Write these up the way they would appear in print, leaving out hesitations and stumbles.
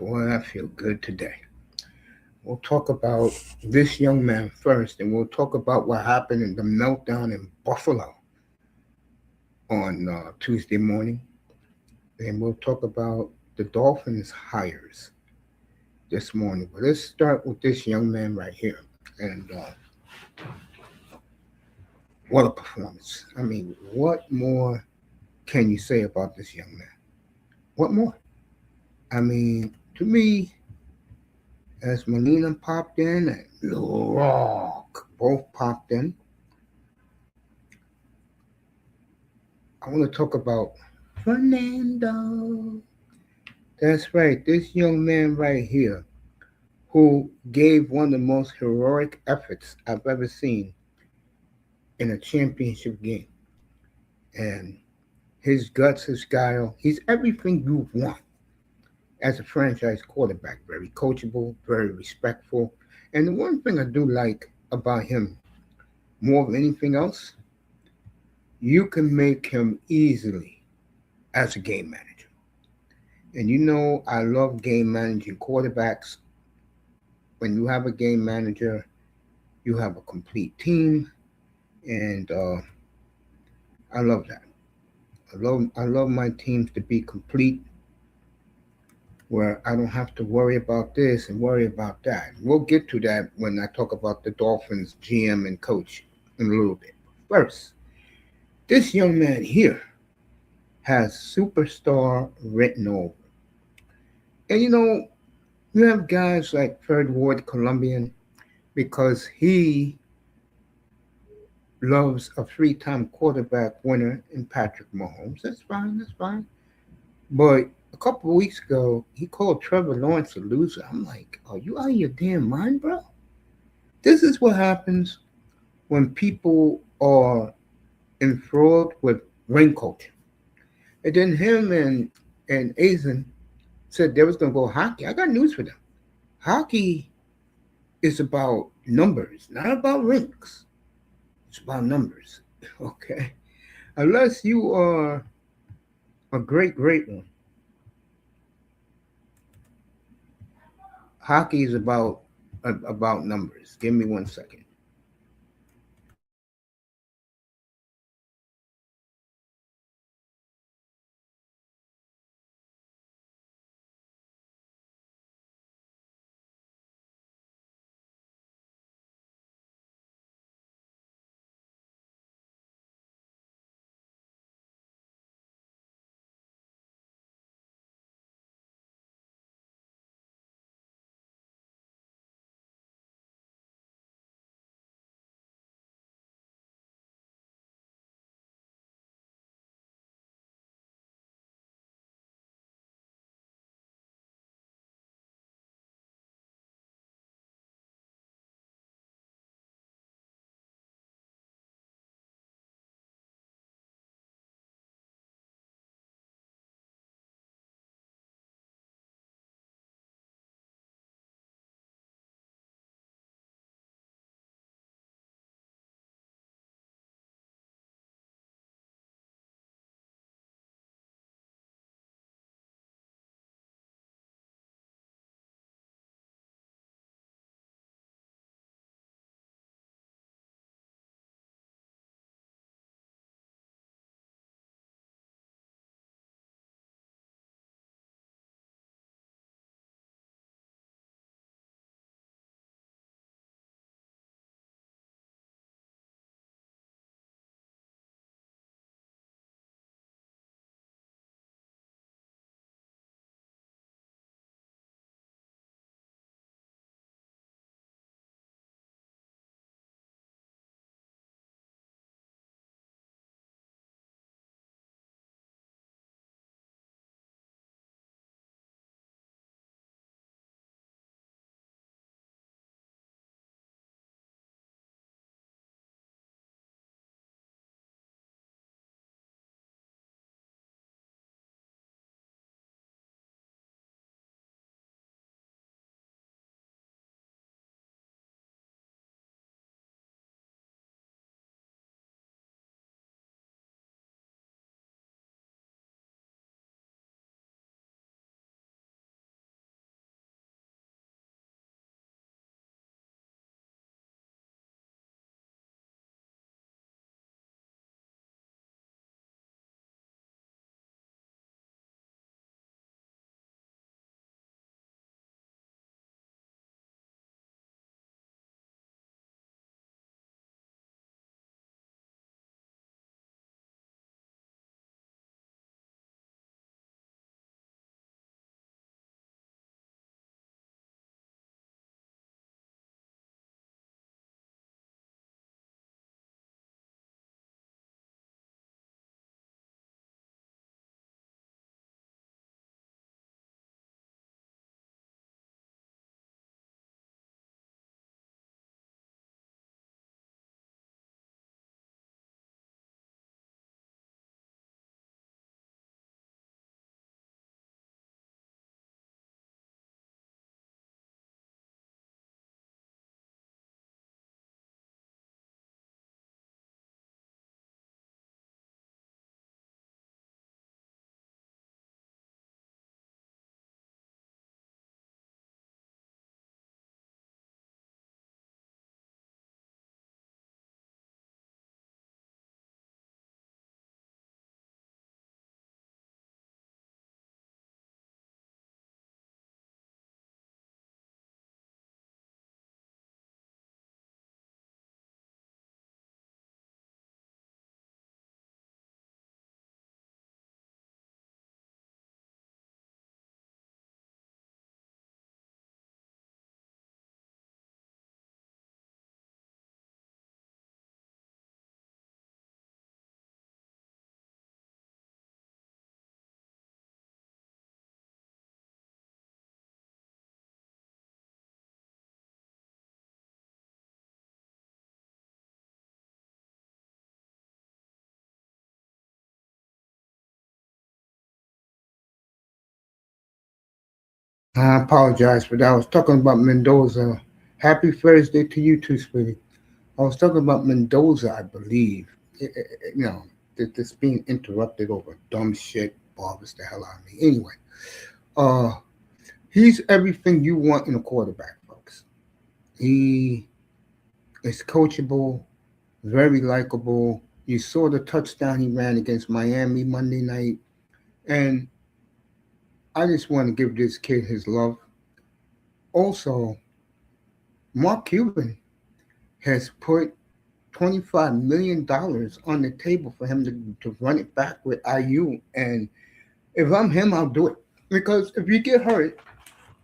Boy, I feel good today. We'll talk about this young man first, and we'll talk about what happened in the meltdown in Buffalo on Tuesday morning. And we'll talk about the Dolphins' hires this morning. But let's start with this young man right here. And what a performance. I mean, what more can you say about this young man? What more? I mean, to me, as Melina popped in and Rock both popped in, I want to talk about Fernando. That's right, this young man right here who gave one of the most heroic efforts I've ever seen in a championship game. And his guts, his style, he's everything you want as a franchise quarterback. Very coachable, very respectful. And the one thing I do like about him more than anything else, you can make him easily as a game manager. And I love game managing quarterbacks. When you have a game manager, you have a complete team, and I love that. I love my teams to be complete, where I don't have to worry about this and worry about that. We'll get to that when I talk about the Dolphins GM and coach in a little bit. First, this young man here has superstar written over. And you have guys like Third Ward Colombian because he loves a three-time quarterback winner in Patrick Mahomes. That's fine. That's fine. But a couple of weeks ago, he called Trevor Lawrence a loser. I'm like, are you out of your damn mind, bro? This is what happens when people are enthralled with ring culture. And then him and Azen said they was gonna go hockey. I got news for them. Hockey is about numbers, not about rings. It's about numbers. Okay. Unless you are a great, great one. Hockey is about numbers. Give me 1 second. I apologize for that. I was talking about Mendoza. Happy Thursday to you too, sweetie. I was talking about Mendoza, I believe. You know, this being interrupted over dumb shit bothers the hell out of me. Anyway, uh, he's everything you want in a quarterback, folks. He is coachable, very likable. You saw the touchdown he ran against Miami Monday night, and I just want to give this kid his love. Also, Mark Cuban has put $25 million on the table for him to run it back with IU. And if I'm him, I'll do it. Because if you get hurt,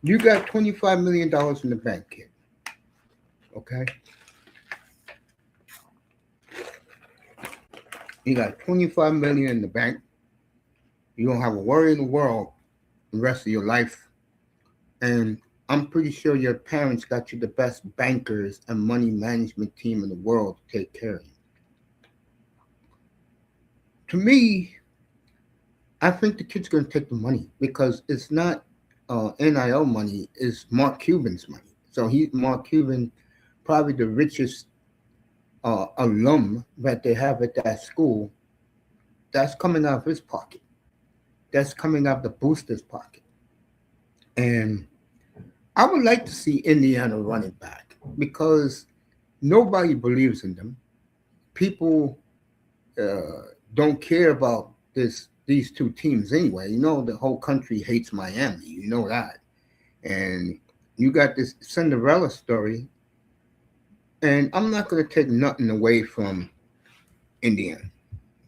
you got $25 million in the bank, kid. Okay? You got 25 million in the bank. You don't have a worry in the world the rest of your life. And I'm pretty sure your parents got you the best bankers and money management team in the world to take care of you. To me, I think the kid's going to take the money because it's not NIL money; it's Mark Cuban's money. So Mark Cuban, probably the richest alum that they have at that school. That's coming out of his pocket. That's coming out of the booster's pocket. And I would like to see Indiana running back because nobody believes in them. People don't care about these two teams anyway. You know the whole country hates Miami. You know that, and you got this Cinderella story. And I'm not going to take nothing away from Indiana,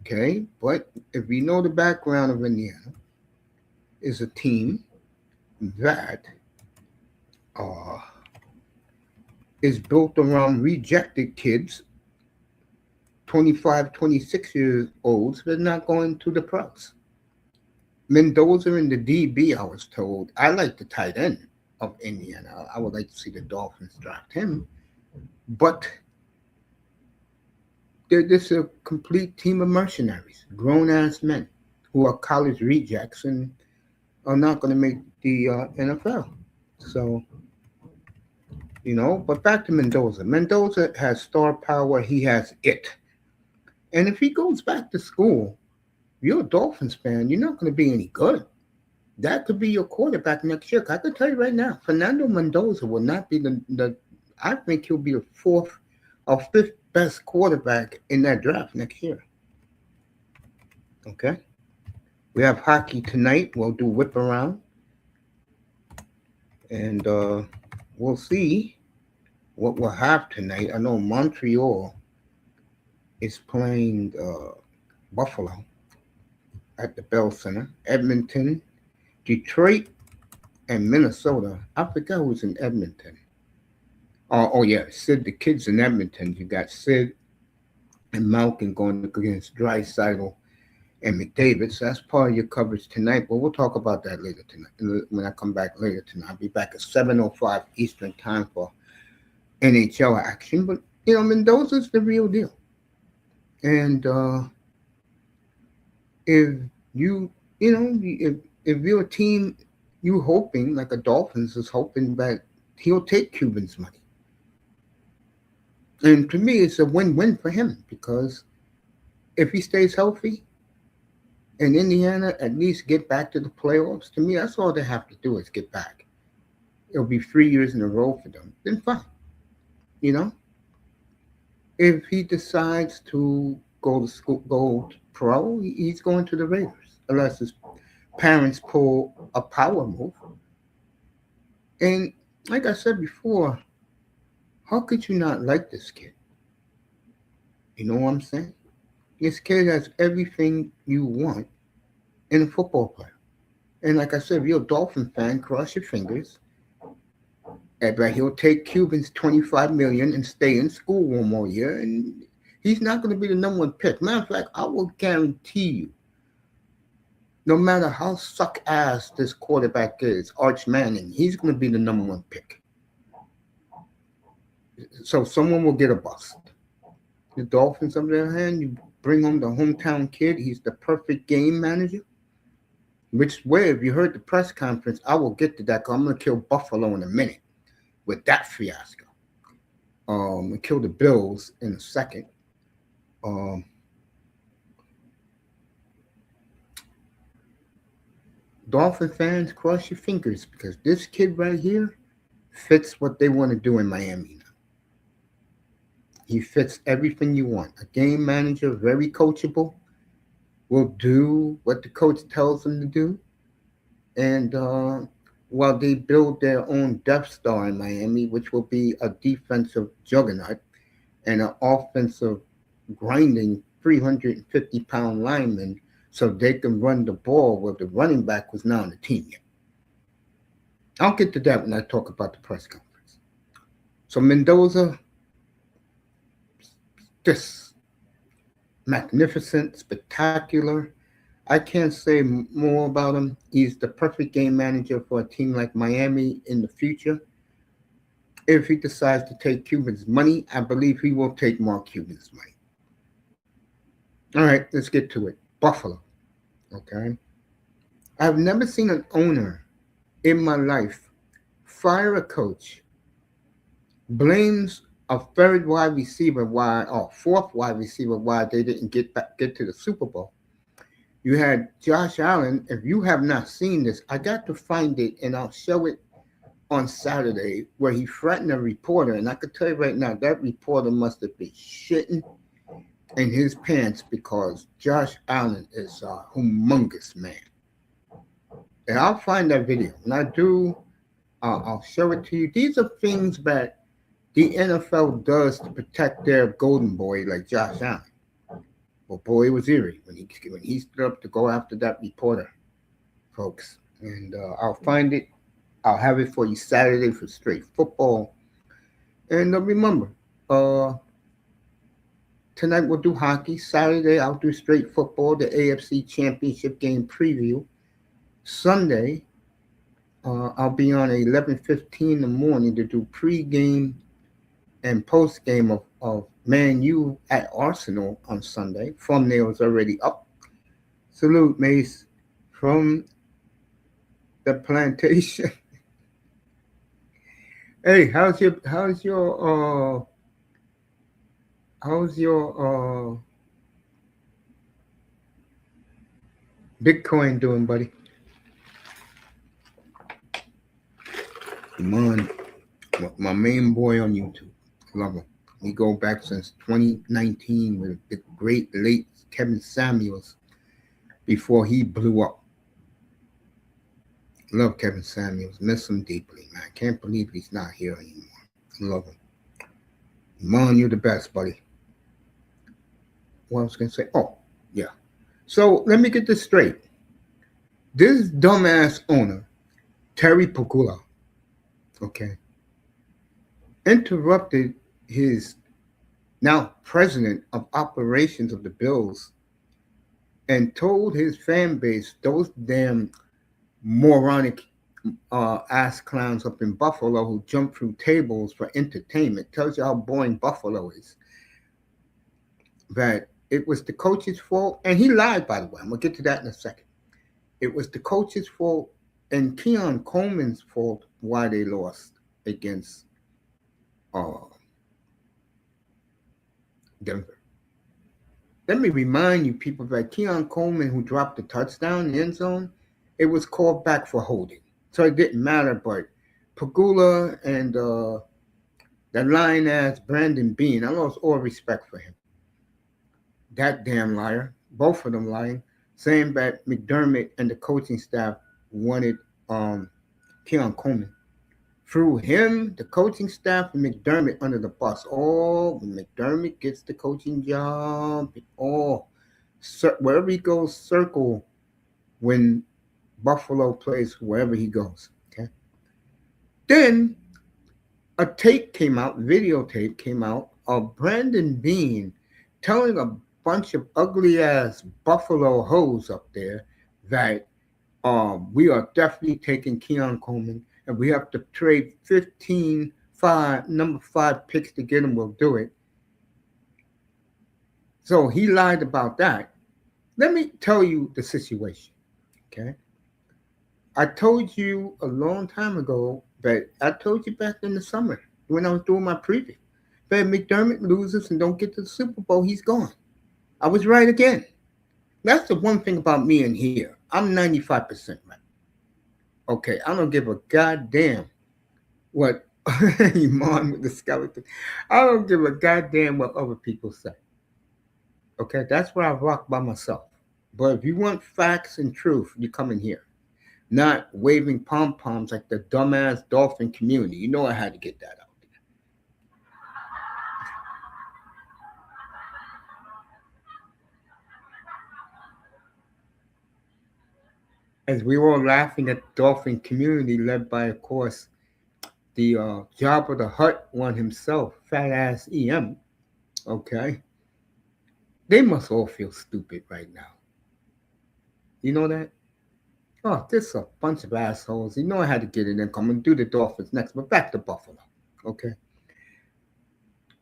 okay? But if you know the background of Indiana, is a team that uh, is built around rejected kids, 25, 26 years olds, that are not going to the pros. Mendoza in the DB, I was told. I like the tight end of Indiana. I would like to see the Dolphins draft him. But they're just a complete team of mercenaries, grown ass men who are college rejects and are not going to make the NFL. So, but back to Mendoza. Mendoza has star power. He has it. And if he goes back to school, you're a Dolphins fan, you're not going to be any good. That could be your quarterback next year. I can tell you right now, Fernando Mendoza will not be the I think he'll be the fourth or fifth best quarterback in that draft next year. Okay? We have hockey tonight. We'll do whip around. And we'll see what we'll have tonight. I know Montreal is playing Buffalo at the Bell Center. Edmonton, Detroit, and Minnesota. I forgot who's in Edmonton. Oh yeah, Sid. The kids in Edmonton. You got Sid and Malkin going against Draisaitl and McDavid. So that's part of your coverage tonight. But we'll talk about that later tonight. When I come back later tonight, I'll be back at 7:05 Eastern Time for NHL action. But Mendoza's the real deal. And if you if you're a team, you hoping like a Dolphins is hoping that he'll take Cuban's money. And to me, it's a win-win for him because if he stays healthy and Indiana at least get back to the playoffs, to me, that's all they have to do is get back. It'll be 3 years in a row for them. Then fine. You know, if he decides to go to school, go to pro, he's going to the Raiders, unless his parents pull a power move. And like I said before, how could you not like this kid? You know what I'm saying? This kid has everything you want in a football player. And like I said, if you're a Dolphin fan, cross your fingers. But he'll take Cuban's 25 million and stay in school one more year, and he's not going to be the number one pick. Matter of fact, I will guarantee you, no matter how suck ass this quarterback is, Arch Manning, he's going to be the number one pick. So someone will get a bust. The Dolphins, on the other hand, you bring home the hometown kid. He's the perfect game manager. Which way, if you heard the press conference, I will get to that because I'm going to kill Buffalo in a minute with that fiasco. And kill the Bills in a second. Um, Dolphin fans, cross your fingers because this kid right here fits what they want to do in Miami now. He fits everything you want. A game manager, very coachable, will do what the coach tells him to do. And while they build their own Death Star in Miami, which will be a defensive juggernaut and an offensive grinding 350-pound lineman so they can run the ball where the running back was not on the team yet. I'll get to that when I talk about the press conference. So Mendoza, just magnificent, spectacular. I can't say more about him. He's the perfect game manager for a team like Miami in the future. If he decides to take Cuban's money, I believe he will take Mark Cuban's money. All right, let's get to it. Buffalo. Okay. I've never seen an owner in my life fire a coach, blames a third wide receiver why or fourth wide receiver why they didn't get to the Super Bowl. You had Josh Allen. If you have not seen this, I got to find it and I'll show it on Saturday where he threatened a reporter. And I could tell you right now, that reporter must have been shitting in his pants because Josh Allen is a humongous man. And I'll find that video. When I do, I'll show it to you. These are things that the NFL does to protect their golden boy like Josh Allen. Well, boy, it was eerie when he stood up to go after that reporter, folks. And I'll find it. I'll have it for you Saturday for straight football. And remember, tonight we'll do hockey. Saturday I'll do straight football, the AFC Championship game preview. Sunday, I'll be on at 11:15 in the morning to do pregame and postgame of Man U at Arsenal on Sunday. Thumbnail is already up. Salute, Mace, from the plantation. Hey, how's your Bitcoin doing, buddy? Iman, my main boy on YouTube. Love him. We go back since 2019 with the great late Kevin Samuels before he blew up. Love Kevin Samuels. Miss him deeply, man. Can't believe he's not here anymore. Love him. Iman, you're the best, buddy. What I was going to say? Oh, yeah. So let me get this straight. This dumbass owner, Terry Pagula, okay, interrupted his now president of operations of the Bills and told his fan base, those damn moronic ass clowns up in Buffalo who jump through tables for entertainment, tells you how boring Buffalo is, that it was the coach's fault. And he lied, by the way. I'm going to get to that in a second. It was the coach's fault and Keon Coleman's fault why they lost against Denver. Let me remind you people that Keon Coleman, who dropped the touchdown in the end zone, it was called back for holding. So it didn't matter, but Pagula and that lying ass Brandon Bean, I lost all respect for him. That damn liar, both of them lying, saying that McDermott and the coaching staff wanted Keon Coleman. Threw him, the coaching staff, and McDermott under the bus. Oh, when McDermott gets the coaching job, wherever he goes, circle when Buffalo plays wherever he goes. Okay. Then a videotape came out of Brandon Bean telling a bunch of ugly ass Buffalo hoes up there that we are definitely taking Keon Coleman and we have to trade number 5 picks to get him, we'll do it. So he lied about that. Let me tell you the situation, okay? I told you a long time ago, but I told you back in the summer when I was doing my preview. But if McDermott loses and don't get to the Super Bowl, he's gone. I was right again. That's the one thing about me in here. I'm 95% right. Okay, I don't give a goddamn what Iman with the skeleton. I don't give a goddamn what other people say. Okay, that's where I rock by myself. But if you want facts and truth, you come in here. Not waving pom poms like the dumbass dolphin community. You know I had to get that out there. As we were all laughing at the dolphin community, led by, of course, the Job of the Hut one himself, fat ass EM. Okay, they must all feel stupid right now. You know that? Oh, this a bunch of assholes. You know I had to get it in. I'm gonna do the Dolphins next, but back to Buffalo. Okay.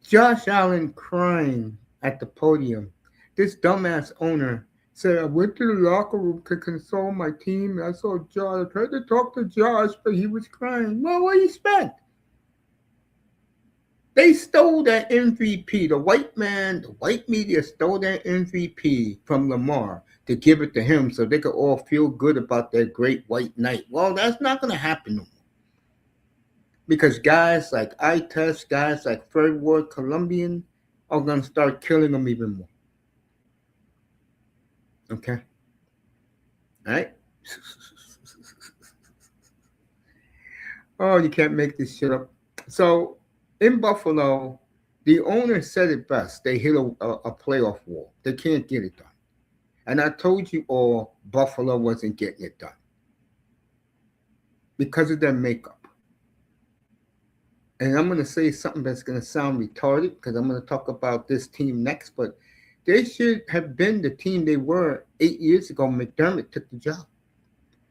Josh Allen crying at the podium. This dumbass owner said, I went to the locker room to console my team. I saw Josh. I tried to talk to Josh, but he was crying. Well, what do you expect? They stole that MVP. The white man, the white media stole that MVP from Lamar to give it to him so they could all feel good about their great white knight. Well, that's not going to happen no more. Because guys like I-Test, guys like Third World Colombian are going to start killing them even more. Okay? All right? Oh, you can't make this shit up. So, in Buffalo, the owner said it best. They hit a playoff wall. They can't get it done. And I told you all Buffalo wasn't getting it done because of their makeup. And I'm going to say something that's going to sound retarded because I'm going to talk about this team next, but they should have been the team they were 8 years ago. McDermott took the job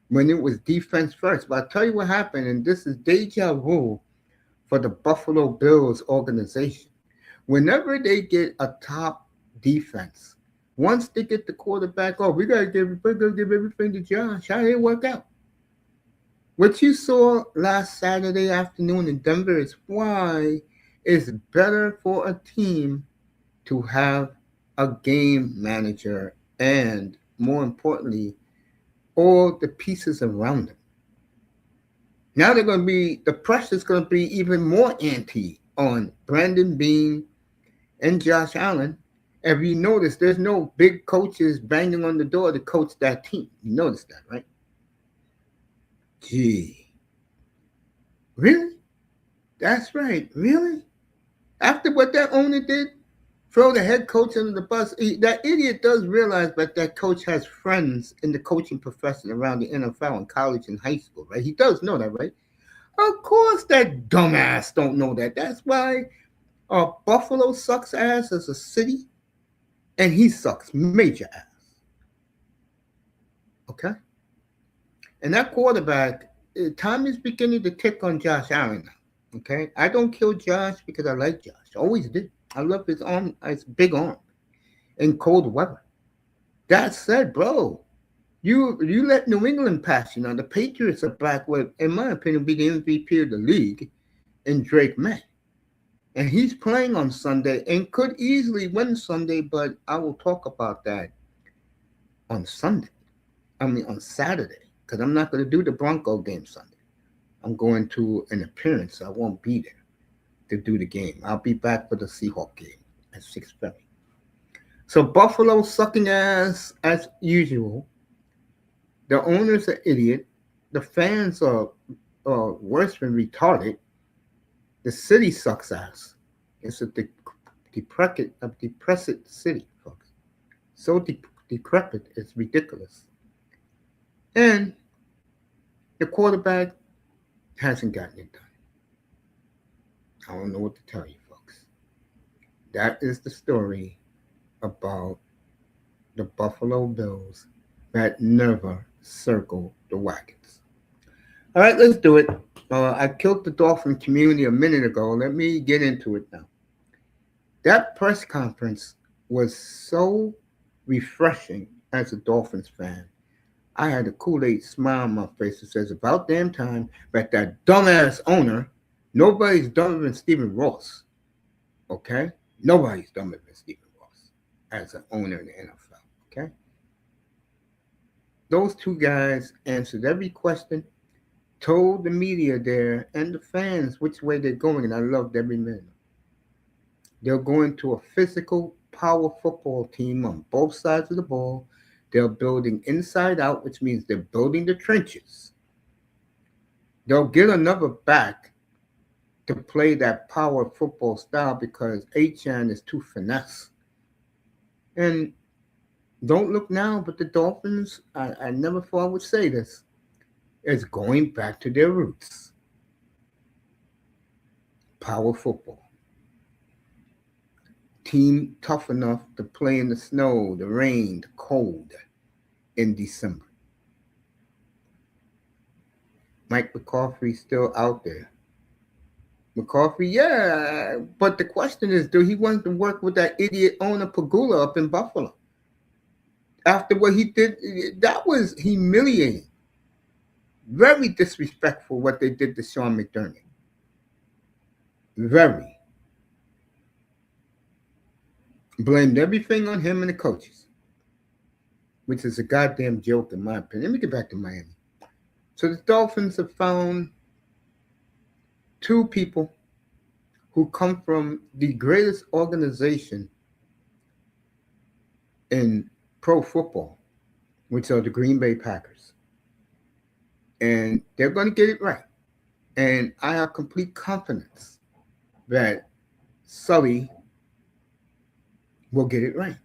when it was defense first. But I'll tell you what happened, and this is deja vu for the Buffalo Bills organization. Whenever they get a top defense, once they get the quarterback, oh, we gotta give everything to Josh. How did it work out? What you saw last Saturday afternoon in Denver is why it's better for a team to have a game manager and, more importantly, all the pieces around them. Now the pressure's going to be even more anti on Brandon Bean and Josh Allen. If you notice, there's no big coaches banging on the door to coach that team. You notice that, right? Gee. Really? That's right. Really? After what that owner did, throw the head coach under the bus. That idiot does realize that coach has friends in the coaching profession around the NFL and college and high school, right? He does know that, right? Of course, that dumbass don't know that. That's why Buffalo sucks ass as a city, and he sucks major ass. Okay, and that quarterback, time is beginning to tick on Josh Allen now. Okay, I don't kill Josh because I like Josh. I always did. I love his arm, his big arm, in cold weather. That said, bro, you let New England pass you. Now the Patriots are back with, in my opinion, be the MVP of the league in Drake May. And he's playing on Sunday and could easily win Sunday, but I will talk about that on Sunday. I mean, on Saturday, because I'm not going to do the Bronco game Sunday. I'm going to an appearance. So I won't be there to do the game. I'll be back for the Seahawk game at 6:30. So Buffalo sucking ass as usual. The owner's an idiot. The fans are worse than retarded. The city sucks ass. It's a depressed city, folks. So decrepit, it's ridiculous. And the quarterback hasn't gotten it done. I don't know what to tell you, folks. That is the story about the Buffalo Bills that never circle the wagons. All right, let's do it. I killed the Dolphin community a minute ago. Let me get into it now. That press conference was so refreshing as a Dolphins fan. I had a Kool-Aid smile on my face that says, about damn time that that dumbass owner, nobody's dumber than Stephen Ross, okay? Nobody's dumber than Stephen Ross as an owner in the NFL, okay? Those two guys answered every question, told the media there and the fans which way they're going, and I loved every minute. They're going to a physical power football team on both sides of the ball. They're building inside out, which means they're building the trenches. They'll get another back to play that power football style because Achan is too finesse. And don't look now, but the Dolphins, I never thought I would say this, is going back to their roots. Power football. Team tough enough to play in the snow, the rain, the cold in December. Mike McCarthy's still out there. McCarthy, yeah, but the question is, do he want to work with that idiot owner Pagula up in Buffalo? After what he did, that was humiliating. Very disrespectful what they did to Sean McDermott. Very. Blamed everything on him and the coaches, which is a goddamn joke in my opinion. Let me get back to Miami. So the Dolphins have found two people who come from the greatest organization in pro football, which are the Green Bay Packers. And they're going to get it right. And I have complete confidence that Sully will get it right.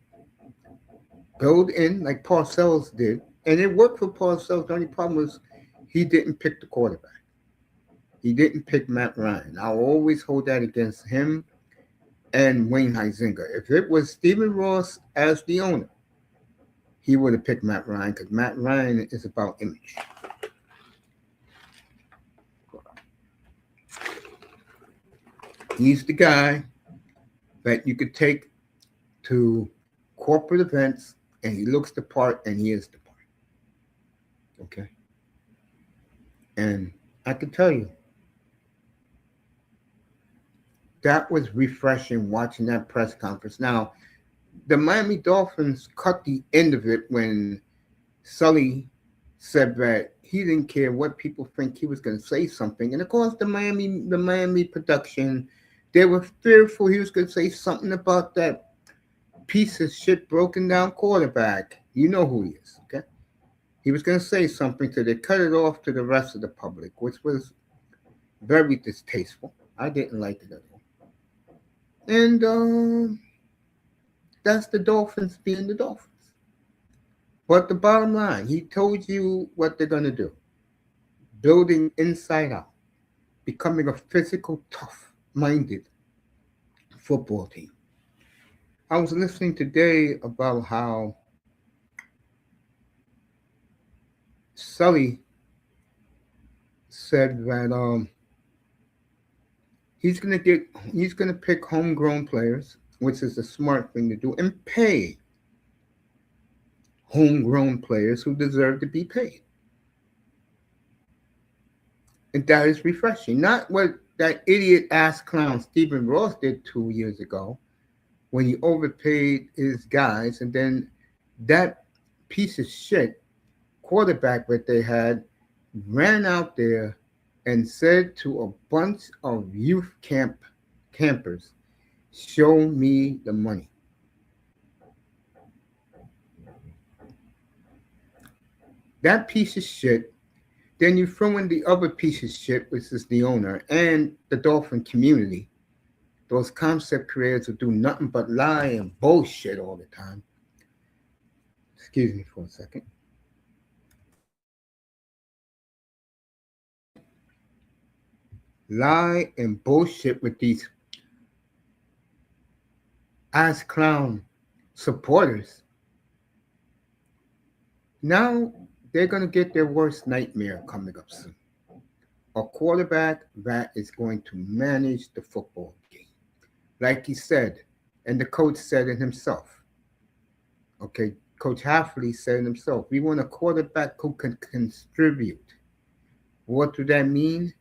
Build in like Parcells did. And it worked for Parcells. The only problem was he didn't pick the quarterback. He didn't pick Matt Ryan. I'll always hold that against him and Wayne Huizenga. If it was Stephen Ross as the owner, he would have picked Matt Ryan because Matt Ryan is about image. He's the guy that you could take to corporate events and he looks the part and he is the part. Okay? And I can tell you, that was refreshing watching that press conference. Now, the Miami Dolphins cut the end of it when Sully said that he didn't care what people think, he was going to say something. And of course, the Miami production, they were fearful he was going to say something about that piece of shit broken down quarterback. You know who he is, okay? He was going to say something, so they cut it off to the rest of the public, which was very distasteful. I didn't like it at all. And that's the Dolphins being the Dolphins. But the bottom line, he told you what they're going to do. Building inside out. Becoming a physical, tough-minded football team. I was listening today about how Sully said that he's gonna pick homegrown players, which is a smart thing to do, and pay homegrown players who deserve to be paid. And that is refreshing. Not what that idiot ass clown Stephen Ross did 2 years ago when he overpaid his guys, and then that piece of shit quarterback that they had ran out there and said to a bunch of youth campers, show me the money. That piece of shit, then you throw in the other piece of shit, which is the owner and the Dolphin community. Those concept creators who do nothing but lie and bullshit all the time. Excuse me for a second. Lie and bullshit with these ass clown supporters. Now they're going to get their worst nightmare coming up soon. A quarterback that is going to manage the football game. Like he said, and the coach said it himself. Okay, Coach Halfley said himself, we want a quarterback who can contribute. What do that mean?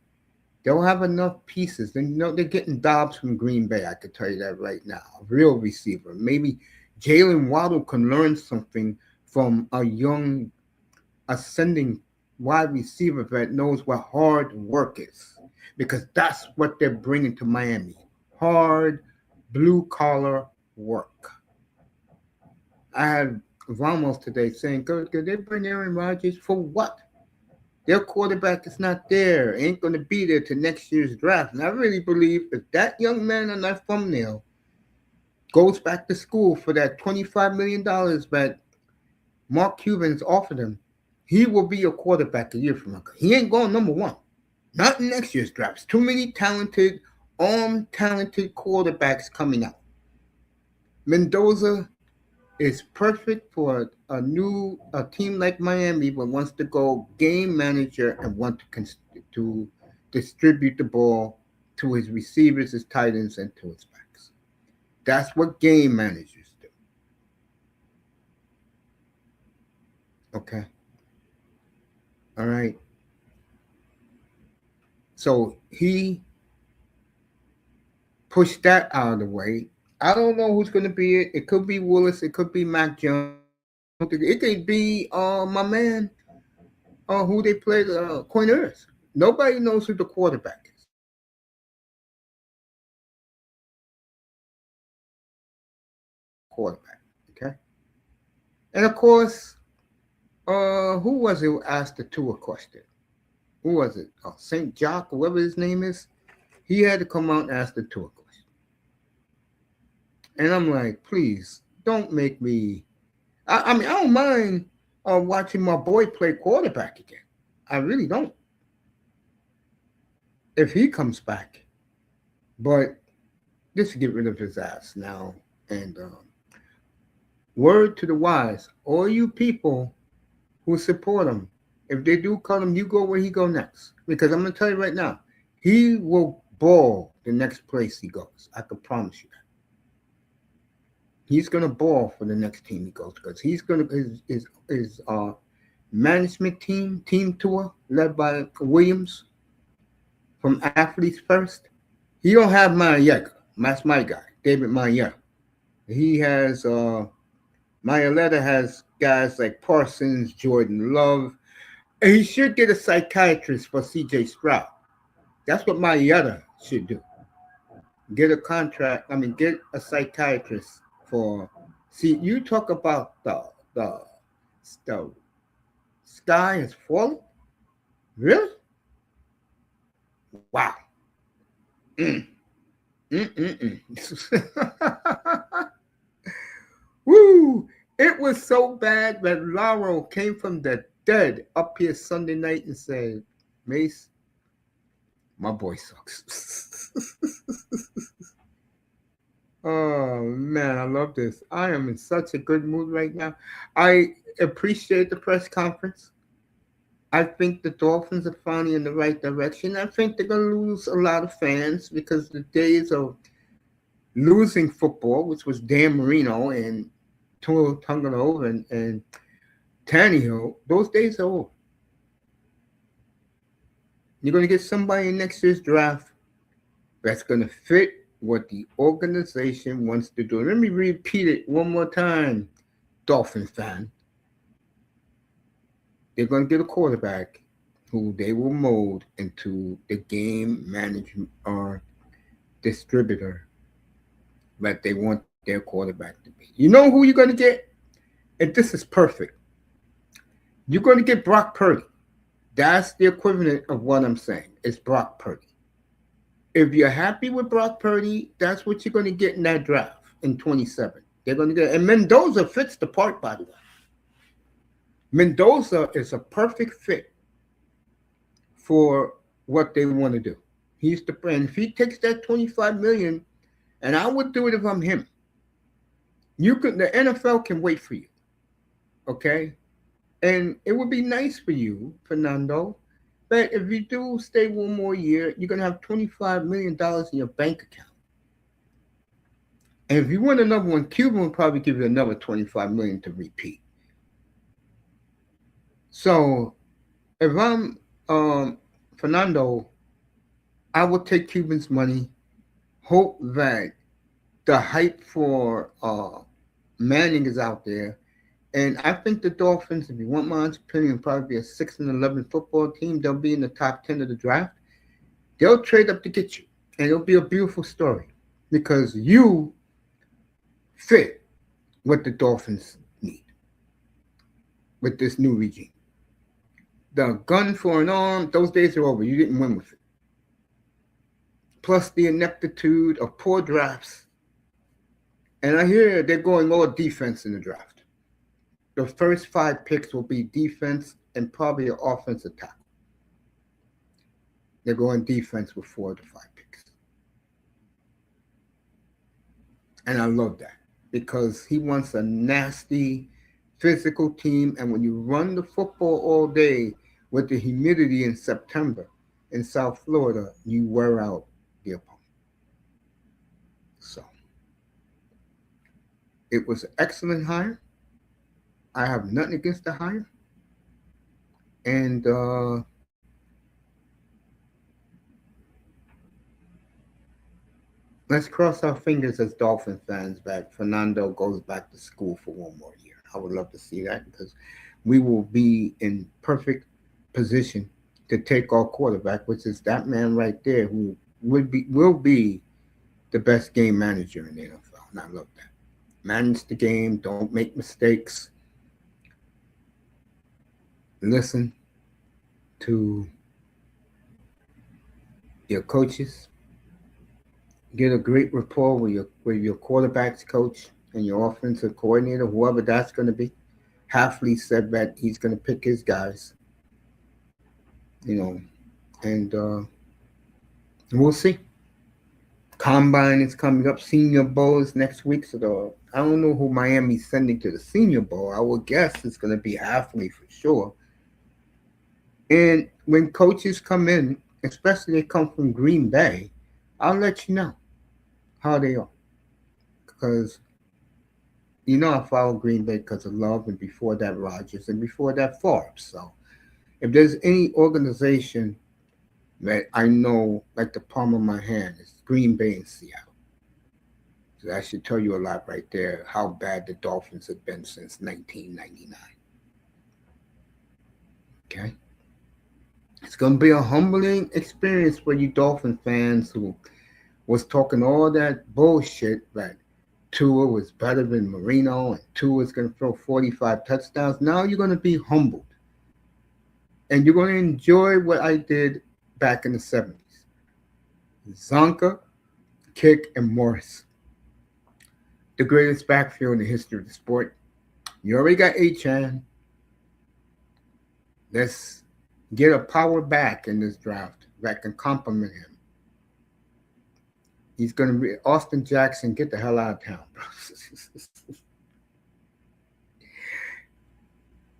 They'll have enough pieces. They know they're getting Dobbs from Green Bay. I could tell you that right now. A real receiver. Maybe Jalen Waddle can learn something from a young ascending wide receiver that knows what hard work is, because that's what they're bringing to Miami. Hard, blue collar work. I had Ramos today saying, "Good, could they bring Aaron Rodgers for what? Their quarterback is not there. Ain't going to be there to next year's draft." And I really believe if that young man on that thumbnail goes back to school for that $25 million that Mark Cuban's offered him, he will be a quarterback a year from now. He ain't going number one. Not in next year's drafts. Too many talented, talented quarterbacks coming out. Mendoza is perfect for a team like Miami, but wants to go game manager and want to distribute the ball to his receivers, his tight ends, and to his backs. That's what game managers do. Okay. All right. So he pushed that out of the way. I don't know who's going to be it. It could be Willis. It could be Mac Jones. It could be my man, who they played, Corners. Nobody knows who the quarterback is. Quarterback. Okay. And of course, who was it who asked the Tua question? Who was it? St. Jock, whoever his name is. He had to come out and ask the Tua question. And I'm like, please, don't make me. I mean, I don't mind watching my boy play quarterback again. I really don't. If he comes back. But just get rid of his ass now. And word to the wise, all you people who support him, if they do cut him, you go where he go next. Because I'm going to tell you right now, he will ball the next place he goes. I can promise you that. He's going to ball for the next team he goes, because he's going to his management team tour led by Williams from Athletes First. He don't have Marietta. That's my guy, David Marietta. He has Marietta has guys like Parsons, Jordan Love. And he should get a psychiatrist for C.J. Stroud. That's what Marietta should do. Get a contract. I mean, get a psychiatrist for. See, you talk about the sky is falling. Really? Wow. Mm. Woo! It was so bad that Laurel came from the dead up here Sunday night and said, Mace, my boy sucks. Oh man, I love this. I am in such a good mood right now. I appreciate the press conference. I think the Dolphins are finally in the right direction. I think they're going to lose a lot of fans because the days of losing football, which was Dan Marino and Tua Tagovailoa and Tannehill, those days are over. You're going to get somebody in next year's draft that's going to fit what the organization wants to do. Let me repeat it one more time, Dolphins fan. They're going to get a quarterback who they will mold into the game management or distributor that they want their quarterback to be. You know who you're going to get? And this is perfect. You're going to get Brock Purdy. That's the equivalent of what I'm saying. It's Brock Purdy. If you're happy with Brock Purdy, that's what you're going to get in that draft in 27. They're going to get, and Mendoza fits the part, by the way. Mendoza is a perfect fit for what they want to do. He's the and if he takes that 25 million, and I would do it if I'm him. You could the NFL can wait for you. Okay? And it would be nice for you, Fernando, that if you do stay one more year, you're gonna have $25 million in your bank account. And if you win another one, Cuban will probably give you another 25 million to repeat. So if I'm Fernando, I will take Cuban's money, hope that the hype for Manning is out there. And I think the Dolphins, if you want my honest opinion, will probably be a 6-11 football team. They'll be in the top 10 of the draft. They'll trade up to get you. And it'll be a beautiful story because you fit what the Dolphins need with this new regime. The gun for an arm, those days are over. You didn't win with it. Plus the ineptitude of poor drafts. And I hear they're going all defense in the draft. The first 5 picks will be defense and probably an offensive tackle. They're going defense with 4 to 5 picks. And I love that because he wants a nasty, physical team. And when you run the football all day with the humidity in September in South Florida, you wear out the opponent. So it was an excellent hire. I have nothing against the hire. And let's cross our fingers as Dolphin fans that Fernando goes back to school for one more year. I would love to see that because we will be in perfect position to take our quarterback, which is that man right there who will be the best game manager in the NFL. And I love that. Manage the game, don't make mistakes. Listen to your coaches. Get a great rapport with your quarterbacks coach and your offensive coordinator, whoever that's going to be. Halfley said that he's going to pick his guys, you know, and we'll see. Combine is coming up. Senior Bowl is next week, so I don't know who Miami's sending to the Senior Bowl. I would guess it's going to be Halfley for sure. And when coaches come in, especially they come from Green Bay, I'll let you know how they are because I follow Green Bay because of Love, and before that Rodgers, and before that Forbes. So if there's any organization that I know like the palm of my hand, it's Green Bay and Seattle. So that should tell you a lot right there how bad the Dolphins have been since 1999. Okay? It's going to be a humbling experience for you Dolphin fans who was talking all that bullshit that Tua was better than Marino and Tua is going to throw 45 touchdowns. Now you're going to be humbled. And you're going to enjoy what I did back in the 70s. Zonka, Kick, and Morris. The greatest backfield in the history of the sport. You already got A-Chan. Let's get a power back in this draft that can complement him. He's going to be Austin Jackson. Get the hell out of town, bro.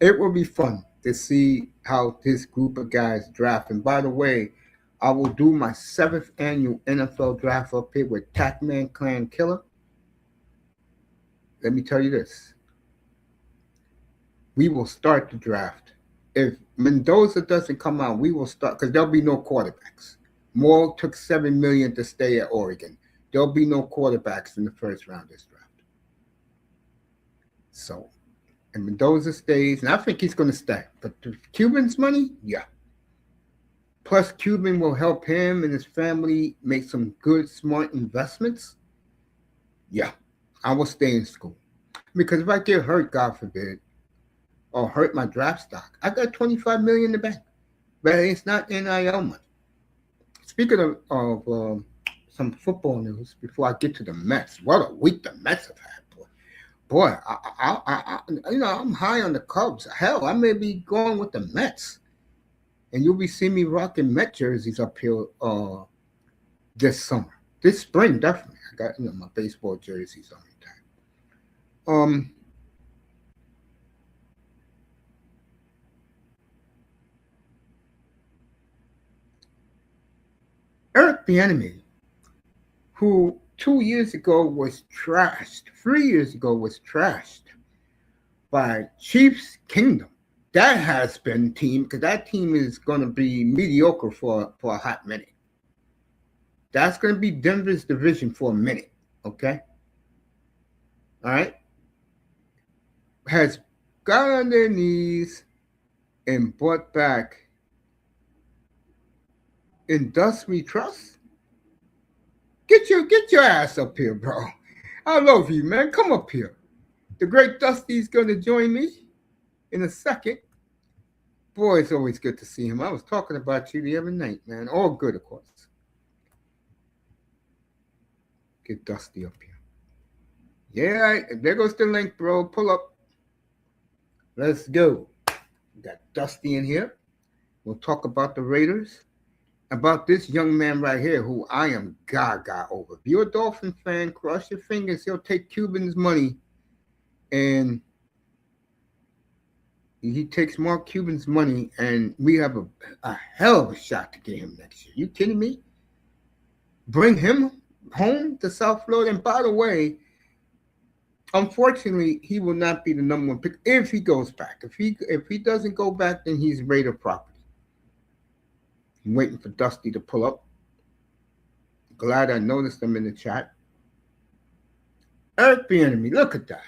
It will be fun to see how this group of guys draft. And by the way, I will do my 7th annual NFL draft up here with Tackman Clan Killer. Let me tell you this. We will start the draft. If Mendoza doesn't come out, we will start because there'll be no quarterbacks. Moore took $7 million to stay at Oregon. There'll be no quarterbacks in the first round of this draft. So, and Mendoza stays, and I think he's going to stay. But the Cuban's money, yeah. Plus, Cuban will help him and his family make some good, smart investments. Yeah, I will stay in school because if I get hurt, God forbid, or hurt my draft stock, I got $25 million in the bank, but it's not NIL money. Speaking of some football news, before I get to the Mets, what a week the Mets have had, boy. I'm high on the Cubs. Hell, I may be going with the Mets, and you'll be seeing me rocking Met jerseys up here this summer, this spring definitely. I got my baseball jerseys on in time. Eric Bieniemy, who 2 years ago was trashed, 3 years ago was trashed by Chiefs Kingdom. That has been team because that team is going to be mediocre for a hot minute. That's going to be Denver's division for a minute. Okay, all right. Has got on their knees and brought back in Dust We Trust. Get your ass up here, bro. I love you, man. Come up here. The great Dusty's going to join me in a second. Boy, it's always good to see him. I was talking about you the other night, man. All good, of course. Get Dusty up here. Yeah, there goes the link, bro. Pull up. Let's go. We got Dusty in here. We'll talk about the Raiders. About this young man right here who I am gaga over. If you're a Dolphin fan, cross your fingers. He'll take Cuban's money and he takes Mark Cuban's money and we have a hell of a shot to get him next year. You kidding me? Bring him home to South Florida. And by the way, unfortunately, he will not be the number one pick if he goes back. If he doesn't go back, then he's Raider property. I'm waiting for Dusty to pull up. Glad I noticed him in the chat. Eric Bieniemy, look at that.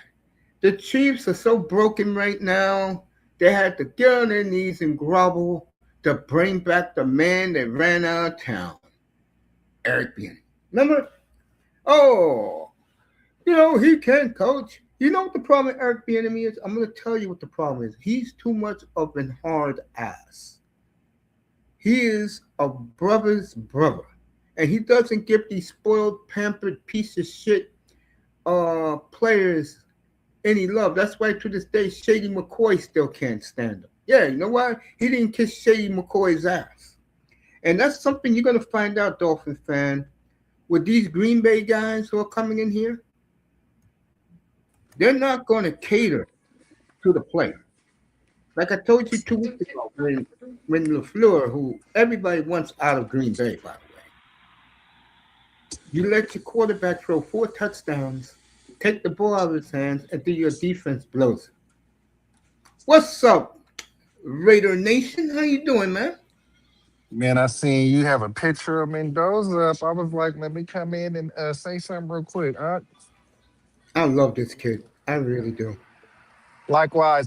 The Chiefs are so broken right now. They had to get on their knees and grovel to bring back the man that ran out of town. Eric Bieniemy. Remember? Oh, he can't coach. You know what the problem with Eric Bieniemy is? I'm going to tell you what the problem is. He's too much of an hard ass. He is a brother's brother. And he doesn't give these spoiled, pampered piece of shit players any love. That's why to this day, Shady McCoy still can't stand him. Yeah, you know why? He didn't kiss Shady McCoy's ass. And that's something you're going to find out, Dolphin fan, with these Green Bay guys who are coming in here. They're not going to cater to the player. Like I told you 2 weeks ago, when LaFleur, who everybody wants out of Green Bay, by the way, you let your quarterback throw 4 touchdowns, take the ball out of his hands, and then your defense blows it. What's up, Raider Nation? How you doing, man? Man, I seen you have a picture of Mendoza up. I was like, let me come in and say something real quick. I love this kid. I really do. Likewise,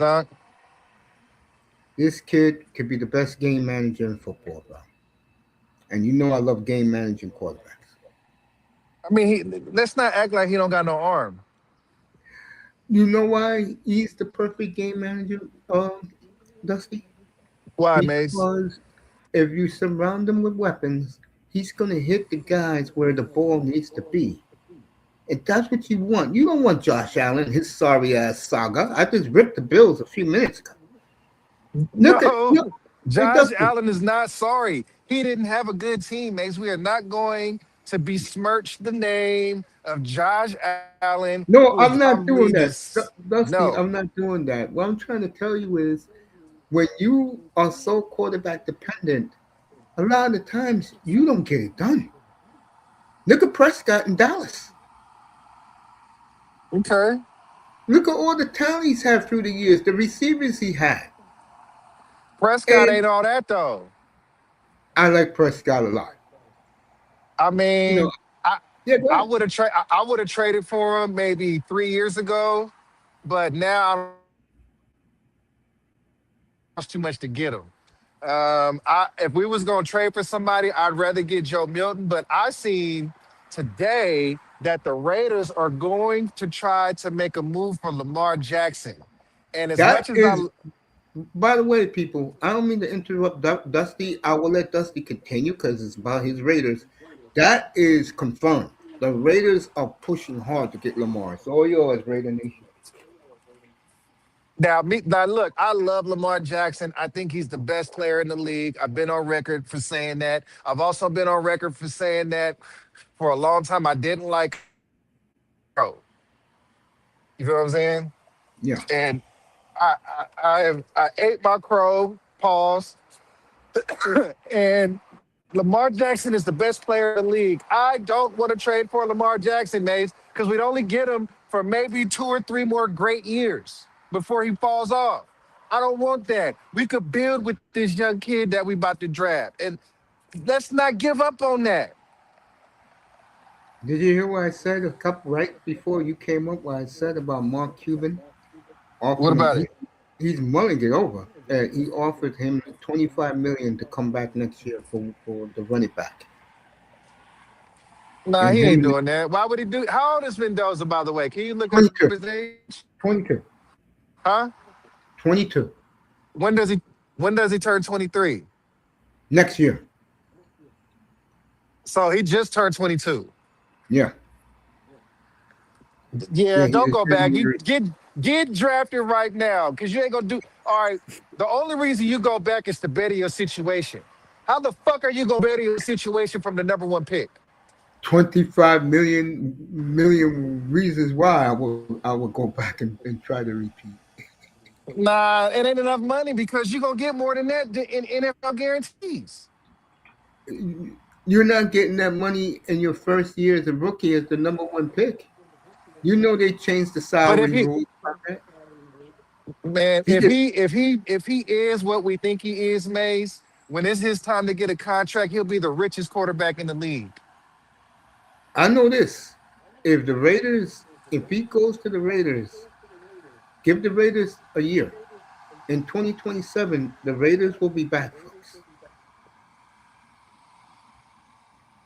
This kid could be the best game manager in football, bro. And you know I love game managing quarterbacks. I mean, let's not act like he don't got no arm. You know why he's the perfect game manager, Dusty? Why, Mace? Because if you surround him with weapons, he's going to hit the guys where the ball needs to be. And that's what you want. You don't want Josh Allen, his sorry ass saga. I just ripped the Bills a few minutes ago. No, Hey, Josh Dusty. Allen is not sorry. He didn't have a good team, Mace. We are not going to besmirch the name of Josh Allen, who is No, I'm not probably doing that. this. Dusty, No. I'm not doing that. What I'm trying to tell you is when you are so quarterback dependent, a lot of the times you don't get it done. Look at Prescott in Dallas. Okay. Look at all the talent he's had through the years, the receivers he had. Prescott And ain't all that though. I like Prescott a lot. I You know, mean, I yeah, go I ahead. would have I would have traded for him maybe 3 years ago, but now I don't think it's too much to get him. If we was gonna trade for somebody, I'd rather get Joe Milton. But I seen today that the Raiders are going to try to make a move for Lamar Jackson. And as That much as I is, by the way, people, I don't mean to interrupt Dusty. I will let Dusty continue because it's about his Raiders. That is confirmed. The Raiders are pushing hard to get Lamar. It's all yours, Raider Nation. now look, I love Lamar Jackson. I think he's the best player in the league. I've been on record for saying that. I've also been on record for saying that for a long time. I didn't like him as a pro. You feel what I'm saying? Yeah. And I ate my crow. Pause. And Lamar Jackson is the best player in the league. I don't want to trade for Lamar Jackson, Mace, because we'd only get him for maybe 2 or 3 more great years before he falls off. I don't want that. We could build with this young kid that we about to draft, and let's not give up on that. Did you hear what I said a couple right before you came up? What I said about Mark Cuban What offering about it? he's mulling it over. He offered him 25 million to come back next year for the running back, Nah, and he ain't him doing that. Why would he do? How old is Mendoza, by the way? Can you look up his 22, age? 22, Huh? 22 When does he? When does he turn 23? next year. So he just turned 22. Yeah, Yeah, yeah, don't he's a go back. You junior. get drafted right now because you ain't gonna do. All right. The only reason you go back is to better your situation. How the fuck are you gonna better your situation from the number one pick? 25 million reasons why I would go back and try to repeat. Nah, it ain't enough money because you're gonna get more than that in NFL guarantees. You're not getting that money in your first year as a rookie as the number one pick. You know they changed the But if salary he rules on that. man, He get if he is what we think he is, Mace, when it's his time to get a contract, he'll be the richest quarterback in the league. I know this. If the Raiders, if he goes to the Raiders, give the Raiders a year. In 2027, the Raiders will be back, folks.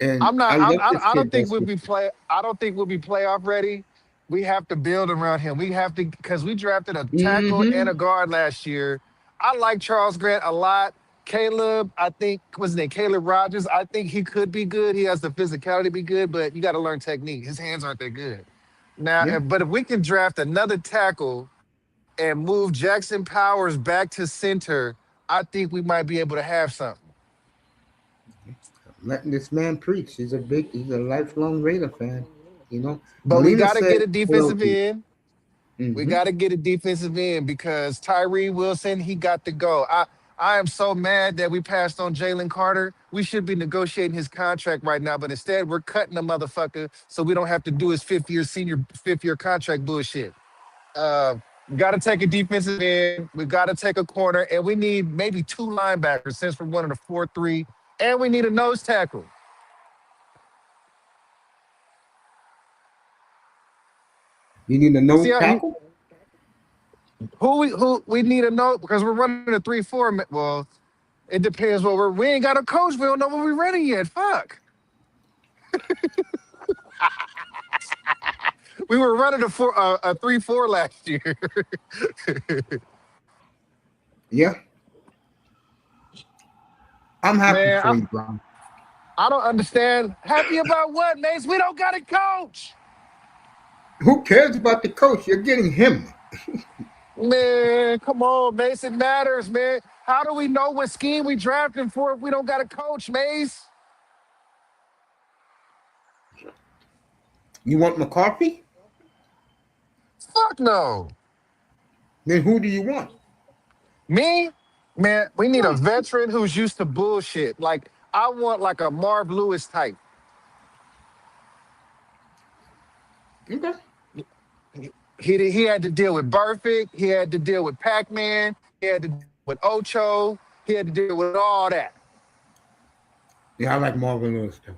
And I'm not. I love this I kid. don't think That's we'll what be play. I don't think we'll be playoff ready. We have to build around him. We have to because we drafted a tackle and mm-hmm. a guard last year. I like Charles Grant a lot. Caleb, I think was his name Caleb Rogers. I think he could be good. He has the physicality to be good, but you got to learn technique. His hands aren't that good. Now, Yeah. but if we can draft another tackle and move Jackson Powers back to center, I think we might be able to have something. Letting this man preach. He's a lifelong Raider fan. You know, But we Molina got to said get a hello defensive to you. end. We Mm-hmm. got to get a defensive end because Tyree Wilson, he got to go. I am so mad that we passed on Jalen Carter. We should be negotiating his contract right now, but instead we're cutting the motherfucker so we don't have to do his fifth year contract bullshit. Uh, got to take a defensive end. We got to take a corner, and we need maybe two linebackers since we're one of the 4-3, and we need a nose tackle. You need a See nose how you, tackle. who we need a nose because we're running a 3-4. Well, it depends what we ain't got a coach. We don't know what we're running yet. Fuck. We were running a 3-4 last year. Yeah, I'm happy Man, for you, Brown. I don't understand. Happy about what, Mace? We don't got a coach. Who cares about the coach? You're getting him. Man, come on, Mace. It matters, man. How do we know what scheme we drafting for if we don't got a coach, Mace? You want McCarthy? Fuck no. Then who do you want? Me? Man, we need a veteran who's used to bullshit. Like, I want like a Marv Lewis type. Okay. He had to deal with Burfict. He had to deal with Pac-Man. He had to deal with Ocho. He had to deal with all that. Yeah, I like Marvin Lewis too.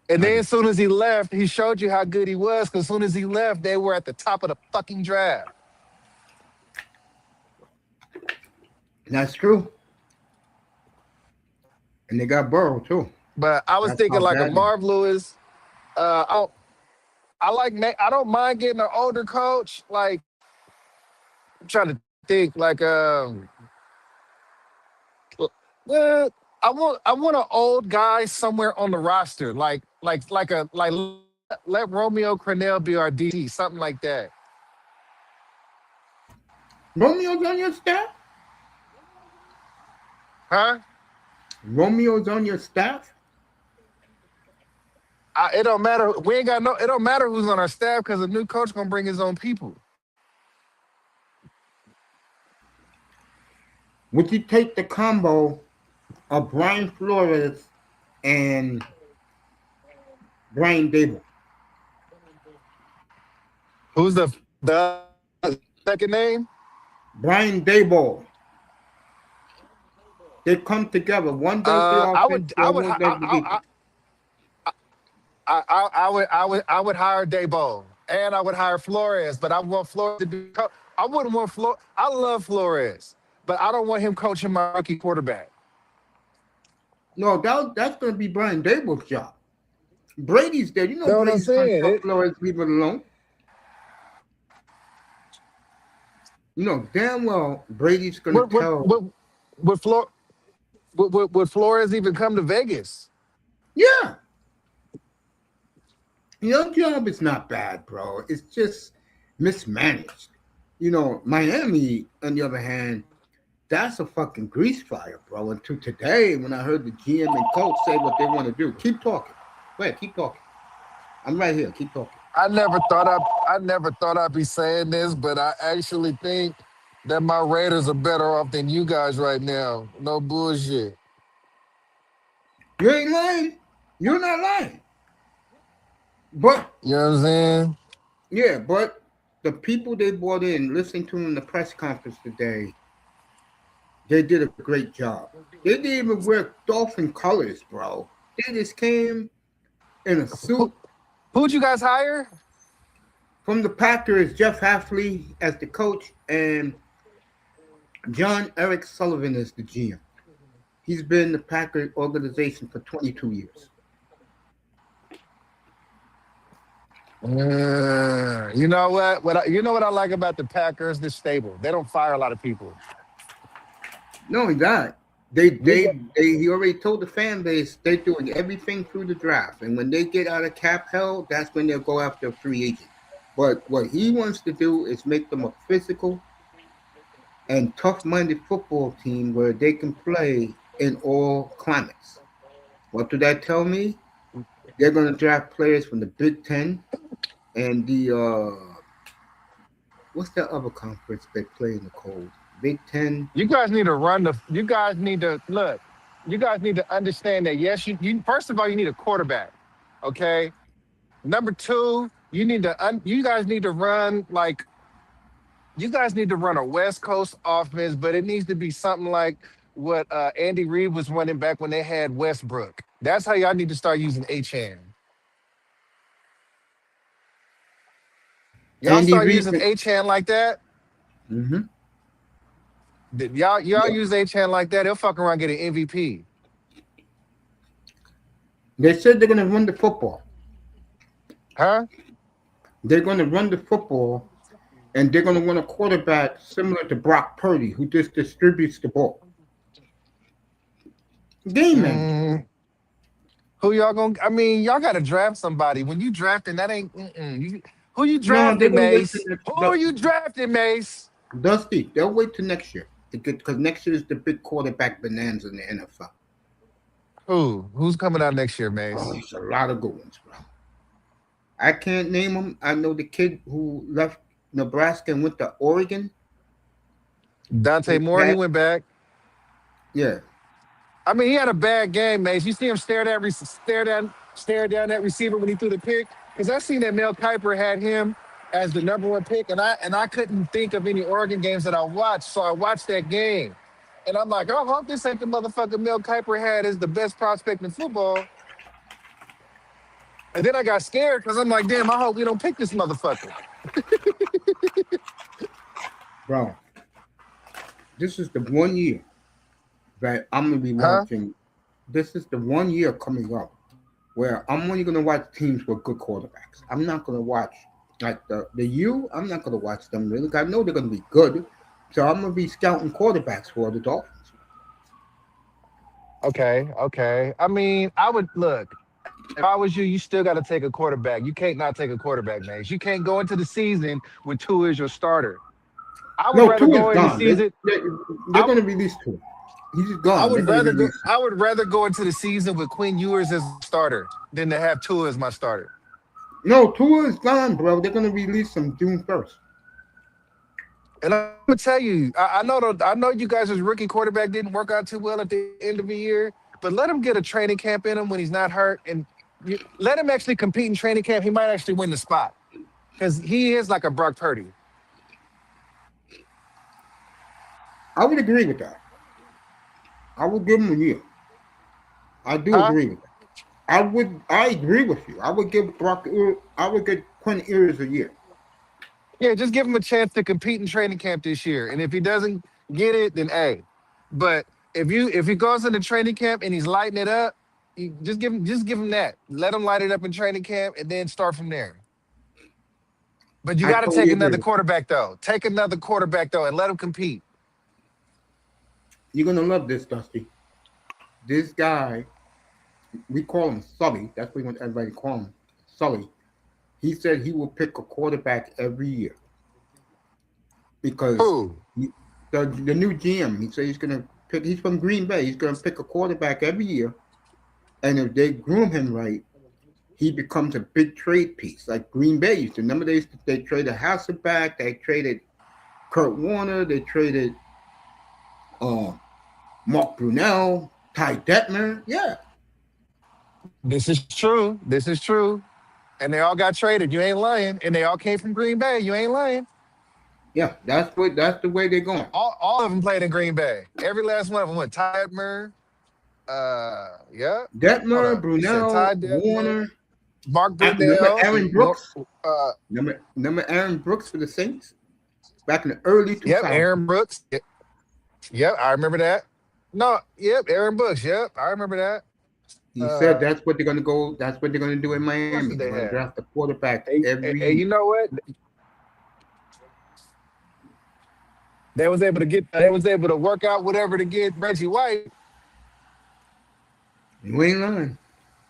And I then do. as soon as he left, he showed you how good he was. Because as soon as he left, they were at the top of the fucking draft. That's true. And they got Burrow too. But I was That's thinking how like a bad. Marv Lewis. I don't mind getting an older coach. Like I'm trying to think well, I want an old guy somewhere on the roster. Like let Romeo Crennel be our DT, something like that. Romeo's on your staff. Huh? Romeo's on your staff. It don't matter. We ain't got no. It don't matter who's on our staff because the new coach gonna bring his own people. Would you take the combo of Brian Flores and Brian Dable? Who's the second name? Brian Daboll. They come together. One does the I offense, would, the I other would, one does the defense. I would hire Dabo, and I would hire Flores, but I want Flores to be. I wouldn't want Flores. I love Flores, but I don't want him coaching my rookie quarterback. No, that's going to be Brian Daboll's job. Brady's there. You know Know what I'm Brady's going to saying? tell Flores leave it alone. You know Damn well Brady's going to Would would tell. would would, Flor, would Flores even come to Vegas? Yeah, your job is not bad, bro. It's just mismanaged. Miami, on the other hand, that's a fucking grease fire, bro. Until today, when I heard the GM and coach say what they want to do, keep talking. Go ahead, keep talking. I'm right here. Keep talking. I never thought I'd be saying this, but I actually think that my Raiders are better off than you guys right now. No bullshit. You ain't lying. You're not lying. But You know what I'm saying? yeah, but the people they brought in, listening to them in the press conference today, they did a great job. They didn't even wear dolphin colors, bro. They just came in a Who, suit. who'd you guys hire? From the Packers, Jeff Hafley as the coach and John Eric Sullivan as the GM. He's been in the Packers organization for 22 years. You know what? You know what I like about the Packers? They're stable. They don't fire a lot of people. Not only that, they You they got they he already told the fan base they're doing everything through the draft, and when they get out of cap hell, that's when they'll go after a free agent. But what he wants to do is make them a physical and tough-minded football team where they can play in all climates. What did that tell me? They're going to draft players from the Big Ten and the what's that other conference they play in the cold? Big Ten. you guys need to run the. You guys need to look. You guys need to understand that yes, you first of all you need a quarterback. Okay. Number two, you guys need to run like you guys need to run a West Coast offense, but it needs to be something like what Andy Reid was running back when they had Westbrook. That's how y'all need to start using H-hand. Y'all Andy start Reid. using H-hand like that. Hmm. Y'all Yeah. use H-hand like that, he'll fuck around get an MVP. They said they're going to run the football. Huh? They're going to run the football, and they're going to run a quarterback similar to Brock Purdy, who just distributes the ball. Game manager. Mm, who y'all gonna? I mean, y'all got to draft somebody. When you drafting, that ain't. Who you No, they're drafting, going to wait till Mace? Who you drafting, Mace? Dusty. They'll wait till next year because next year is the big quarterback bonanza in the NFL. Who? Who's coming out next year, Oh, Mace? it's a lot of good ones, bro. I can't name them. I know the kid who left Nebraska and went to Oregon. Dante His Moore, he dad, went back. yeah. I mean, he had a bad game, Mace. You see him stare down that receiver when he threw the pick. Because I seen that Mel Kiper had him as the number one pick, and I couldn't think of any Oregon games that I watched, so I watched that game, and I'm like, oh, I hope this ain't the motherfucker Mel Kiper had as the best prospect in football. And then I got scared because I'm like, damn, I hope we don't pick this motherfucker. Bro, this is the 1 year that I'm gonna be Huh? watching. This is the 1 year coming up where I'm only gonna watch teams with good quarterbacks. I'm not gonna watch like the U. I'm not gonna watch them really. 'Cause I know they're gonna be good, so I'm gonna be scouting quarterbacks for the Dolphins. Okay, okay. I mean, I would look. If I was you, you still got to take a quarterback. You can't not take a quarterback, man. You can't go into the season with two as your starter. I would No, rather two is go in the gone. season. They're I gonna release two. He's I gone. They're would gonna rather go. release him. I would rather go into the season with Quinn Ewers as a starter than to have Tua as my starter. No, Tua is gone, bro. They're gonna release him June 1st. And I'm gonna tell you, I know you guys' rookie quarterback didn't work out too well at the end of the year, but let him get a training camp in him when he's not hurt, and let him actually compete in training camp. He might actually win the spot because he is like a Brock Purdy. I would agree with that. I would give him a year. I do Huh? agree with that. I agree with you. I would give I would get Quinn Ewers a year. Yeah, just give him a chance to compete in training camp this year. And if he doesn't get it, then A. But if he goes into training camp and he's lighting it up, you just give him that. Let him light it up in training camp and then start from there. But you I got to totally take agree another with you. quarterback though. Take another quarterback though and let him compete. You're gonna love this, Dusty. This guy, we call him Sully. That's what we want everybody to call him, Sully. He said he will pick a quarterback every year because Who? he, the new GM. He said he's gonna pick. He's from Green Bay. He's gonna pick a quarterback every year, and if they groom him right, he becomes a big trade piece like Green Bay used to. Remember they traded Hasselback, they traded Kurt Warner, they traded uh, Mark Brunell, Ty Detmer. Yeah, This is true. This is true. And they all got traded. You ain't lying. And they all came from Green Bay. You ain't lying. yeah. That's the way they're going. All of them played in Green Bay. Every last one of them went. Ty Detmer. Yeah. Hold Detmer, up. You said Brunell, Ty Detmer, Warner. Mark Remember Brunell. Aaron Brooks? Remember Aaron Brooks for the Saints back in the early Yep. 2000s. Aaron Brooks. Yep. I remember that. No. Yep. Aaron Brooks. Yep. I remember that. He said Of that's what they're gonna go. That's what they're gonna do in course Miami. They're they gonna have. draft a quarterback And every you know what? They was able to work out whatever to get Reggie White. New England.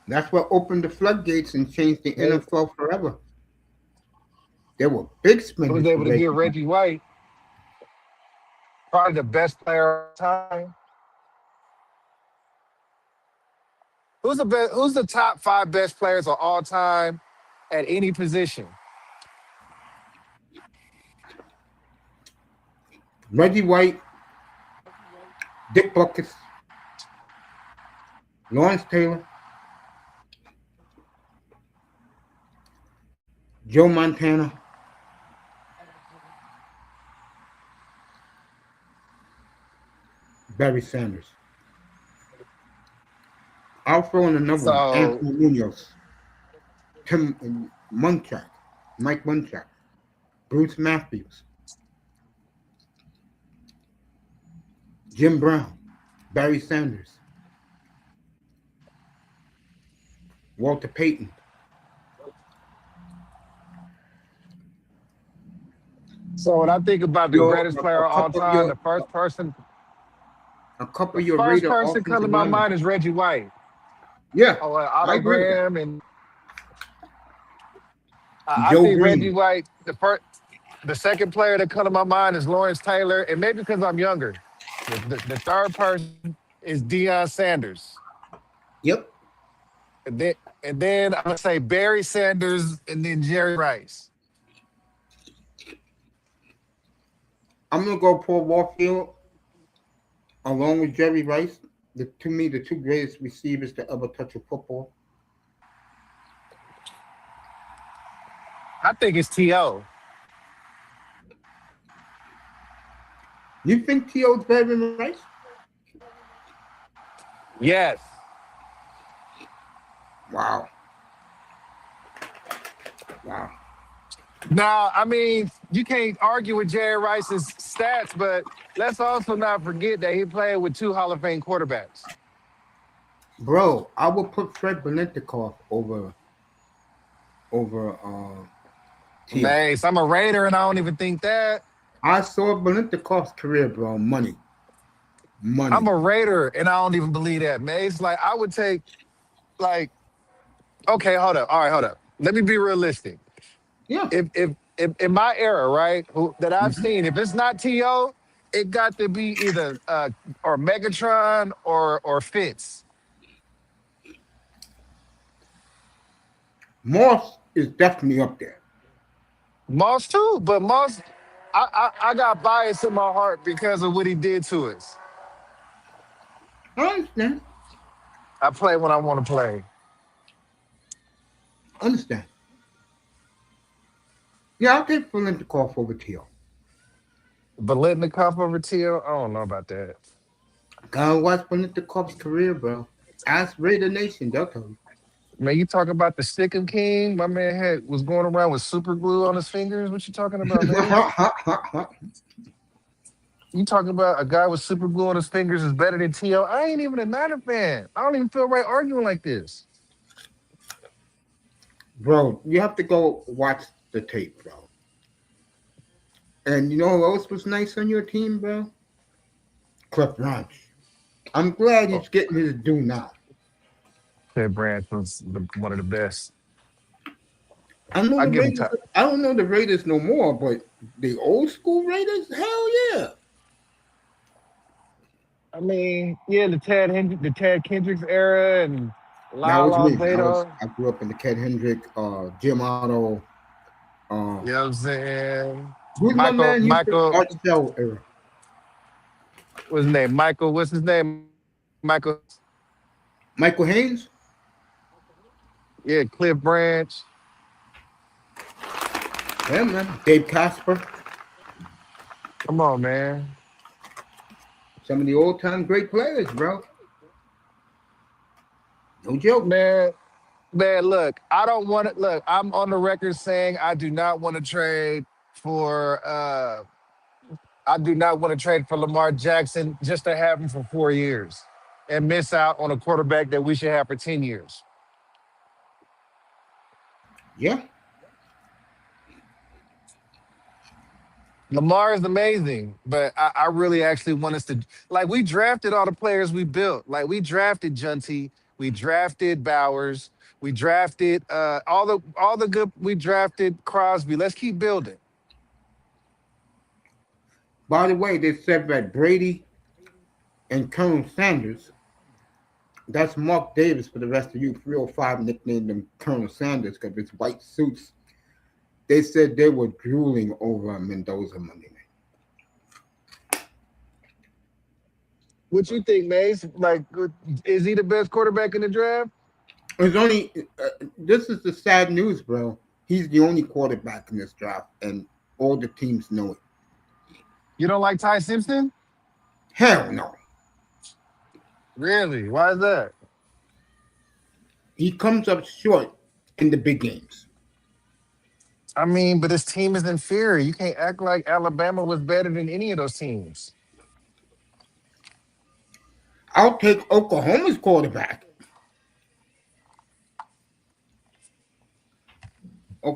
That's what opened the floodgates and changed the They NFL forever. There were big was spenders for able to get Reggie White. Reggie White, probably the best player of all time. Who's the top five best players of all time at any position? Reggie White, Dick Buckus, Lawrence Taylor, Joe Montana, Barry Sanders. I'll throw in another one. So Anthony Munoz, Tim Munchak, Mike Munchak, Bruce Matthews, Jim Brown, Barry Sanders, Walter Payton. so when I think about the Your greatest player a of all couple of time, your a couple the of your first Raider person come to offensive my linemen. mind is Reggie White. Yeah, Oh, I Otto agree with that. Graham, and I Joe think Reggie Green. White. The second player that come to my mind is Lawrence Taylor, and maybe because I'm younger. The third person is Deion Sanders, Yep. and then I'm gonna say Barry Sanders, and then Jerry Rice. I'm gonna go Paul Warfield along with Jerry Rice. To me, the two greatest receivers to ever touch a football. I think it's T.O. You think T.O.'s better than Rice? Yes. Wow. Wow. Now, I mean, you can't argue with Jerry Rice's stats, but let's also not forget that he played with two Hall of Fame quarterbacks. Bro, I would put Fred Belentikov over T.O. Man, so I'm a Raider, and I don't even think that. I saw Belentikov's career, bro. Money. I'm Money. a Raider, and I don't even believe that, man. It's like I would take like, okay, hold up, all right, hold up. Let me be realistic. Yeah. If in my era, right, that I've Hmm. seen, if it's not To, it got to be either or Megatron or Fitz. Moss is definitely up there. Moss too, but Moss, I got bias in my heart because of what he did to us. I understand. I play when I want to play. Understand. Yeah, I'll take Belentikov over T.O. Bolitnikov over Teal. I don't know about that. Gotta watch Benedict career, bro. Ask Raider Nation, they'll tell Man, you talk about the Stickum King. My man was going around with super glue on his fingers. What you talking about, man? you. You talking about a guy with super glue on his fingers is better than T.O. I ain't even a Niner fan. I don't even feel right arguing like this. Bro, you have to go watch the tape, bro. And you know who else was nice on your team, bro? Cliff Branch. I'm glad Oh, he's getting his due now. Ted Branch was one of the best. I know I the give him Raiders. time. I don't know the Raiders no more, but the old school Raiders, hell yeah. I mean, yeah, the Ted Kendricks era and That was Lyle me. Alzado. I grew up in the Ken Hendrick, Jim Otto. You know what I'm saying? Who's my Michael, man? Houston Michael, Art Shell era. what's his name? Michael, what's his name? Michael, Michael Haynes. yeah, Cliff Branch. Yeah, man. Dave Casper. Come on, man. Some of the old time great players, bro. No joke. Man, man, look, I don't want to look. I'm on the record saying I do not want to trade for I do not want to trade for Lamar Jackson just to have him for 4 years and miss out on a quarterback that we should have for 10 years. Yeah. Lamar is amazing, but I really actually want us to like we drafted all the players we built. Like we drafted Junty, we drafted Bowers, we drafted all the good we drafted Crosby. Let's keep building. By the way, they said that Brady and Colonel Sanders, that's Mark Davis for the rest of you 305 nicknamed him Colonel Sanders because his white suits. They said they were drooling over Mendoza Monday night. What you think, Mace? Like, is he the best quarterback in the draft? It's only this is the sad news, bro. He's the only quarterback in this draft, and all the teams know it. You don't like Ty Simpson? Hell no. Really? Why is that? He comes up short in the big games. I mean, but his team is inferior. You can't act like Alabama was better than any of those teams. I'll take Oklahoma's quarterback.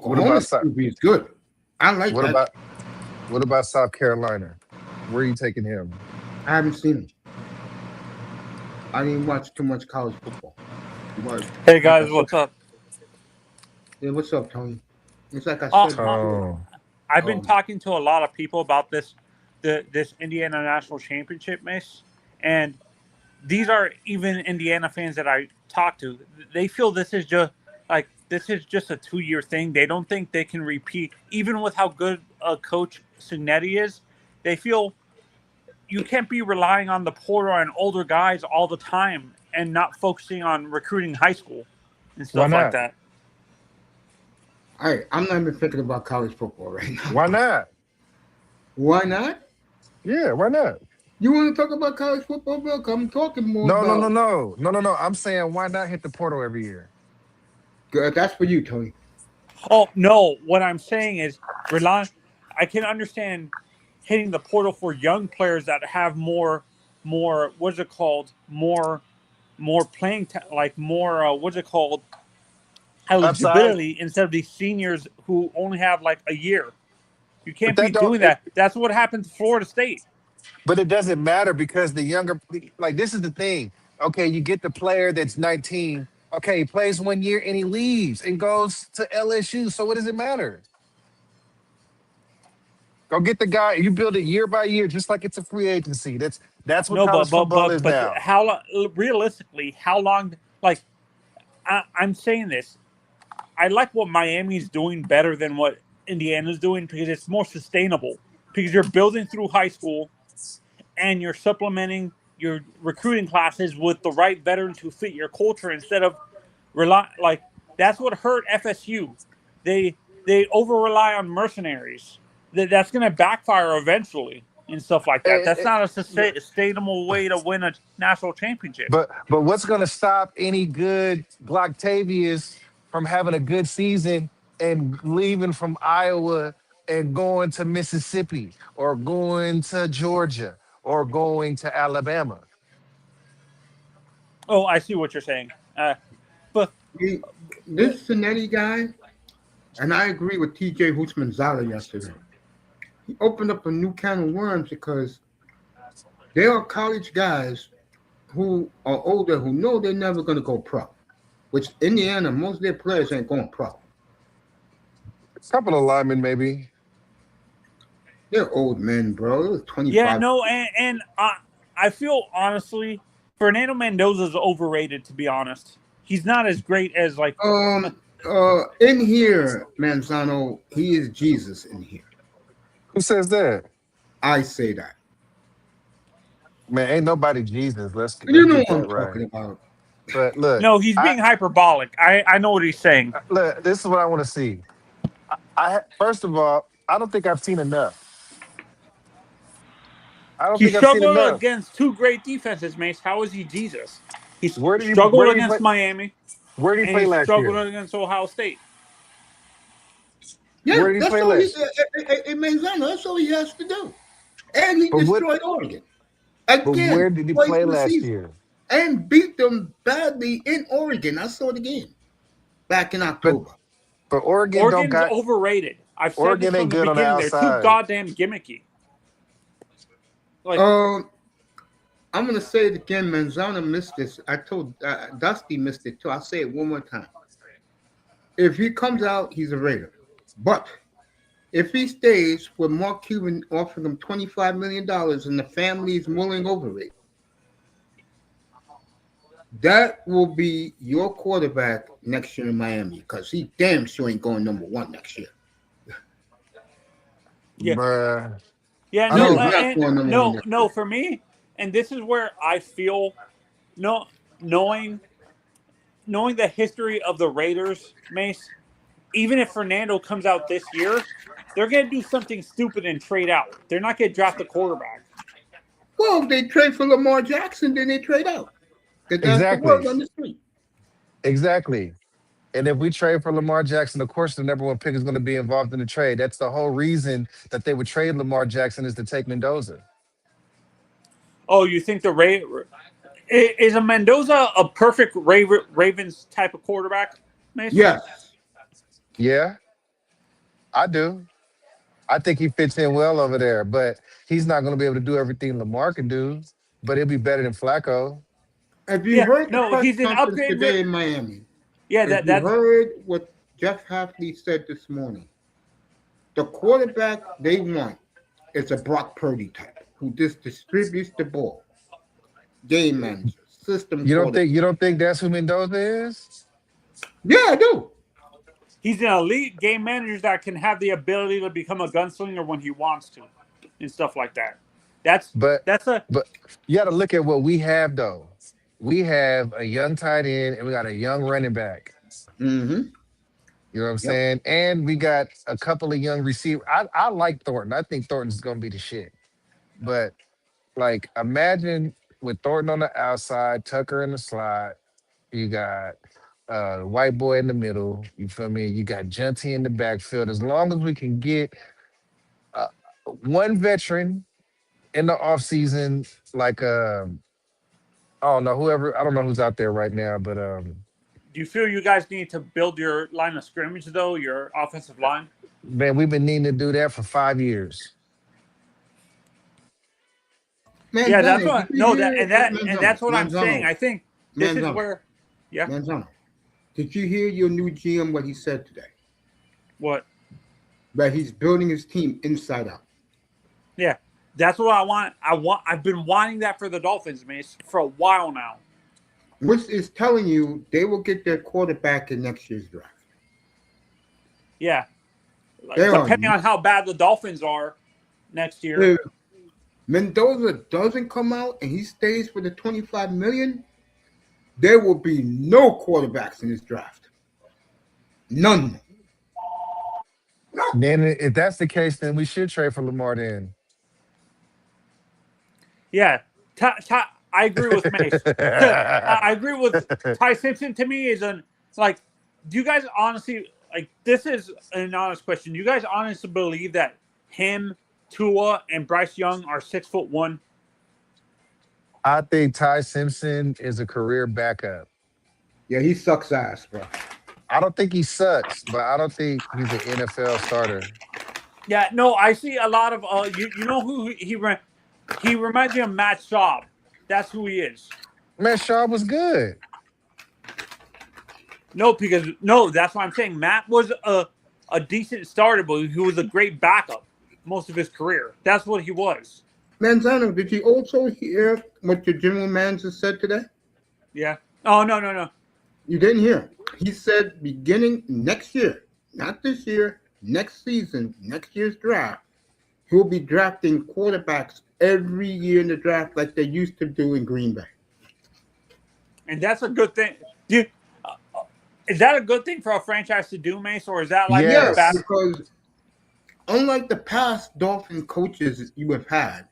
What about Oklahoma's South? QB is good. I like What that. about what about South Carolina? Where are you taking him? I haven't seen him. I didn't watch too much college football. But Hey like I guys, said, what's up? yeah, what's up, Tony? It's like I Uh, said uh, before. Oh, I've been Um, talking to a lot of people about this Indiana National Championship miss, and these are even Indiana fans that I talk to. They feel this is just a 2 year thing. They don't think they can repeat, even with how good a coach Signetti is. They feel you can't be relying on the portal and older guys all the time and not focusing on recruiting high school and why stuff like not? that. I'm not even thinking about college football right Why now. not? Why not? Yeah, why not? You want to talk about college football, bro? I'm talking more No, no, no, about. no, no, no, no. I'm saying why not hit the portal every year? That's for you, Tony. Oh no! What I'm saying is, rely. I can understand hitting the portal for young players that have more. What's it called? More playing, like more. What's it called? Upside, Eligibility instead of these seniors who only have like a year. You but can't be that don't. doing that. That's what happened to Florida State. But it doesn't matter because the younger, like this is the thing. Okay, you get the player that's 19. Okay, he plays 1 year and he leaves and goes to LSU. So what does it matter? Go get the guy. You build it year by year, just like it's a free agency. That's what No, college football is but now. realistically, how long? Like I'm saying this, I like what Miami's doing better than what Indiana's doing because it's more sustainable. Because you're building through high school and you're supplementing your recruiting classes with the right veterans who fit your culture instead of rely like that's what hurt FSU. They over rely on mercenaries. That's going to backfire eventually. and stuff like that. Eh, That's eh, not a but sustainable way to win a national championship. but what's going to stop any good Glocktavius from having a good season and leaving from Iowa and going to Mississippi or going to Georgia or going to Alabama? Oh, I see what you're saying. But He, but this Cincinnati guy, and I agree with TJ Houshmandzadeh yesterday. He opened up a new can of worms because there are college guys who are older who know they're never going to go pro. Which Indiana, most of their players ain't going pro. A couple of linemen, maybe. They're old men, bro. It was yeah, 25. no, and I feel honestly, Fernando Mendoza is overrated. To be honest, he's not as great as like. In here, Manzano, he is Jesus in here. Who says that? I say that. Man, ain't nobody Jesus. Let's You know get what that I'm right. talking about. But look, No, he's being hyperbolic. I know what he's saying. look. This is what I want to see. First of all, I don't think I've seen enough. I don't He think I've seen struggled enough. against two great defenses, Mace. How is he Jesus? He Where struggled did he play? against Miami, Where did he and play he last struggled year? against Ohio State. Yeah, Where did he that's play all he. last? Manzano, that's all he has to do. And he But what? destroyed Oregon But again, where did he twice play in the last season, year? and beat them badly in Oregon. I saw the game back in But October. but Oregon don't Oregon's got overrated. I've said this Oregon from ain't the good on the beginning. They're too outside. goddamn gimmicky. Like, Um, I'm gonna say it again. Manzano missed this. I told Dusty missed it too. I'll say it one more time. If he comes out, he's a Raider. But if he stays with Mark Cuban offering him $25 million and the family is mulling over it, that will be your quarterback next year in Miami because he damn sure ain't going number one next year. yeah, Bruh. yeah, I He no, is don't not and going number one no, next no. year. For me, and this is where I feel no knowing knowing the history of the Raiders, Mace. Even if Fernando comes out this year, they're gonna do something stupid and trade out. They're not gonna draft a quarterback. Well, if they trade for Lamar Jackson, then they trade out. Because that's the exactly. word on the street. Exactly. And if we trade for Lamar Jackson, of course the number one pick is going to be involved in the trade. That's the whole reason that they would trade Lamar Jackson is to take Mendoza. Oh, you think the is a Mendoza a perfect Ravens type of quarterback, Mace? Yes. Yeah, I do. I think he fits in well over there, but he's not going to be able to do everything Lamar can do. But he'll be better than Flacco. Have you Yeah, heard the no, press he's an conference upgrade. today in Miami? Yeah, If that you that's heard what Jeff Hafley said this morning, the quarterback they want is a Brock Purdy type who just distributes the ball, game manager, system quarterback. You don't think that's who Mendoza is? Yeah, I do. he's an elite game manager that can have the ability to become a gunslinger when he wants to, and stuff like that. That's But that's a but you got to look at what we have though. We have a young tight end and we got a young running back. Mm-hmm. You know what I'm Yep. saying? And we got a couple of young receivers. I like Thornton. I think Thornton's gonna be the shit. But like imagine with Thornton on the outside, Tucker in the slot, you got white boy in the middle. You feel me? You got Junty in the backfield. As long as we can get uh, one veteran in the offseason, like I don't know, whoever I don't know who's out there right now, but Do you feel you guys need to build your line of scrimmage though, your offensive line? man, we've been needing to do that for 5 years. Yeah, Manzano, that's did what you no that hear and Manzano? that's what I'm saying. Manzano, I think this is Manzano, where yeah. Manzano. Did you hear your new GM what he said today? What? That he's building his team inside out. Yeah. That's what I want. I've been wanting that for the Dolphins, Mace, for a while now. Which is telling you they will get their quarterback in next year's draft. Yeah. They are. Depending on how bad the Dolphins are next year. If Mendoza doesn't come out and he stays for the 25 million, there will be no quarterbacks in this draft. None. Then if that's the case, then we should trade for Lamar then. Yeah, I agree with Mace. I agree with Ty Simpson. To me, is an like. Do you guys honestly like? This is an honest question. Do you guys honestly believe that him, Tua, and Bryce Young are 6'1"? I think Ty Simpson is a career backup. Yeah, he sucks ass, bro. I don't think he sucks, but I don't think he's an NFL starter. Yeah, no, I see a lot of you know who he reminds me of Matt Schaub. That's who he is. Man, Shaw was good. No, because no, that's why I'm saying Matt was a decent starter, but he was a great backup most of his career. That's what he was. Manzano, did you also hear what your general manager said today? Yeah. Oh no no no. You didn't hear. He said beginning next year, not this year, next season, next year's draft, he'll be drafting quarterbacks every year in the draft like they used to do in Green Bay. And that's a good thing. Do you, is that a good thing for a franchise to do, Mace, or is that like a Yes, bad? Yes. because unlike the past Dolphin coaches you have had,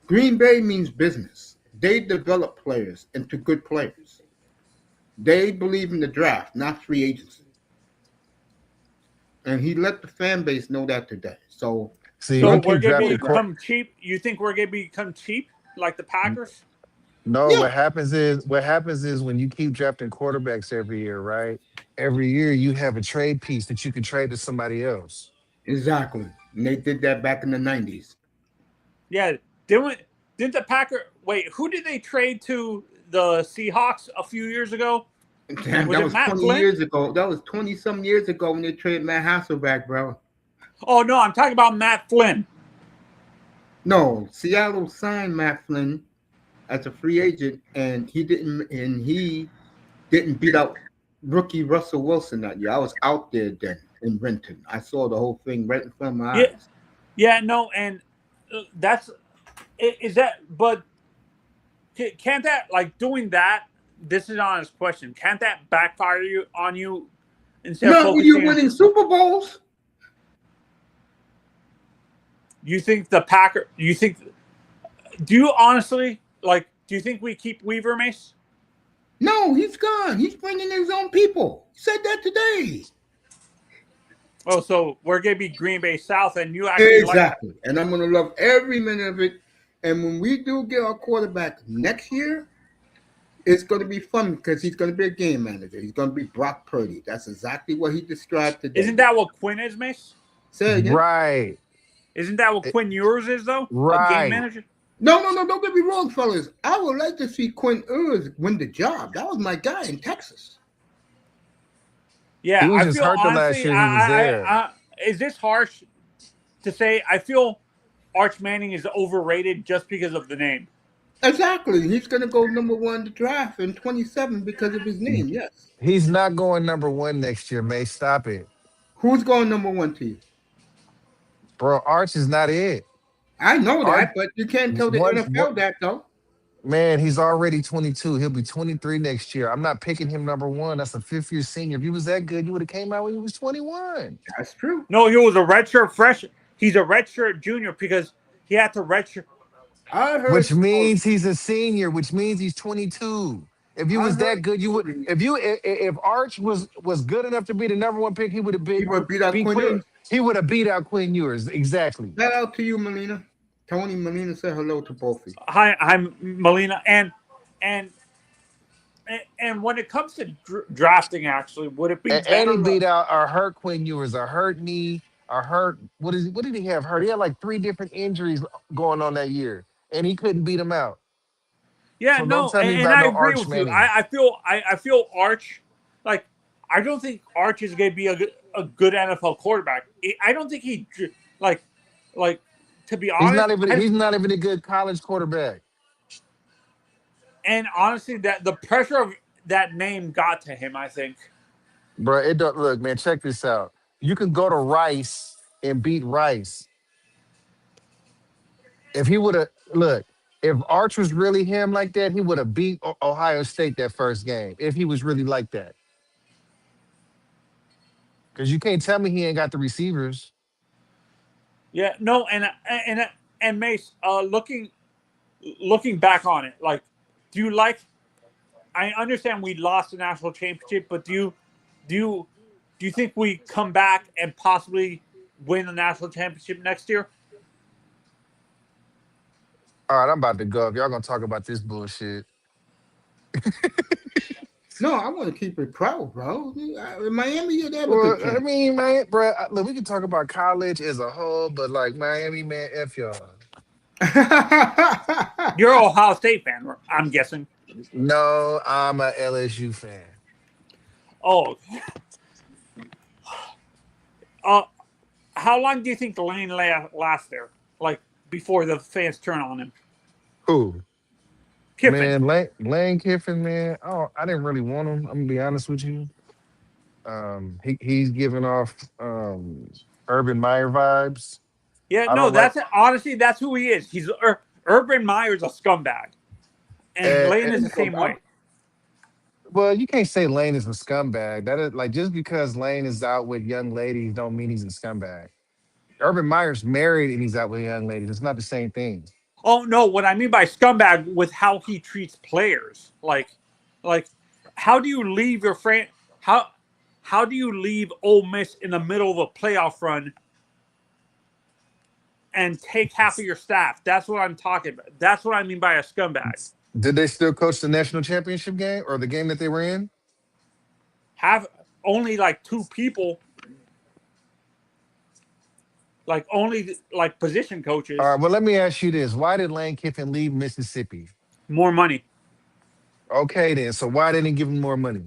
Green Bay means business. They develop players into good players. They believe in the draft, not free agency. And he let the fan base know that today. So See, So you once we're keep gonna drafting court. become cheap. You think we're gonna become cheap like the Packers? No, yeah, what happens is when you keep drafting quarterbacks every year, right? Every year you have a trade piece that you can trade to somebody else. exactly. And they did that back in the 90s. Yeah. Didn't the Packer wait? Who did they trade to the Seahawks a few years ago? Damn, Was that it was Matt 20 Flynn? years ago. That was 20 some years ago when they traded Matt Hasselback, bro. Oh no, I'm talking about Matt Flynn. No, Seattle signed Matt Flynn as a free agent, and he didn't beat out rookie Russell Wilson that year. I was out there then in Renton. I saw the whole thing right in front of my Yeah, eyes. yeah, no, and that's is that. But can't that like doing that? This is an honest question. Can't that backfire you on you instead of Not when you're focusing? winning Super Bowls. You think the Packer? You think? Do you honestly like? Do you think we keep Weaver, Mace? No, he's gone. He's bringing his own people. He said that today. Oh, so we're gonna be Green Bay South, and you actually like? Exactly. And I'm going to love every minute of it. And when we do get our quarterback next year, it's going to be fun because he's going to be a game manager. He's going to be Brock Purdy. That's exactly what he described today. Isn't that what Quinn is, Mace? Say it again. Right. Isn't that what Eh, Quinn Ewers is though? A game Right. manager? No, no, no. Don't get me wrong, fellas. I would like to see Quinn Ewers win the job. That was my guy in Texas. He Yeah, was I just feel hurt the last honestly, year he was there. is this harsh to say? I feel Arch Manning is overrated just because of the name. Exactly. He's going to go number one in the draft in 27 because of his name. Yes. He's not going number one next year, May. Stop it. Who's going number one to you? Bro, Arch is not it. I know Arch that, but you can't tell the what NFL that, though. man, he's already 22. He'll be 23 next year. I'm not picking him number one. That's a fifth year senior. If he was that good, you would have came out when he was 21. That's true. No, he was a redshirt fresh. He's a redshirt junior because he had to redshirt. I heard Which stories. means he's a senior, which means he's 22. If you I was heard that good, you would stories. if Arch was good enough to be the number one pick, he would have He would beat out beat Quinn Quinn. Ewers. He would have beat out Quinn Ewers. Exactly. Shout out to you, Melina. Tony Melina said hello to both of you. Hi, I'm Melina, and and when it comes to drafting, actually, would it be And he better? beat out or hurt Quinn Ewers, or hurt knee, or hurt what did he have hurt? He had like three different injuries going on that year, and he couldn't beat him out. Yeah, So don't no, tell me and about I no agree Arch with you. Manning. I feel Arch like I don't think Arch is going to be a good NFL quarterback. I don't think he like like to be honest. He's not even a good college quarterback. And honestly, that the pressure of that name got to him. I think. Bro, it don't look, man. Check this out. You can go to Rice and beat Rice. If he would have look, if Arch was really him like that, he would have beat Ohio State that first game. If he was really like that, because you can't tell me he ain't got the receivers. Yeah, no, and Mace, looking. looking back on it, like, do you like? I understand we lost the national championship, but do you do you think we come back and possibly win the national championship next year? All right, I'm about to go. If y'all gonna talk about this bullshit, No, I want to keep it pro, bro. In Miami, yeah, they have a well, good I chance. mean, man, bro, look, we can talk about college as a whole, but like Miami, man, f y'all. You're an Ohio State fan, I'm guessing. No, I'm a LSU fan. Oh, uh, how long do you think Lane lasts there? Like before the fans turn on him? Who? Kiffin. Man, Lane Kiffin, man. Oh, I didn't really want him. I'm gonna be honest with you. He's giving off Urban Meyer vibes. Yeah, I no, don't like. that's honestly that's who he is. He's Urban Meyer's a scumbag, and Uh, Lane uh, is the same way. well, you can't say Lane is a scumbag. That is like just because Lane is out with young ladies don't mean he's a scumbag. Urban Meyer's married and he's out with young ladies. It's not the same thing. Oh no, what I mean by scumbag with how he treats players, like how do you leave your friend? How do you leave Ole Miss in the middle of a playoff run and take half of your staff? That's what I'm talking about. That's what I mean by a scumbag. Did they still coach the national championship game or the game that they were in? Have only like two people, like only like position All coaches, right. Well, let me ask you this: why did Lane Kiffin leave Mississippi? more money. Okay, then. So why didn't he give him more money?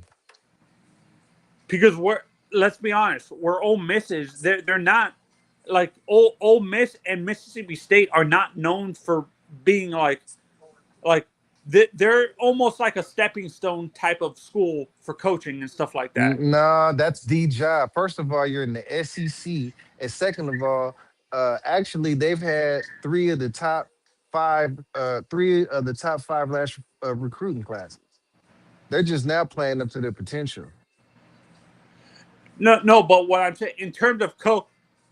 Because we're, let's be honest, we're Ole Misses. They're not like Ole Miss and Mississippi State are not known for being like they're almost like a stepping stone type of school for coaching and stuff like that. Nah, that's the job. First of all, you're in the SEC, and second of all, actually, they've had three of the top five last recruiting classes. They're just now playing up to their potential. No, no, but what I'm saying in terms of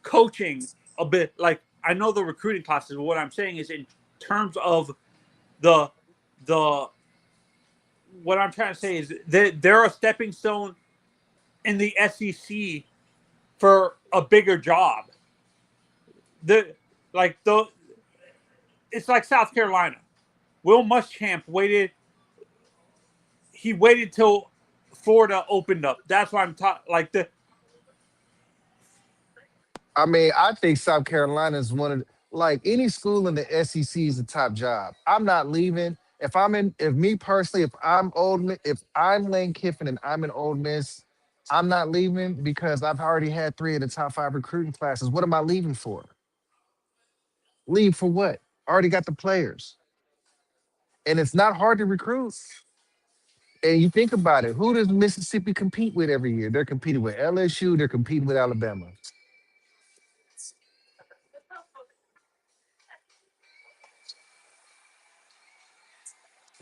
coaching a bit, like I know the recruiting classes, but what I'm saying is in terms of the the what I'm trying to say is they're a stepping stone in the SEC for a bigger job. The like the it's like South Carolina. Will Muschamp waited. He waited till Florida opened up. That's why I'm talking. Like the I mean, I think South Carolina is one of like any school in the SEC is a top job. I'm not leaving. If me personally, if I'm Lane Kiffin and I'm in Old Miss, I'm not leaving because I've already had three of the top five recruiting classes. What am I leaving for? Leave for what? Already got the players, and it's not hard to recruit. And you think about it, who does Mississippi compete with every year? They're competing with LSU. They're competing with Alabama.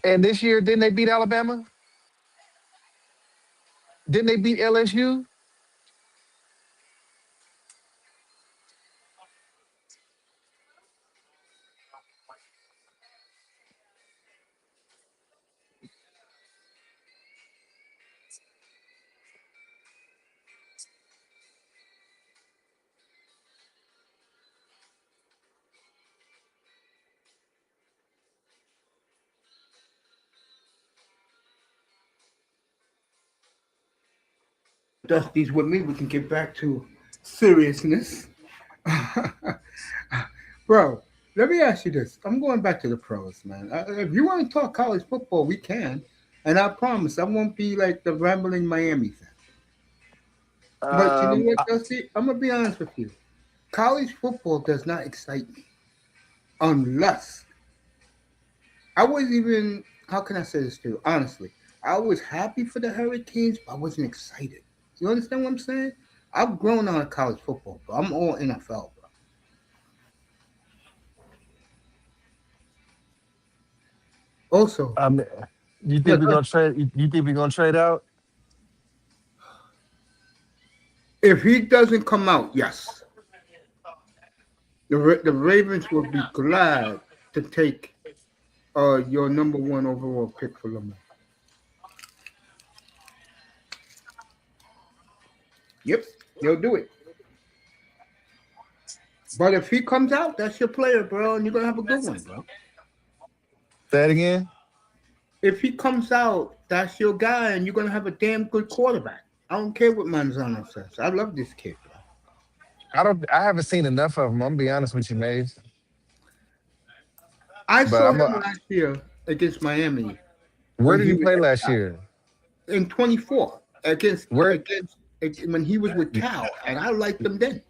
And this year, didn't they beat Alabama? Didn't they beat LSU? Dusty's with me. We can get back to seriousness. Bro, let me ask you this. I'm going back to the pros, man. If you want to talk college football, we can. And I promise I won't be like the rambling Miami fan. But you know Um, what, Dusty? I'm going to be honest with you. College football does not excite me unless I was even, how can I say this to you? Honestly, I was happy for the Hurricanes, but I wasn't excited. You understand what I'm saying? I've grown on college football, bro. I'm all NFL, bro. Also, um, you yeah, think we're gonna trade? You think we're gonna trade out? if he doesn't come out, yes, the Ravens will be glad to take. your number one overall pick for Lamar. Yep, they'll do it. But if he comes out, that's your player, bro, and you're gonna have a good one, bro. Say it again. If he comes out, that's your guy, and you're gonna have a damn good quarterback. I don't care what Manzano says. I love this kid, bro. I don't. I haven't seen enough of him. I'm gonna be honest with you, Maze. I But saw I'm. him A, last year against Miami where when did he he was play at last Cal. year? In 24 against Where against when he was with Cal, and I liked him then.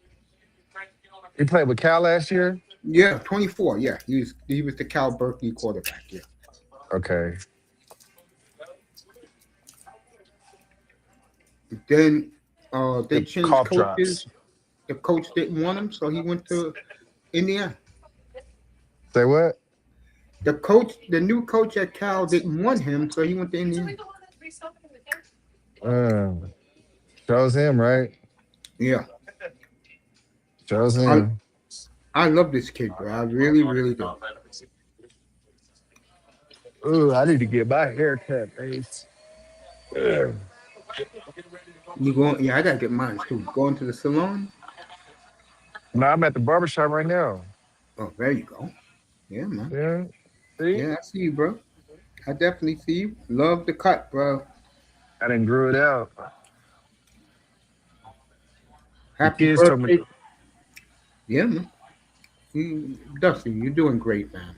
he played with Cal last year? Yeah, 24. Yeah, he was the Cal Berkeley quarterback. Yeah. Okay. Then they The changed cough coaches. drops. The coach didn't want him, so he went to Indiana. Say what? The new coach at Cal didn't want him, so he went to Indiana. Uh, shows him, right? Yeah, Shows I him. I love this kid, bro. I really, really do. Ooh, I need to get my hair cut, Maze. Ugh. You going? Yeah, I gotta get mine too. Going to the salon? No, I'm at the barbershop right now. Oh, there you go. Yeah, man. Yeah. See? Yeah, I see you, bro. I definitely see you. Love the cut, bro. I didn't grew it out. The Happy kids told me, birthday. Yeah, man. Dusty, you're doing great, man.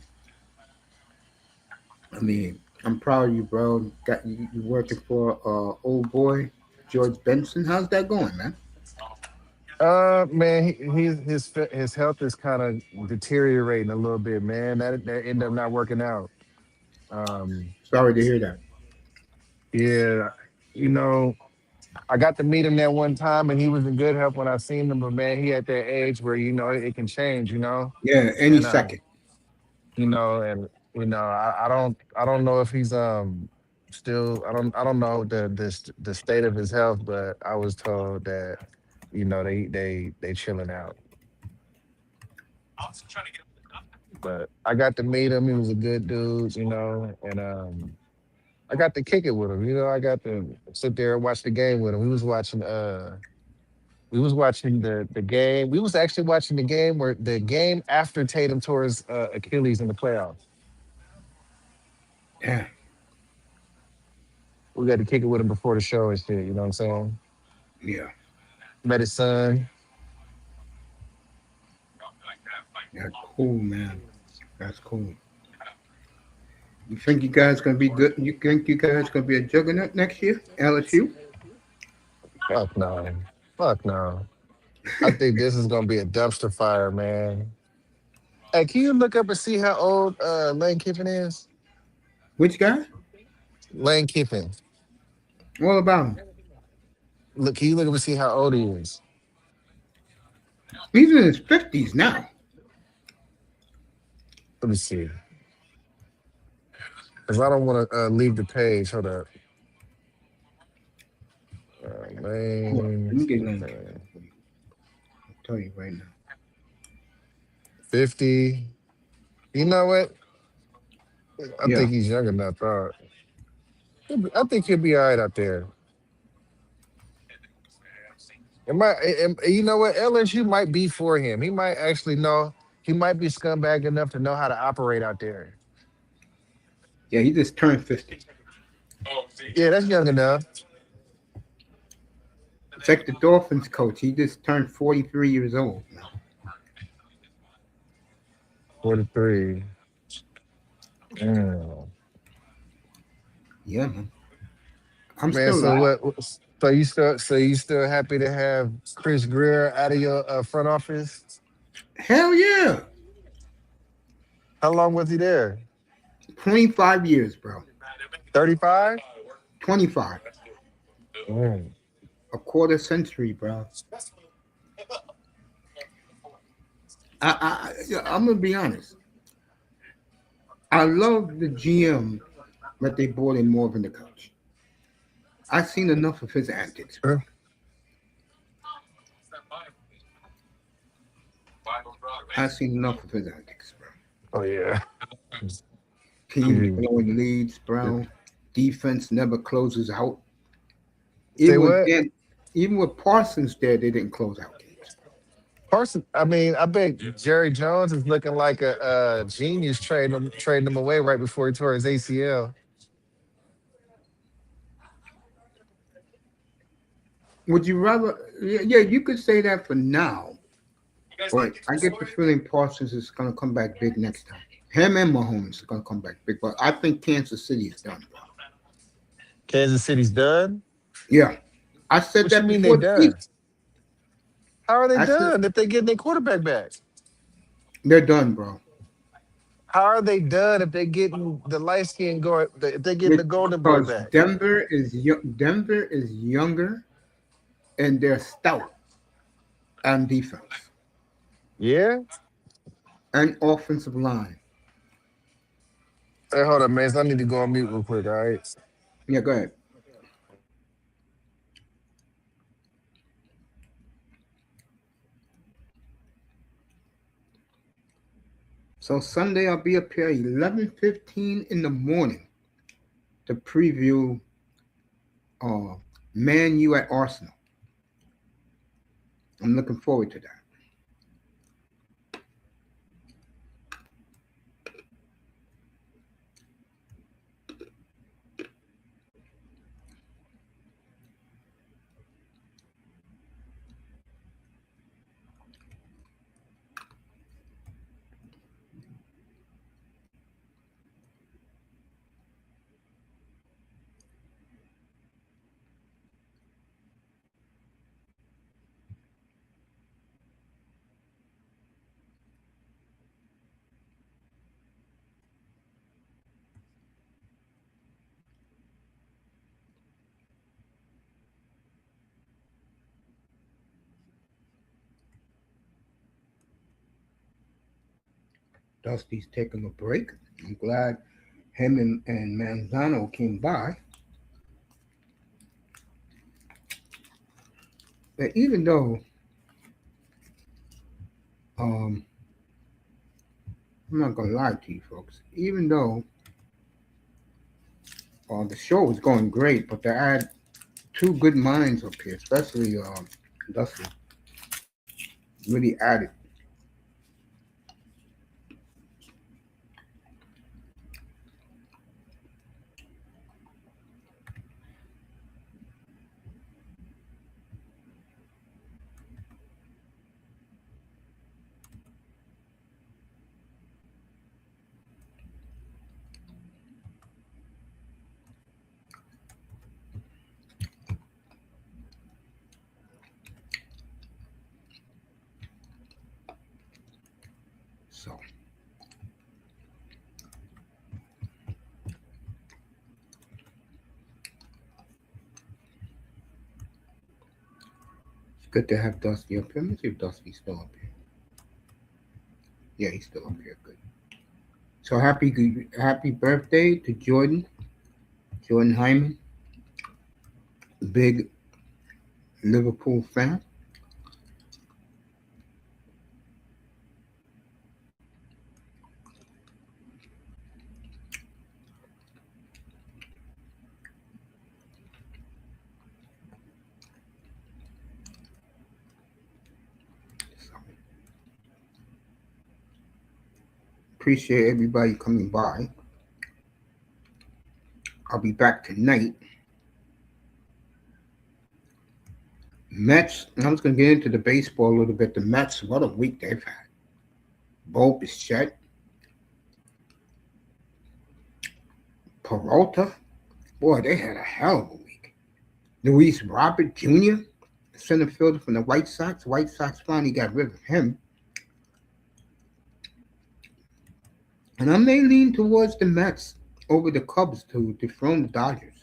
I mean, I'm proud of you, bro. Got you working for old boy George Benson. How's that going, man? man, his health is kind of deteriorating a little bit, man. That ended up not working out. Um, Sorry to hear that. yeah, you know, I got to meet him that one time, and he was in good health when I seen him. But man, he at that age where it can change, Yeah, any and second. and I don't know if he's still I don't know the state of his health, but I was told that they chilling out. But I got to meet him. He was a good dude, and I got to kick it with him. I got to sit there and watch the game with him. We was watching the game. We was actually watching the game after Tatum tore his Achilles in the playoffs. Yeah, We got to kick it with him before the show and shit. You know what I'm saying? yeah. Met his son. That's cool, man. That's cool. You think you guys gonna be good? You think you guys gonna be a juggernaut next year? LSU? Fuck no. Fuck no. I think this is gonna be a dumpster fire, man. Hey, can you look up and see how old Lane Kiffin is? Which guy? Lane Kiffin. All about him. Look, can you look up and see how old he is? He's in his 50s now. Let me see. Because I don't want to leave the page. Hold up. Hold on. Let Lane me get Lane Kiffin Kiffin. for you. I'll tell you right now. 50. You know what? I Yeah, think he's younger than I thought. I think he'll be all right out there. You know what? LSU might be for him. He might actually know. He might be scumbag enough to know how to operate out there. yeah. He just turned 50. Yeah, that's young enough. It's like the Dolphins coach. He just turned 43 years old now. 43. Mm. Yeah, man. I'm Man, still so laughing. what? So you still happy to have Chris Greer out of your front office? Hell yeah. How long was he there? 25 years, bro. 35. 25. Mm. A quarter century, bro. I'm gonna be honest. I love the GM that they brought in more than the coach. I've seen enough of his antics, bro. Huh? I've seen enough of his antics, bro. Oh yeah. Teams Mhm. blowing leads, bro. Defense never closes out. Say Even with what? Dan, even with Parsons there, they didn't close out games. Person, I mean, I bet Jerry Jones is looking like a genius trading him away right before he tore his ACL. Would you rather? Yeah, you could say that for now, but I get the feeling Parsons is gonna come back big next time. Him and Mahomes are gonna come back big, but I think Kansas City is done, bro. Kansas City's done. Yeah, I said What you that mean they before the season. done? How are they I said done if they getting their quarterback back? they're done, bro. How are they done if they getting the light skin going? If they getting the golden boy Because back? Denver is younger and they're stout on defense Yeah. and offensive line. Hey, hold up, man. I need to go on mute real quick. All right. Yeah, go ahead. So Sunday I'll be up here 11:15 in the morning to preview uh, Man U at Arsenal. I'm looking forward to that. Dusty's taking a break. I'm glad him and Manzano came by. But even though um, I'm not gonna lie to you folks, even though the show was going great, but they had two good minds up here, especially Dusty, really added. So it's good to have Dusty up here. Let me see if Dusty's still up here. Yeah, he's still up here. Good. So happy birthday to Jordan Hyman, big Liverpool fan. So appreciate everybody coming by. I'll be back tonight. Mets. I was going to get into the baseball a little bit. The Mets, what a week they've had. Bo Bichette, Peralta. Boy, they had a hell of a week. Luis Robert Jr., center fielder from the White Sox. White Sox finally got rid of him. And I may lean towards the Mets over the Cubs to dethrone the Dodgers.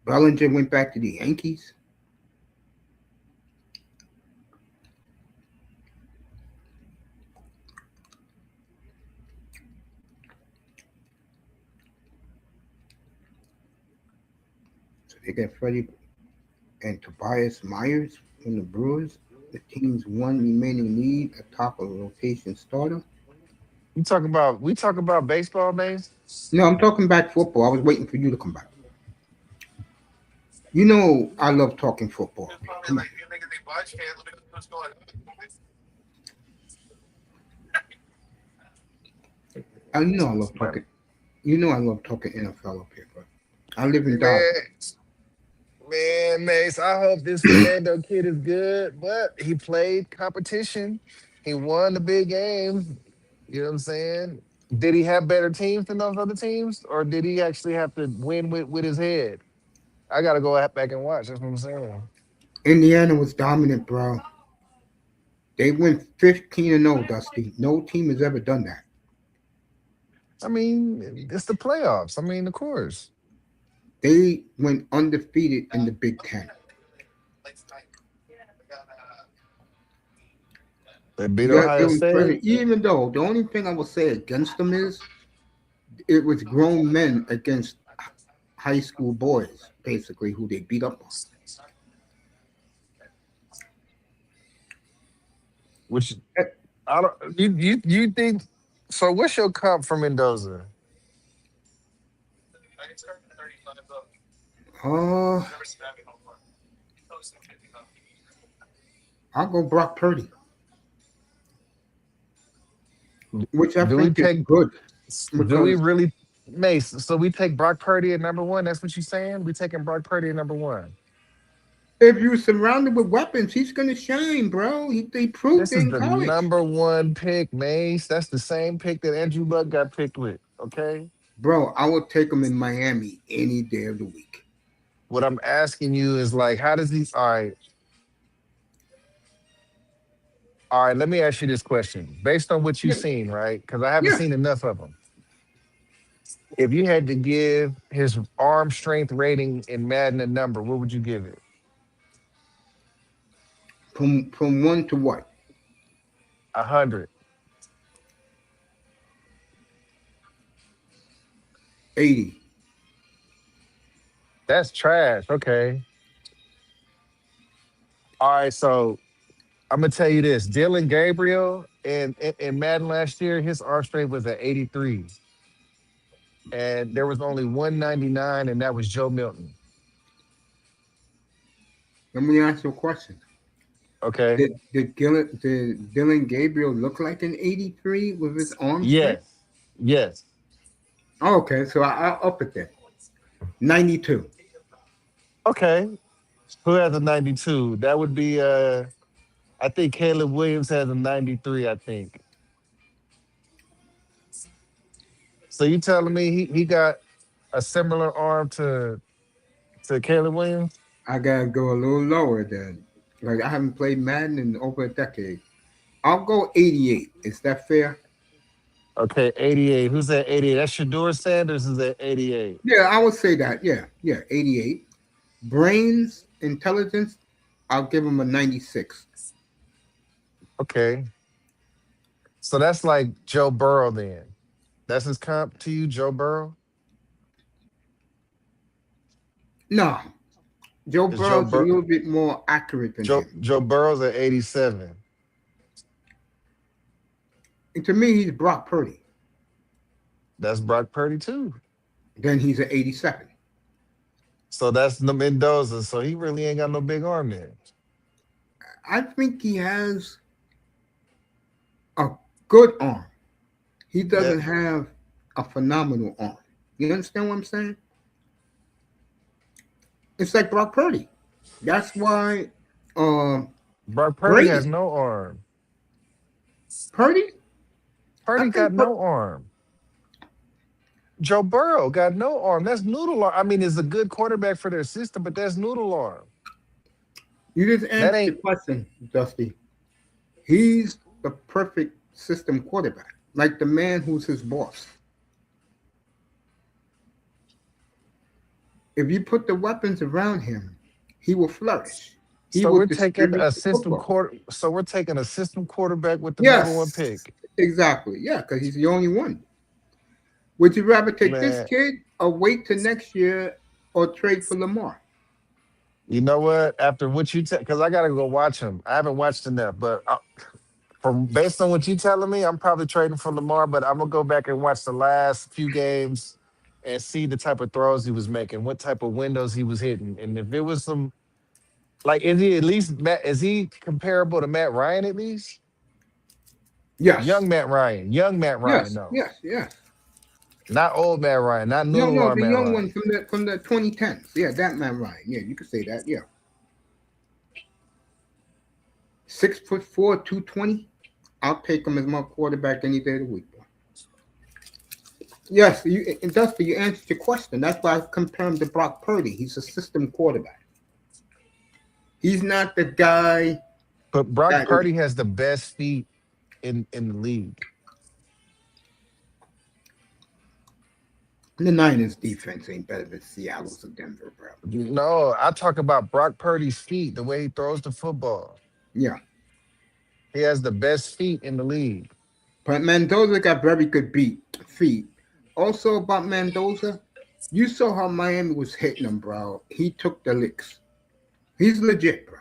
Bellinger went back to the Yankees. So they got Freddie and Tobias Myers from the Brewers. The team's one remaining lead atop a rotation starter. You talk about we talk about baseball, Mace. No, I'm talking back football. I was waiting for you to come back. You know I love talking football, P. Come on. I know I love talking. You know I love talking NFL up here, bro. I live in Dallas. Man, man, Mace, I hope this Fernando kid is good, but he played competition. He won the big game. You know what I'm saying? Did he have better teams than those other teams, or did he actually have to win with his head? I gotta go back and watch. That's what I'm saying. Indiana was dominant, bro. They went 15-0, Dusty. No team has ever done that. I mean, it's the playoffs. I mean, of course. They went undefeated in the Big Ten. They beat Yeah, it Ohio was State. crazy. Even though the only thing I will say against them is it was grown men against high school boys, basically, who they beat up on. Which I don't. You think? So, what's your comp for Mendoza? Uh, I'll go Brock Purdy, which I Do we think is take? good Do we because really, Mace? So we take Brock Purdy at number one. That's what you're saying. We taking Brock Purdy at number one. if you're surrounded with weapons, he's going to shine, bro. He proved This it is in the college. number one pick, Mace. That's the same pick that Andrew Luck got picked with. Okay. Bro, I would take him in Miami any day of the week. What I'm asking you is like, how does he? All right. Let me ask you this question, based on what you've Yeah, seen, right? Because I haven't yeah. seen enough of him. If you had to give his arm strength rating in Madden a number, what would you give it? From one to what? 100. 80. That's trash. Okay. All right. So I'm gonna tell you this: Dylan Gabriel in Madden last year, his arm strength was at 83, and there was only 199, and that was Joe Milton. Let me ask you a question. Okay. Did Dylan Gabriel look like an 83 with his arm strength? Yes. Yes. Oh, okay, so I'll up it then. 92. Okay. Who has a 92? That would be I think Caleb Williams has a 93, I think. So you telling me he got a similar arm to Caleb Williams? I gotta go a little lower then. Like I haven't played Madden in over a decade. I'll go 88. Is that fair? Okay, 88. Who's at 88? That's Shador Sanders is at 88. Yeah, I would say that. Yeah, yeah, 88. Brains, intelligence, I'll give him a 96. Okay. So that's like Joe Burrow then. That's his comp to you, Joe Burrow? No, Joe Is Joe Burrow's a Bur little bit more accurate than him. Joe Burrow's at 87. And to me, he's Brock Purdy. That's Brock Purdy too. Then he's an 87. So that's the Mendoza. So he really ain't got no big arm there. I think he has a good arm. He That doesn't have a phenomenal arm. You understand what I'm saying? It's like Brock Purdy. That's why Brock Purdy has Brady, no arm. Purdy, I Purdy got think no arm. Joe Burrow got no arm. That's noodle arm. I mean, it's a good quarterback for their system, but that's noodle arm. you just That answered the ain't question, Dusty. He's the perfect system quarterback, like the man who's his boss. If you put the weapons around him, he will flourish. He so will we're taking distribute a the system football. quarter. So we're taking a system quarterback with the number one Yes, pick. exactly. Yeah, because he's the only one. Would you rather take this Man, kid or wait till next year or trade for Lamar? you know what? After what you take, because I gotta go watch him. I haven't watched enough, but From based on what you telling me, I'm probably trading for Lamar, but I'm gonna go back and watch the last few games and see the type of throws he was making, what type of windows he was hitting, and if it was some like, is he at least is he comparable to Matt Ryan at least? Yes, Young Matt Ryan, yes, no, yes, yes. not old Matt Ryan, not No, no, noodle the Matt young one Ryan. from the 2010s. Yeah, that man Ryan. Yeah, you could say that. Yeah, 6'4", 220. I'll take him as my quarterback any day of the week. Bro. Yes, and Dusty, you answered your question. That's why I compare him to Brock Purdy. He's a system quarterback. He's not the guy But Brock that is. Purdy has the best feet in the league. The Niners defense ain't better than Seattle's or Denver, bro. No, I talk about Brock Purdy's feet, the way he throws the football. Yeah, He has the best feet in the league. but Mendoza got very good feet. Also about Mendoza, you saw how Miami was hitting him, bro. He took the licks. He's legit, bro.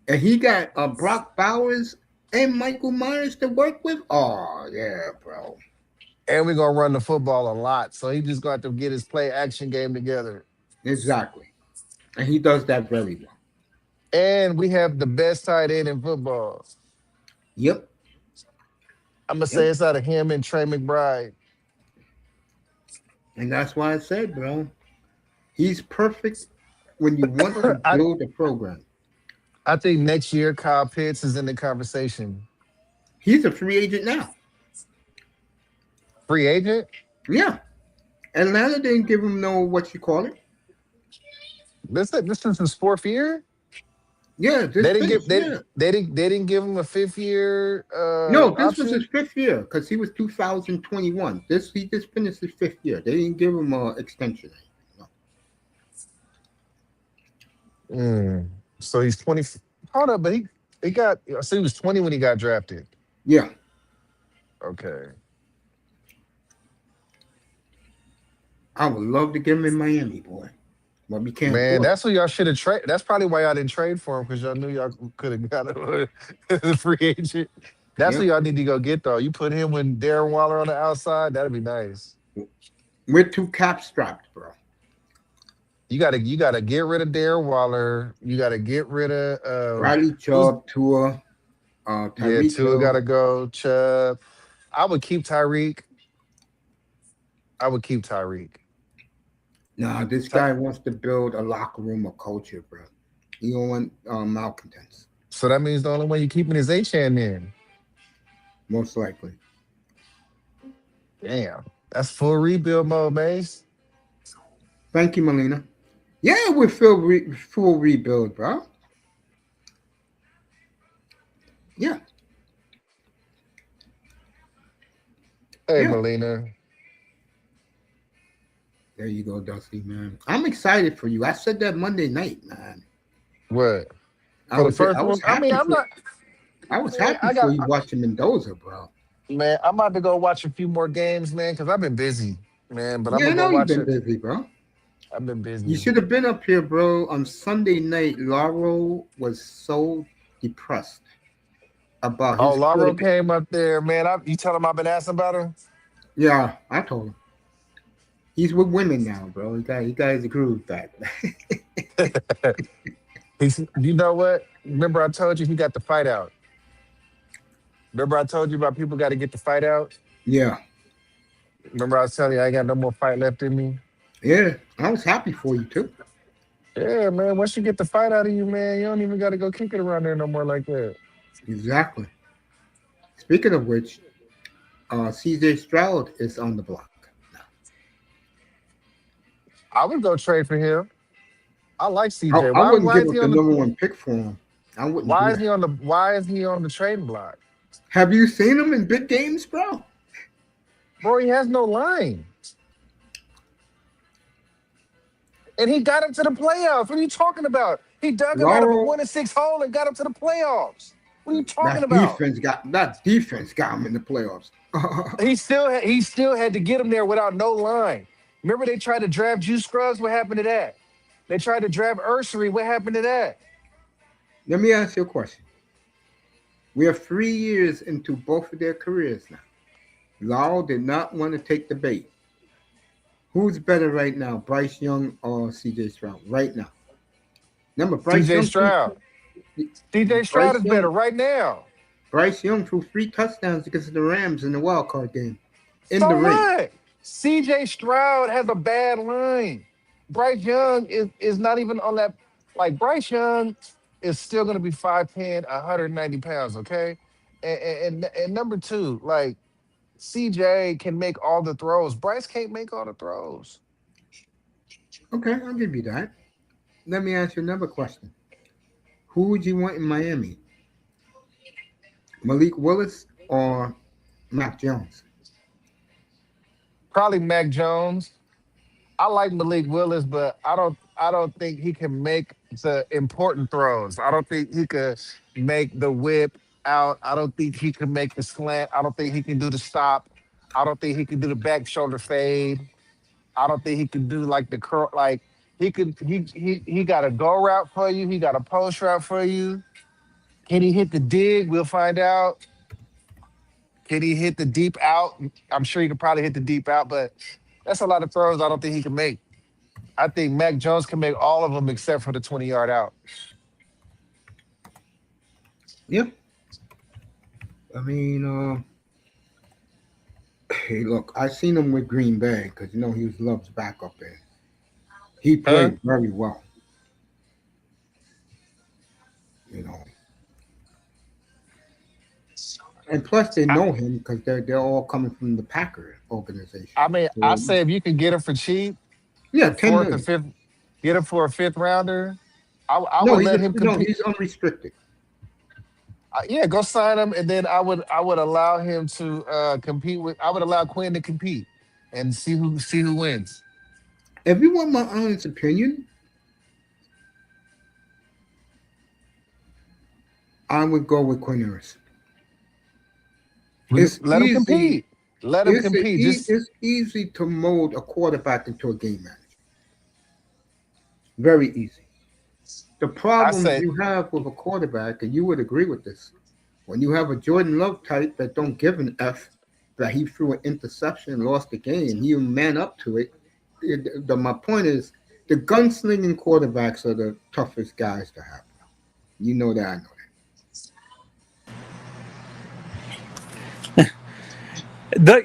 And he got Brock Bowers and Michael Myers to work with. Oh yeah, bro. And we're gonna run the football a lot. So he just got to get his play action game together. Exactly. And he does that very well. And we have the best tight end in football. Yep. I'm gonna Yep. say it's out of him and Trey McBride. And that's why I said, bro, he's perfect when you want to I, build a program. I think next year Kyle Pitts is in the conversation. He's a free agent now. Free agent? Yeah. Atlanta didn't give him no what you call it. This is his fourth year. Yeah, They just didn't give finished. Yeah. they didn't give him a fifth year No, this was his option. fifth year because he was 2021. This he just finished his fifth year. They didn't give him an extension. No. Mm. So he's 20. Hold up, but he got so he was 20 when he got drafted. Yeah, Okay. I would love to get him in Miami, boy, but we can't Man, afford it. that's what y'all should have traded. That's probably why y'all didn't trade for him because y'all knew y'all could have got a free agent. That's what Yep, y'all need to go get though. You put him with Darren Waller on the outside, that'd be nice. we're too cap strapped, bro. You gotta get rid of Darren Waller. You gotta get rid of Riley who's Chubb, Tua, yeah, Tyreek Tua Hill. gotta go. Chubb. I would keep Tyreek. I would keep Tyreek. Nah, this Ty- guy wants to build a locker room of culture, bro. He don't want malcontents, so that means the only way you're keeping is Achan in. most likely. Damn. That's full rebuild mode, Mace. Thank you, Melina. Yeah, we're full rebuild, bro. Yeah, Hey, yeah. Melina. There you go, Dusty, man. I'm excited for you. I said that Monday night, man. What? I For the was first I one? was I mean, happy I'm for not I was man, happy for you watching Mendoza, bro. man, I'm about to go watch a few more games, man, because I've been busy, man. But I'm Yeah, I gonna go know you've watch been it. busy, bro. I've been You busy. should have been up here, bro. On Sunday night, Lauro was so depressed about Oh, his Lauro quarterback. came up there, man. You tell him I've been asking about him? Yeah, I told him. He's with women now, bro. He got his groove back. You know what? Remember I told you he got the fight out. Remember I told you about people got to get the fight out? Yeah, Remember I was telling you I ain't got no more fight left in me? yeah. I was happy for you too. Yeah, man. Once you get the fight out of you, man, you don't even got to go kick it around there no more like that. Exactly. Speaking of which, CJ Stroud is on the block. I would go trade for him. I like I, CJ. I Why? wouldn't Why give is up he the on the? number one pick for him. I wouldn't do that. Why is he on the trading block? Have you seen him in big games, bro? Bro, he has no line. And he got him to the playoffs. What are you talking about? He dug him out of a Laurel, 1-6 hole and got him to the playoffs. What are you talking that about? defense got him in the playoffs. He still had to get him there without no line. Remember they tried to draft Juice Scruggs? What happened to that? They tried to draft Ursery. What happened to that? Let me ask you a question. We are 3 years into both of their careers now. Lowell did not want to take the bait. Who's better right now, Bryce Young or C.J. Stroud? Right now. Remember, CJ Stroud. CJ Stroud Bryce is better Young, right now. Bryce Young threw 3 touchdowns against the Rams in the wild card game in the So rain. what? CJ Stroud has a bad line. Bryce Young is not even on that. Like Bryce Young is still going to be 5'10", 190 pounds. Okay, and number two, like CJ can make all the throws. Bryce can't make all the throws. Okay, I'll give you that. Let me ask you another question. Who would you want in Miami? Malik Willis or Mac Jones? Probably Mac Jones. I like Malik Willis, but I don't think he can make the important throws. I don't think he could make the whip out. I don't think he can make the slant. I don't think he can do the stop. I don't think he can do the back shoulder fade. I don't think he can do like the curl. Like he got a go route for you. He got a post route for you. Can he hit the dig? We'll find out. Can he hit the deep out? I'm sure he could probably hit the deep out, but that's a lot of throws I don't think he can make. I think Mac Jones can make all of them except for the 20-yard out. Yeah. I mean, hey, look, I seen him with Green Bay because he was Love's backup there. He Huh? played very well. You know, and plus they I, know him because they're all coming from the Packer organization. I mean, I So say if you can get him for cheap, yeah, a 4th or $10 million. fifth, get him for a fifth rounder. I No, would let him compete. he's unrestricted. Yeah, go sign him, and then I would allow him to compete with. I would allow Quinn to compete and see who wins. If you want my honest opinion, I would go with Cornelius. It's Let him easy. compete. Let him compete. Just It's easy to mold a quarterback into a game manager. Very easy. The I problem say, you have with a quarterback, and you would agree with this, when you have a Jordan Love type that don't give an F, that he threw an interception and lost the game, he man up to it. My point is, the gunslinging quarterbacks are the toughest guys to have. You know that, I know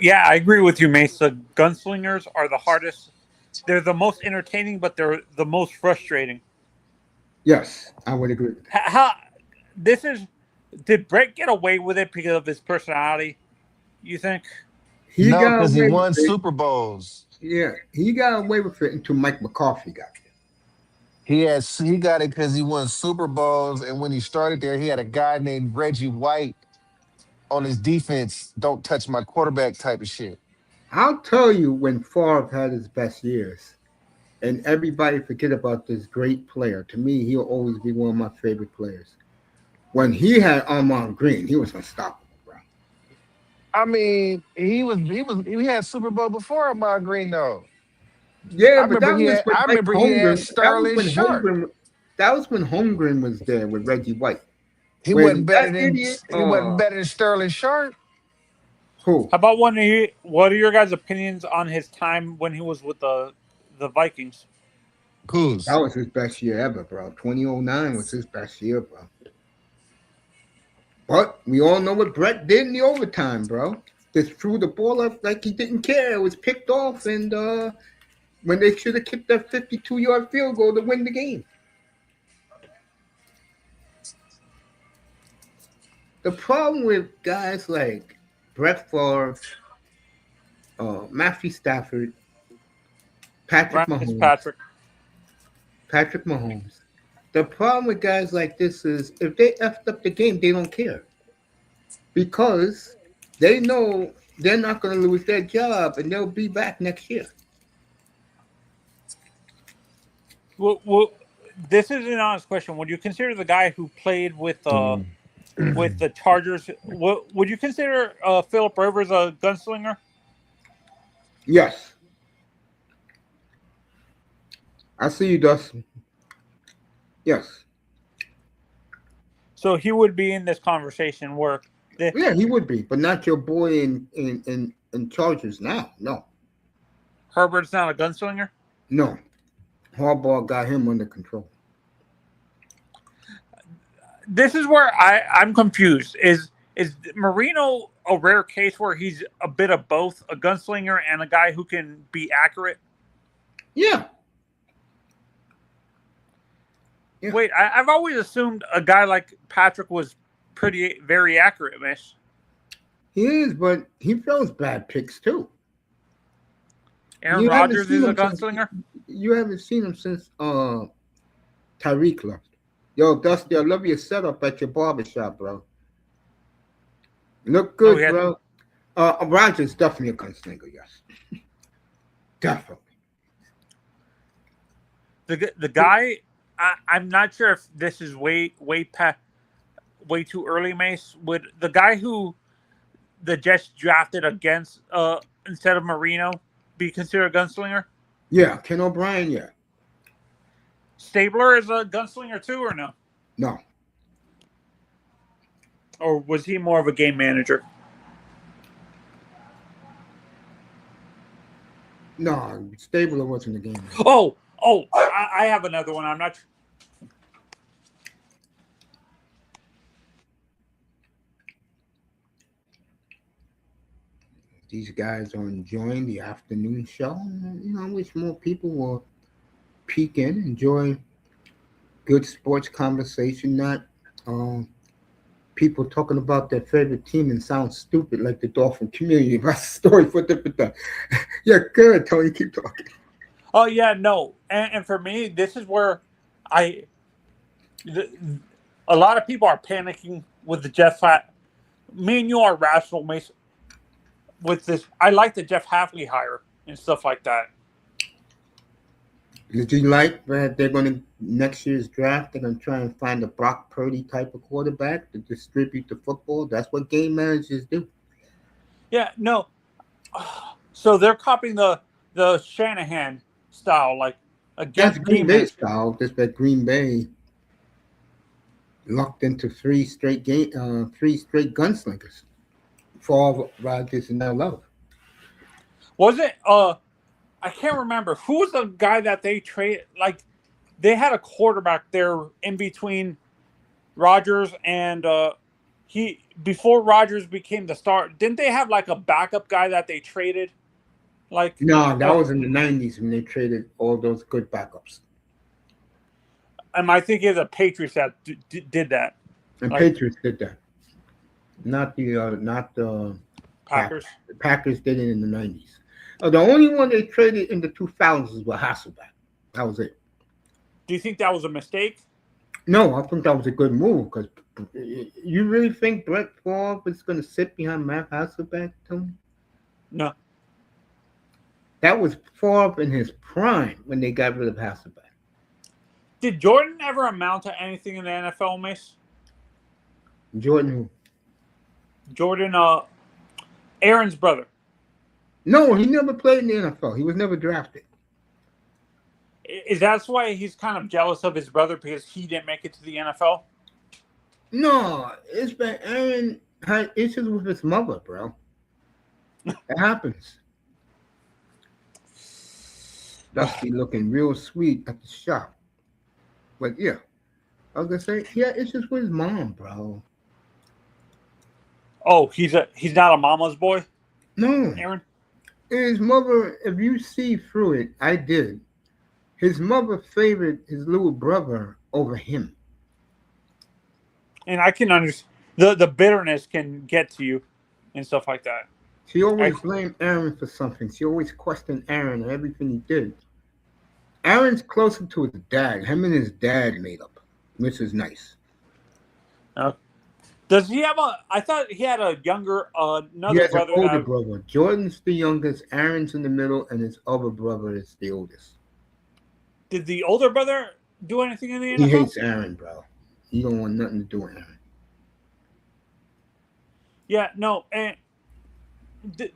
Yeah, I agree with you, Mace. The gunslingers are the hardest. They're the most entertaining, but they're the most frustrating. Yes, I would agree with that. How this is? Did Brett get away with it because of his personality? You think? He no, got because he away with won it. Super Bowls. Yeah, he got away with it until Mike McCarthy got there. He got it because he won Super Bowls, and when he started there, he had a guy named Reggie White on his defense. Don't touch my quarterback type of shit. I'll tell you when Favre had his best years, and everybody forget about this great player. To me, he'll always be one of my favorite players. When he had Armand Green, he was unstoppable, bro. I mean, he had Super Bowl before Ahman Green though. Yeah, I but remember that he was had when I Mike remember he had Holmgren. That was Sterling when Sharp. Holmgren. That was when Holmgren was there with Reggie White. He wasn't When better that than idiot, he wasn't better than Sterling Sharp. who? How about what are your guys' opinions on his time when he was with the Vikings? That Who's was his best year ever, bro. 2009 was his best year, bro. But we all know what Brett did in the overtime, bro. Just threw the ball up like he didn't care. It was picked off, and when they should have kicked that 52-yard field goal to win the game. The problem with guys like Brett Favre, Matthew Stafford, Patrick Ryan Mahomes, Fitzpatrick. Patrick Mahomes. The problem with guys like this is if they effed up the game, they don't care because they know they're not going to lose their job and they'll be back next year. Well, this is an honest question. Would you consider the guy who played with the Chargers? Would you consider Philip Rivers a gunslinger? Yes, I see you, Dustin. Yes. So he would be in this conversation where the Yeah, he would be, but not your boy in Chargers now. No, Herbert's not a gunslinger. no. Harbaugh got him under control. This is where I'm confused. Is Marino a rare case where he's a bit of both, a gunslinger and a guy who can be accurate? Yeah, yeah. Wait, I've always assumed a guy like Patrick was very accurate, Mish. He is, but he throws bad picks too. Aaron You haven't Rodgers seen is a him since. gunslinger. You haven't seen him since Tyreek left. Yo, Dusty, I love your setup at your barbershop, bro. Look Oh, good, bro. Rogers definitely a gunslinger, yes. Definitely. The guy, I'm not sure if this is way too early, Mace. Would the guy who the Jets drafted against instead of Marino be considered a gunslinger? Yeah, Ken O'Brien, yeah. Stabler is a gunslinger too, or no? No. Or was he more of a game manager? No, Stabler wasn't the game. Oh, I have another one. I'm not. These guys are enjoying the afternoon show. I wish more people will peek in, enjoy good sports conversation, not people talking about their favorite team and sound stupid like the Dolphin community. That's a story for a different time. Yeah, good, Tony. Keep talking. Oh yeah, no. And for me, this is where I. The, a lot of people are panicking with the Jeff. Me and you are rational, Mason. With this, I like the Jeff Hafley hire and stuff like that. Did you like that they're going to next year's draft? They're going to try and find a Brock Purdy type of quarterback to distribute the football. That's what game managers do. Yeah, no. So they're copying the Shanahan style, like That's against Green game Bay management. style. Just that Green Bay locked into three straight gunslingers. Favre, Rodgers, and now Love. Was it? I can't remember who was the guy that they traded. Like they had a quarterback there in between Rodgers and he before Rodgers became the star. Didn't they have like a backup guy that they traded? Like No, that was in the 90s when they traded all those good backups. am I thinking of the Patriots that did that? And Like, Patriots did that. Not the Packers. The Packers did it in the 90s. The only one they traded in the 2000s was Hasselbeck. That was it. Do you think that was a mistake? No, I think that was a good move because you really think Brett Favre is going to sit behind Matt Hasselbeck, Tony? No. That was Favre in his prime when they got rid of Hasselbeck. Did Jordan ever amount to anything in the NFL, Mace? Jordan who? Jordan, Aaron's brother. No, he never played in the NFL. He was never drafted. Is that why he's kind of jealous of his brother because he didn't make it to the NFL? No, it's been Aaron had issues with his mother, bro. It happens. Dusty looking real sweet at the shop. But yeah, I was gonna say, yeah, it's just with his mom, bro. Oh, he's not a mama's boy, No, Aaron. his mother. If you see through it, I did. His mother favored his little brother over him. And I can understand the bitterness can get to you and stuff like that. She always blamed Aaron for something. She always questioned Aaron and everything he did. Aaron's closer to his dad. Him and his dad made up, which is nice. Does he have a? I thought he had a younger, another He has brother. an older brother. Jordan's the youngest. Aaron's in the middle, and his other brother is the oldest. Did the older brother do anything in the NFL? He hates Aaron, bro. He don't want nothing to do with Aaron. Yeah, no, and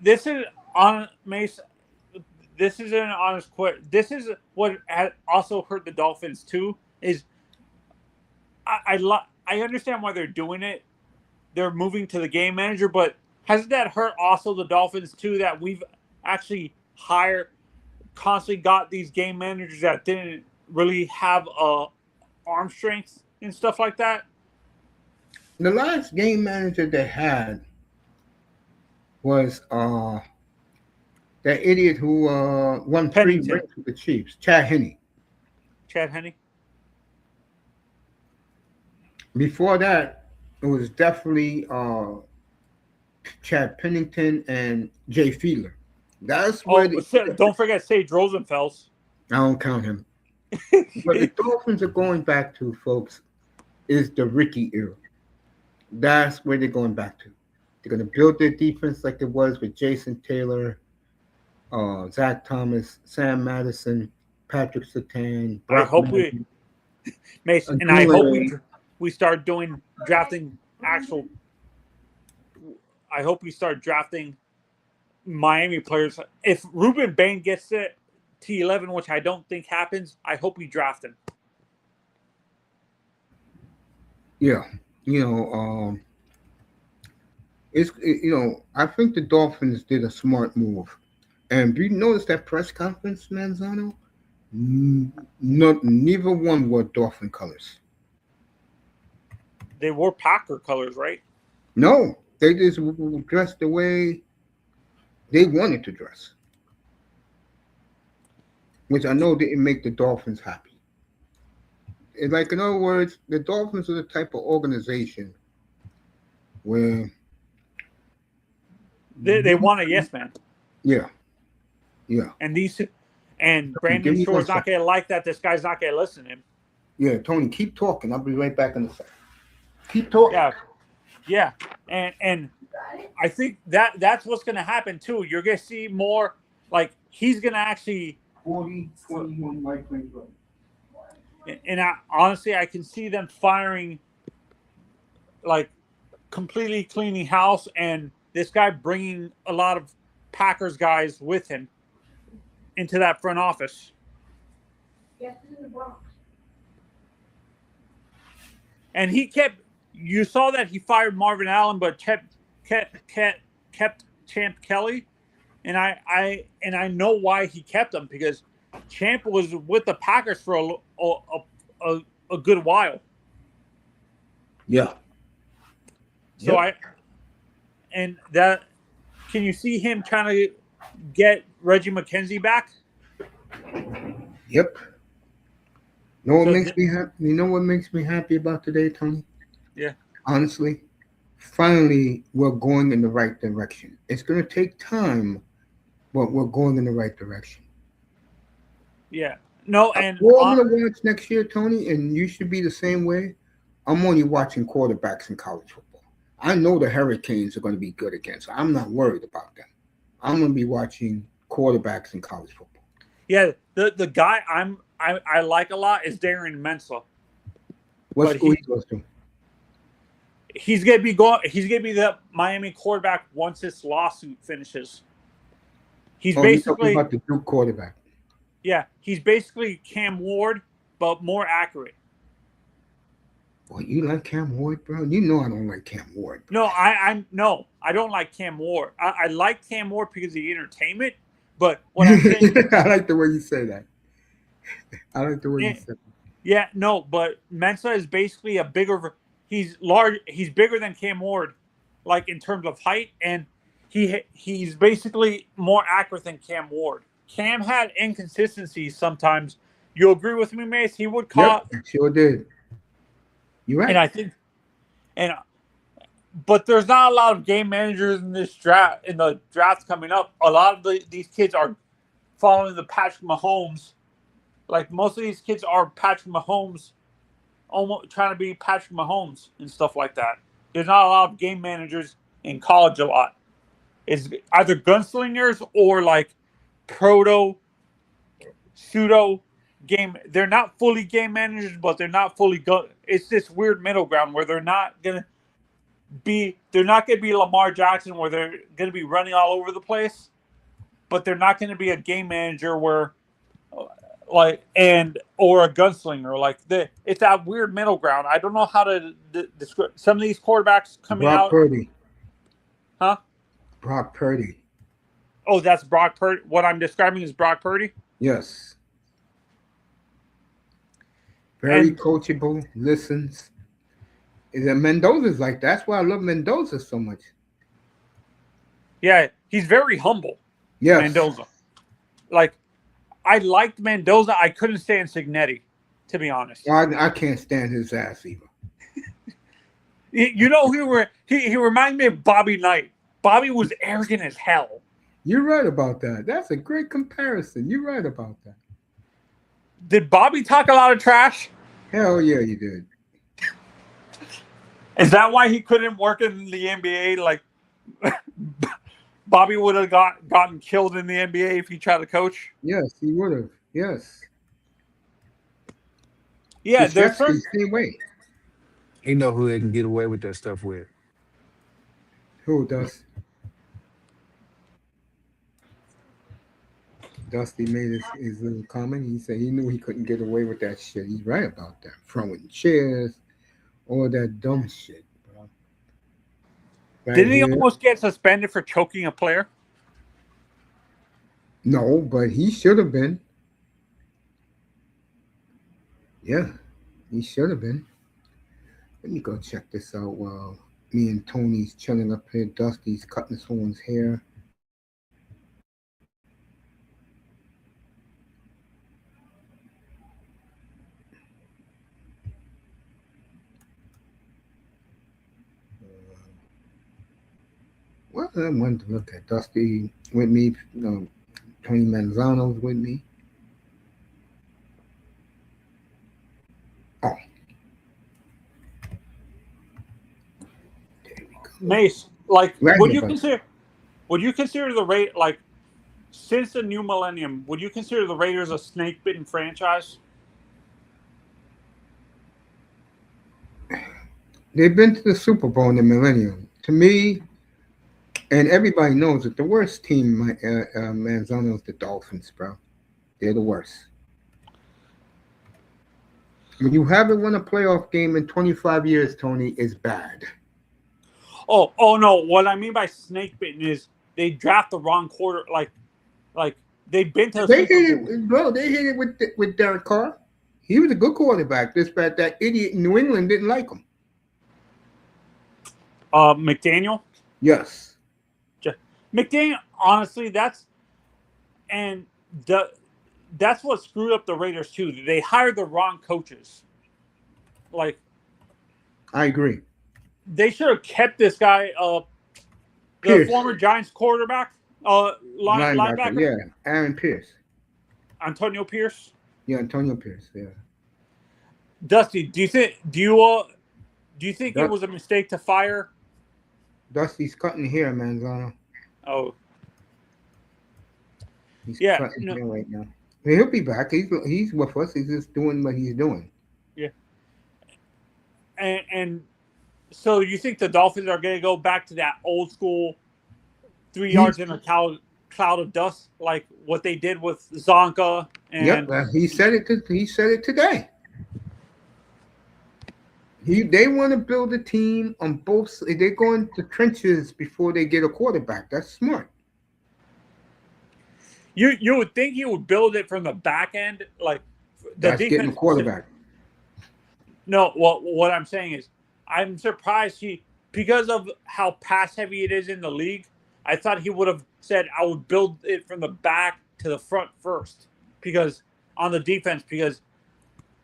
this is on Mace. this is an honest question. This is what has also hurt the Dolphins too. Is I understand why they're doing it. They're moving to the game manager, but hasn't that hurt also the Dolphins too? That we've actually constantly got these game managers that didn't really have arm strength and stuff like that. The last game manager they had was that idiot who won 3 rings Pennington, with the Chiefs, Chad Henne. Chad Henne. Before that, it was definitely Chad Pennington and Jay Fiedler. That's where Oh, don't forget Sage Rosenfels. I don't count him. But the Dolphins are going back to, folks, is the Ricky era. That's where they're going back to. They're going to build their defense like it was with Jason Taylor, Zach Thomas, Sam Madison, Patrick Surtain, I Brock hope Lesnar, Mace, and I hope we start doing drafting actual. I hope we start drafting Miami players. If Ruben Bain gets it to 11, which I don't think happens, I hope we draft him. Yeah, I think the Dolphins did a smart move. And do you notice that press conference, Manzano? Neither one wore Dolphin colors. They wore Packer colors, right? No, they just dressed the way they wanted to dress, which I know didn't make the Dolphins happy. In other words, the Dolphins are the type of organization where they want a yes man. Yeah. And Brandon Shore's not going to like that. This guy's not going to listen to him. Yeah, Tony, keep talking. I'll be right back in a second. Keep talking. Yeah. And I think that's what's going to happen too. You're going to see more, like, he's going to actually 40-21 White Plains Road. And honestly, I can see them firing, like, completely cleaning house, and this guy bringing a lot of Packers guys with him into that front office. Yes, in the Bronx. And you saw that he fired Marvin Allen, but kept Champ Kelly, and I know why he kept him, because Champ was with the Packers for a good while. Yeah. So can you see him trying to get Reggie McKenzie back? Yep. You know what makes me happy about today, Tony? Yeah. Honestly, finally we're going in the right direction. It's going to take time, but we're going in the right direction. Yeah. No, and we're all going to watch next year, Tony, and you should be the same way. I'm only watching quarterbacks in college football. I know the Hurricanes are going to be good again, so I'm not worried about them. I'm going to be watching quarterbacks in college football. Yeah, the guy I like a lot is Darren Mendzoa. What school he goes to? He's gonna be the Miami quarterback once this lawsuit finishes. He's basically about the Duke quarterback. Yeah, he's basically Cam Ward, but more accurate. Well, you like Cam Ward, bro? You know I don't like Cam Ward. Bro. No, I don't like Cam Ward. I like Cam Ward because of the entertainment. But what I'm saying, I like the way you say that. I like the way you say that. Yeah, no, but Mendzoa is basically he's large. He's bigger than Cam Ward, like in terms of height, and he's basically more accurate than Cam Ward. Cam had inconsistencies sometimes. You agree with me, Mace? He would call. Yep, sure did. You're right. And I think, but there's not a lot of game managers in this draft. In the draft coming up, a lot of these kids are following the Patrick Mahomes. Like, most of these kids are Patrick Mahomes, almost trying to be Patrick Mahomes and stuff like that. There's not a lot of game managers in college a lot. It's either gunslingers or like pseudo game. They're not fully game managers, but they're not fully it's this weird middle ground where they're not gonna be Lamar Jackson, where they're gonna be running all over the place. but they're not going to be a game manager where like and or a gunslinger like it's that weird middle ground. I don't know how to describe some of these quarterbacks coming Brock out, Purdy. huh? Brock Purdy. Oh, that's Brock Purdy. What I'm describing is Brock Purdy. Yes. Very And coachable, listens. Is that Mendoza's like that? That's why I love Mendoza so much. yeah, he's very humble, Yes. Mendoza. Like I liked Mendoza. I couldn't stand Signetti, to be honest. I can't stand his ass either. You know, he reminded me of Bobby Knight. Bobby was arrogant as hell. You're right about that. That's a great comparison. You're right about that. Did Bobby talk a lot of trash? Hell yeah, you did. Is that why he couldn't work in the NBA? Like Bobby would have gotten killed in the NBA if he tried to coach. Yes, he would have. Yes. Yeah, there's Krzyzewski, certain. same way. He know who they can get away with that stuff with. Who does? Dusty made his little comment. He said he knew he couldn't get away with that shit. He's right about that. Throwing chairs, all that dumb shit, bro. Right Didn't he here. almost get suspended for choking a player? No, but he should have been. Yeah, he should have been. Let me go check this out while me and Tony's chilling up here. Dusty's cutting someone's hair. Well, I wanted to look at Dusty with me. Tony Manzano's with me. Oh, there we go. Mace, like, Right would here, you buddy. consider the rate like since the new millennium? Would you consider the Raiders a snake bitten franchise? They've been to the Super Bowl in the millennium. To me, and everybody knows that the worst team, Manzano's the Dolphins, bro. They're the worst. When you haven't won a playoff game in 25 years, Tony, is bad. Oh no. What I mean by snake bitten is they draft the wrong quarter. Like they've been to the They Super hit Bowl. it, bro. They hit it with Derek Carr. He was a good quarterback. This bad that idiot in New England didn't like him. McDaniel. Yes. McDaniel. Honestly, and the that's what screwed up the Raiders too. They hired the wrong coaches. Like I agree. they should have kept this guy, the Pierce, former Giants quarterback, linebacker. linebacker, Yeah. Aaron Pierce. Antonio Pierce. Yeah, Antonio Pierce. Yeah. Dusty, do you think it Du- was a mistake to fire? Dusty's cutting hair, Manzano. Oh He's yeah, cutting no, hair right now. He'll be back. He's with us. He's just doing what he's doing. yeah, and so you think the Dolphins are going to go back to that old school 3 yards He, in a cloud of dust, like what they did with Zonka yep. and He said it. He said it today. They want to build a team on both. They go into trenches before they get a quarterback. That's smart. you would think he would build it from the back end, like the That's getting a defense. quarterback. No, what I'm saying is, I'm surprised because of how pass heavy it is in the league. I thought he would have said I would build it from the back to the front first, because on the defense, because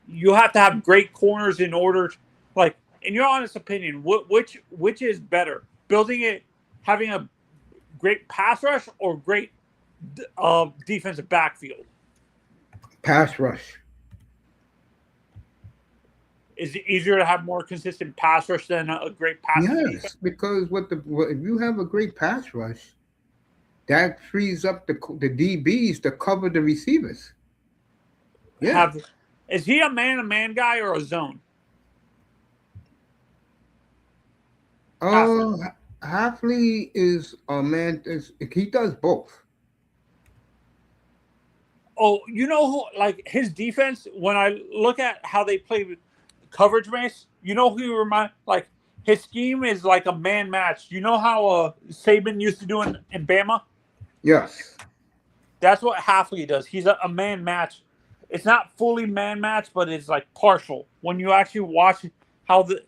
you have to have great corners in order. Like, in your honest opinion, which is better, building it, having a great pass rush or great defensive backfield? Pass rush. Is it easier to have more consistent pass rush than a great passing defense? Yes, because if you have a great pass rush, that frees up the DBs to cover the receivers. Yeah. Is he a man guy or a zone? Uh, Halfley is a man. He does both. Oh, you know who? Like his defense. When I look at how they play coverage, Mace. You know who he remind? Like his scheme is like a man match. You know how Saban used to do in Bama. Yes. That's what Halfley does. He's a man match. It's not fully man match, but it's like partial. When you actually watch how the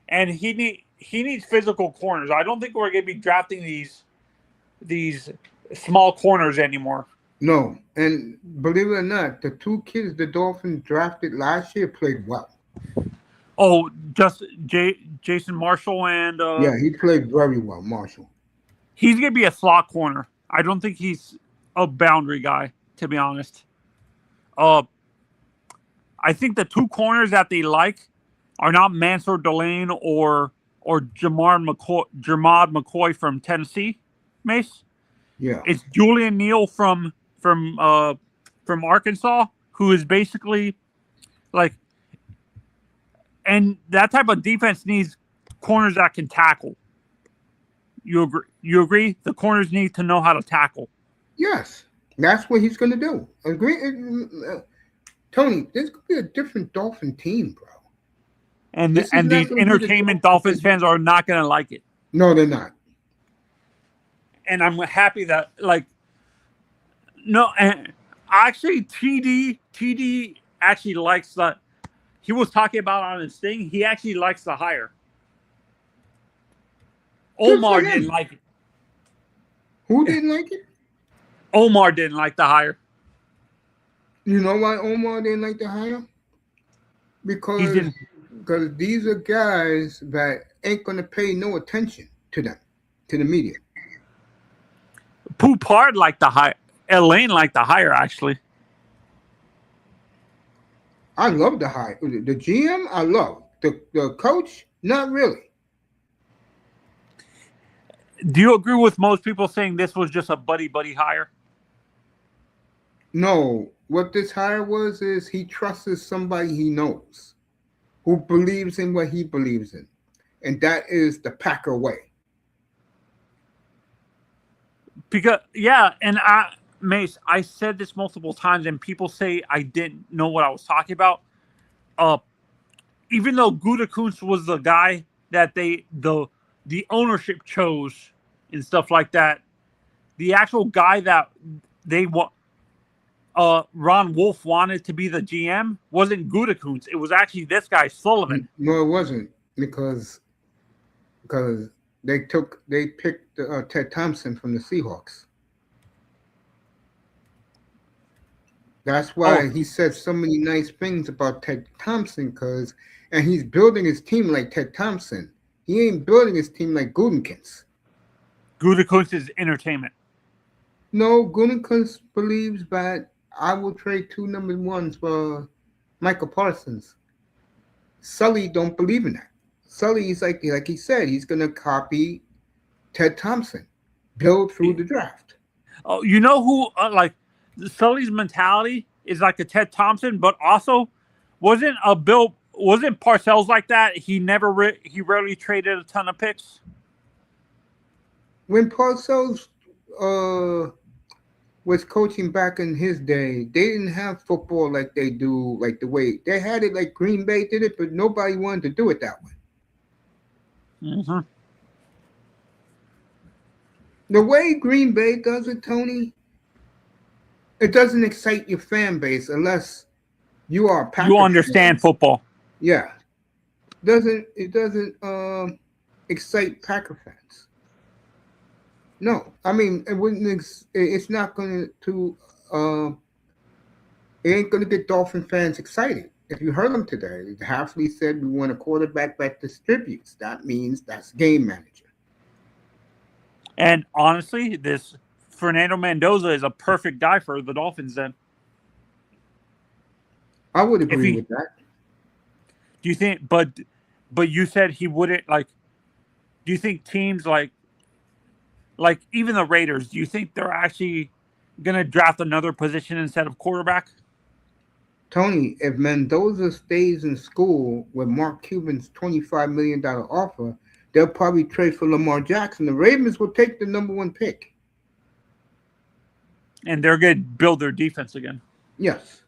and he needs physical corners. I don't think we're going to be drafting these small corners anymore. No. And believe it or not, the two kids the Dolphins drafted last year played well. Oh, just Jason Marshall and Yeah, he played very well, Marshall. he's going to be a slot corner. I don't think he's a boundary guy, to be honest. Uh, I think the two corners that they like are not Mansour Delane or Jermad McCoy from Tennessee, Mace. Yeah. It's Julian Neal from Arkansas, who is basically like, and that type of defense needs corners that can tackle. You agree? You agree? The corners need to know how to tackle. Yes. That's what he's going to do. Agree, Tony. This could be a different Dolphin team, bro. This is And not these going to be the entertainment Dolphins fans are not going to like it. No, they're not. And I'm happy that like no, and actually TD actually likes the. He was talking about on his thing. He actually likes the hire. Good for Omar him. didn't like it. Who didn't like it? Omar didn't like the hire. You know why Omar didn't like the hire? He Because didn't. these are guys that ain't going to pay no attention to them, to the media. Poupard liked the hire. Elaine liked the hire actually. I love the hire. The GM, I love. The coach, not really. Do you agree with most people saying this was just a buddy hire? No, what this hire was is he trusts somebody he knows, who believes in what he believes in, and that is the Packer way. Because and Mace, I said this multiple times, and people say I didn't know what I was talking about. Even though Gutekunst was the guy that the ownership chose and stuff like that, the actual guy that they want. Ron Wolf wanted to be the GM wasn't Gutekunst. It was actually this guy, Sullivan. No, it wasn't because they picked Ted Thompson from the Seahawks. That's why he said so many nice things about Ted Thompson and he's building his team like Ted Thompson. He ain't building his team like Gutekunst. Gutekunst is entertainment. No, Gutekunst believes that I will trade 2 number 1s for Michael Parsons. Sully don't believe in that. Sully is like he said, he's gonna copy Ted Thompson, build through the draft. Oh, you know who Sully's mentality is like a Ted Thompson, but also wasn't Parcells like that? He he rarely traded a ton of picks. When Parcells was coaching back in his day, they didn't have football like they do, like the way they had it, like Green Bay did it, but nobody wanted to do it that way. Mm-hmm. The way Green Bay does it, Tony, it doesn't excite your fan base unless you are a Packer You understand fan. football. Yeah. It doesn't excite Packer fans. No, I mean it wouldn't. It's not going to. It ain't going to get Dolphin fans excited. If you heard them today, Halfley said we want a quarterback that distributes. That means that's game manager. And honestly, this Fernando Mendoza is a perfect guy for the Dolphins. Then I would agree with that. Do you think? But you said he wouldn't like. Do you think teams like even the Raiders? Do you think they're actually going to draft another position instead of quarterback? Tony, if Mendoza stays in school with Mark Cuban's $25 million offer, they'll probably trade for Lamar Jackson. The Ravens will take the number 1 pick. and they're going to build their defense again. Yes.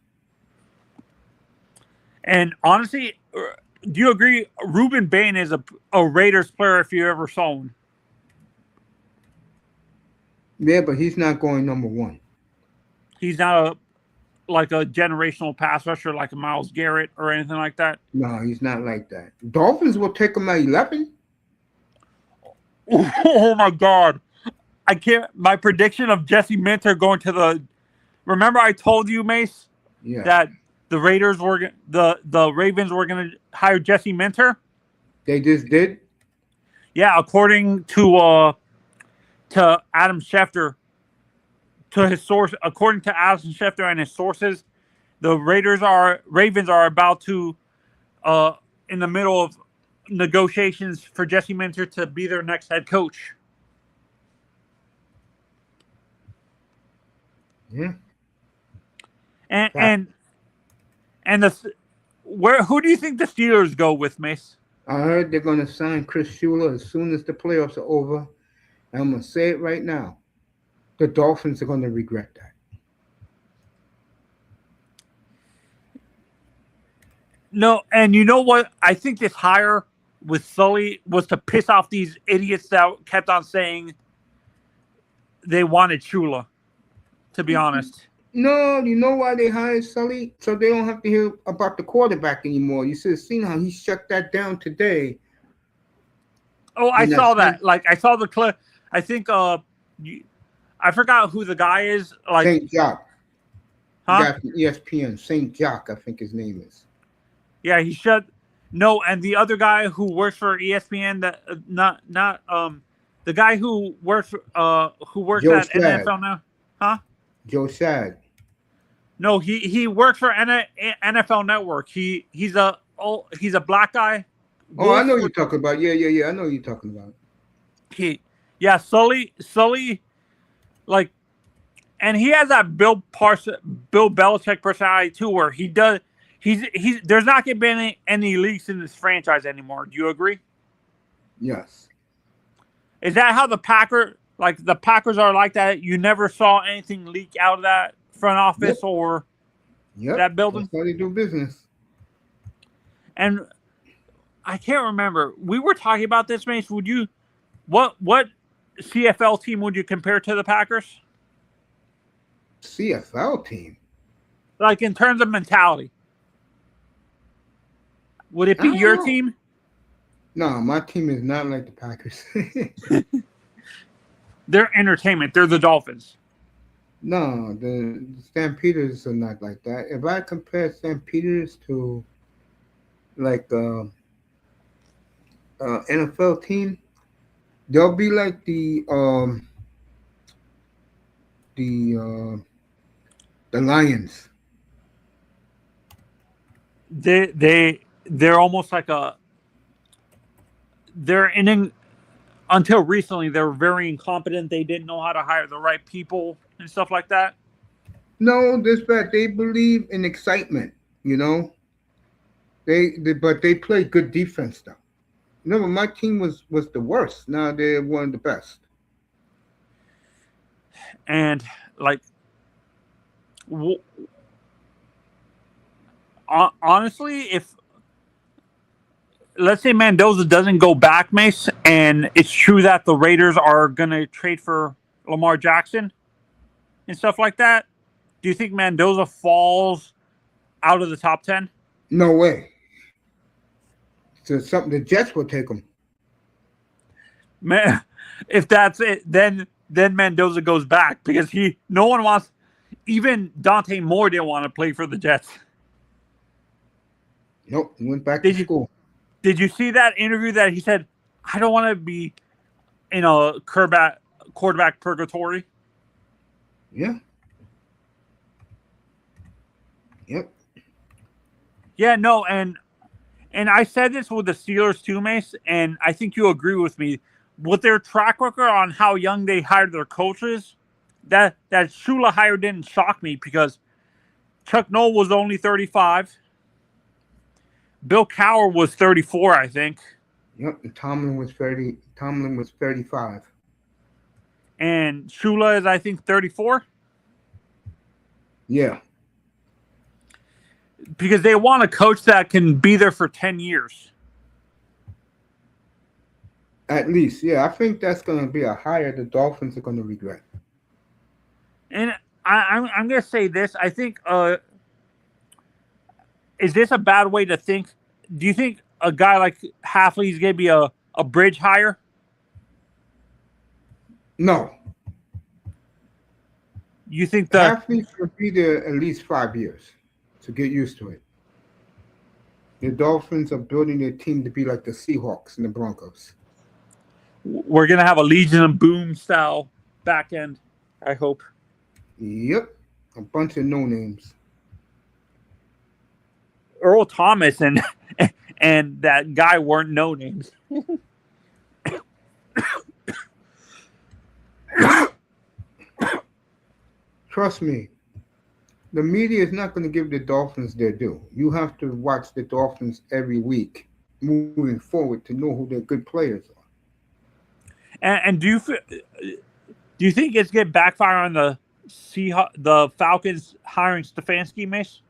And honestly, do you agree? Ruben Bain is a Raiders player if you ever saw him. Yeah, but he's not going number one. He's not like a generational pass rusher like a Myles Garrett or anything like that. No, he's not like that. Dolphins will take him at 11. Oh my God. I can't. My prediction of Jesse Minter going to the. Remember, I told you, Mace, Yeah. that the Raiders were the Ravens were going to hire Jesse Minter. They just did. Yeah, according to Adam Schefter, to his source, according to Adam Schefter and his sources, the Ravens are about to in the middle of negotiations for Jesse Minter to be their next head coach. Yeah. And who do you think the Steelers go with, Mace? I heard they're going to sign Chris Shula as soon as the playoffs are over. And I'm going to say it right now. The Dolphins are going to regret that. No, and you know what? I think this hire with Sully was to piss off these idiots that kept on saying they wanted Shula, to be honest. No, you know why they hired Sully? So they don't have to hear about the quarterback anymore. You should have seen how he shut that down today. Oh, I saw that. Like, I saw the clip. I think I forgot who the guy is. Like St. Jock. Huh? Guy from ESPN. St. Jock, I think his name is. Yeah, he shut. No, and the other guy who works for ESPN, that not the guy who works Joe at Shad. NFL now, huh? Joe Shad. No, he works for NFL Network. He's a black guy. Oh, I know you're talking about. Yeah. I know you're talking about. Sully, like, and he has that Bill Belichick personality too, where he does. He's there's not going to be any leaks in this franchise anymore. Do you agree? Yes. Is that how the Packers are like that? You never saw anything leak out of that front office or that building? That's how they do business. And I can't remember. We were talking about this, Mace. Would you what CFL team would you compare to the Packers? CFL team? Like in terms of mentality. Would it be your team? No, my team is not like the Packers. They're entertainment. They're the Dolphins. No, the Stampeders are not like that. If I compare Stampeders to like NFL team, they'll be like the Lions. They're almost like until recently they were very incompetent. They didn't know how to hire the right people and stuff like that. No, this bad. They believe in excitement, you know. But they play good defense though. Remember, my team was the worst. Now they're one of the best. And like, honestly, if let's say Mendoza doesn't go back, Mace, and it's true that the Raiders are going to trade for Lamar Jackson and stuff like that, do you think Mendoza falls out of the top 10? No way. So the Jets will take him. Man, if that's it, then Mendoza goes back because no one wants. Even Dante Moore didn't want to play for the Jets. Nope, he went back to school. Did you see that interview that he said, "I don't want to be in a quarterback purgatory"? Yeah. Yep. Yeah, no, and I said this with the Steelers too, Mace, and I think you agree with me. With their track record on how young they hired their coaches, that Shula hire didn't shock me because Chuck Noll was only 35. Bill Cowher was 34, I think. Yep, and Tomlin was 30. Tomlin was 35. And Shula is, I think, 34. Yeah, because they want a coach that can be there for 10 years. at least. Yeah, I think that's going to be a hire the Dolphins are going to regret. And I'm going to say this. I think, is this a bad way to think? Do you think a guy like Halfley is going to be a bridge hire? No, You think the Halfley should be there at least 5 years to get used to it. The Dolphins are building their team to be like the Seahawks and the Broncos. we're going to have a Legion of Boom style back end? I hope. Yep, a bunch of no names. Earl Thomas and and that guy weren't no names. Trust me, the media is not going to give the Dolphins their due. You have to watch the Dolphins every week moving forward to know who their good players are. And do you think it's going to backfire on the Falcons hiring Stefanski, Mace?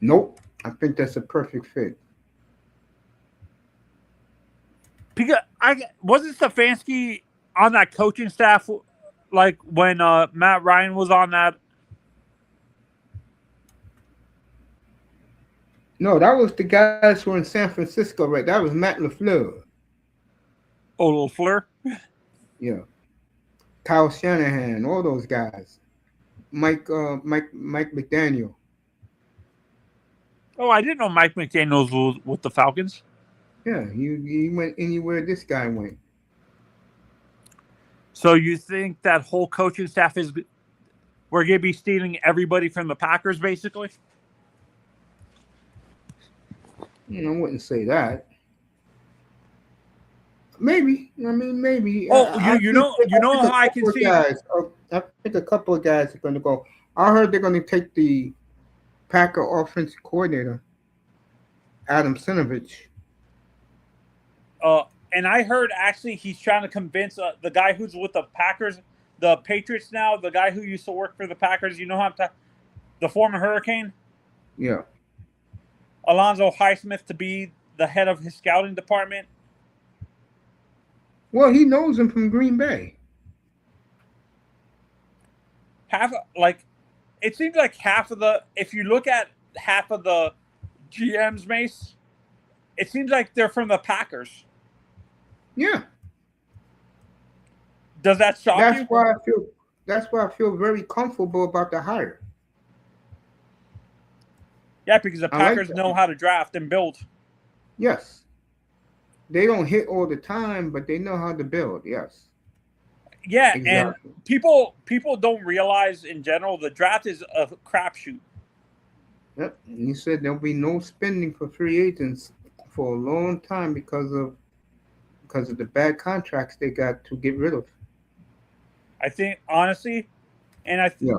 Nope, I think that's a perfect fit. Because I wasn't Stefanski on that coaching staff like when Matt Ryan was on that. No, that was the guys who were in San Francisco, right? That was Matt LaFleur. Oh, Fleur. Yeah, Kyle Shanahan, all those guys. Mike McDaniel. Oh, I didn't know Mike McDaniels was with the Falcons. Yeah, he went anywhere this guy went. So you think that whole coaching staff is we're going to be stealing everybody from the Packers, basically? I wouldn't say that. Maybe. I mean, maybe. Oh, you I know think a how I can couple of see. guys. I think a couple of guys are going to go. I heard they're going to take the Packer offensive coordinator, Adam Sinovich. And I heard actually he's trying to convince the guy who's with the Packers, the Patriots now, the guy who used to work for the Packers. You know how I'm talking, the former Hurricane, Yeah. Alonzo Highsmith, to be the head of his scouting department. Well, he knows him from Green Bay. It seems like if you look at half of the GMs, Mace, it seems like they're from the Packers. Yeah. Does that shock you? That's why I feel very comfortable about the hire. Yeah, because the I like Packers that. know how to draft and build. Yes. They don't hit all the time, but they know how to build. Yes. Yeah, and Exactly. people don't realize in general the draft is a crapshoot. Yep. And you said there'll be no spending for free agents for a long time because of the bad contracts they got to get rid of. I think honestly, and Yeah.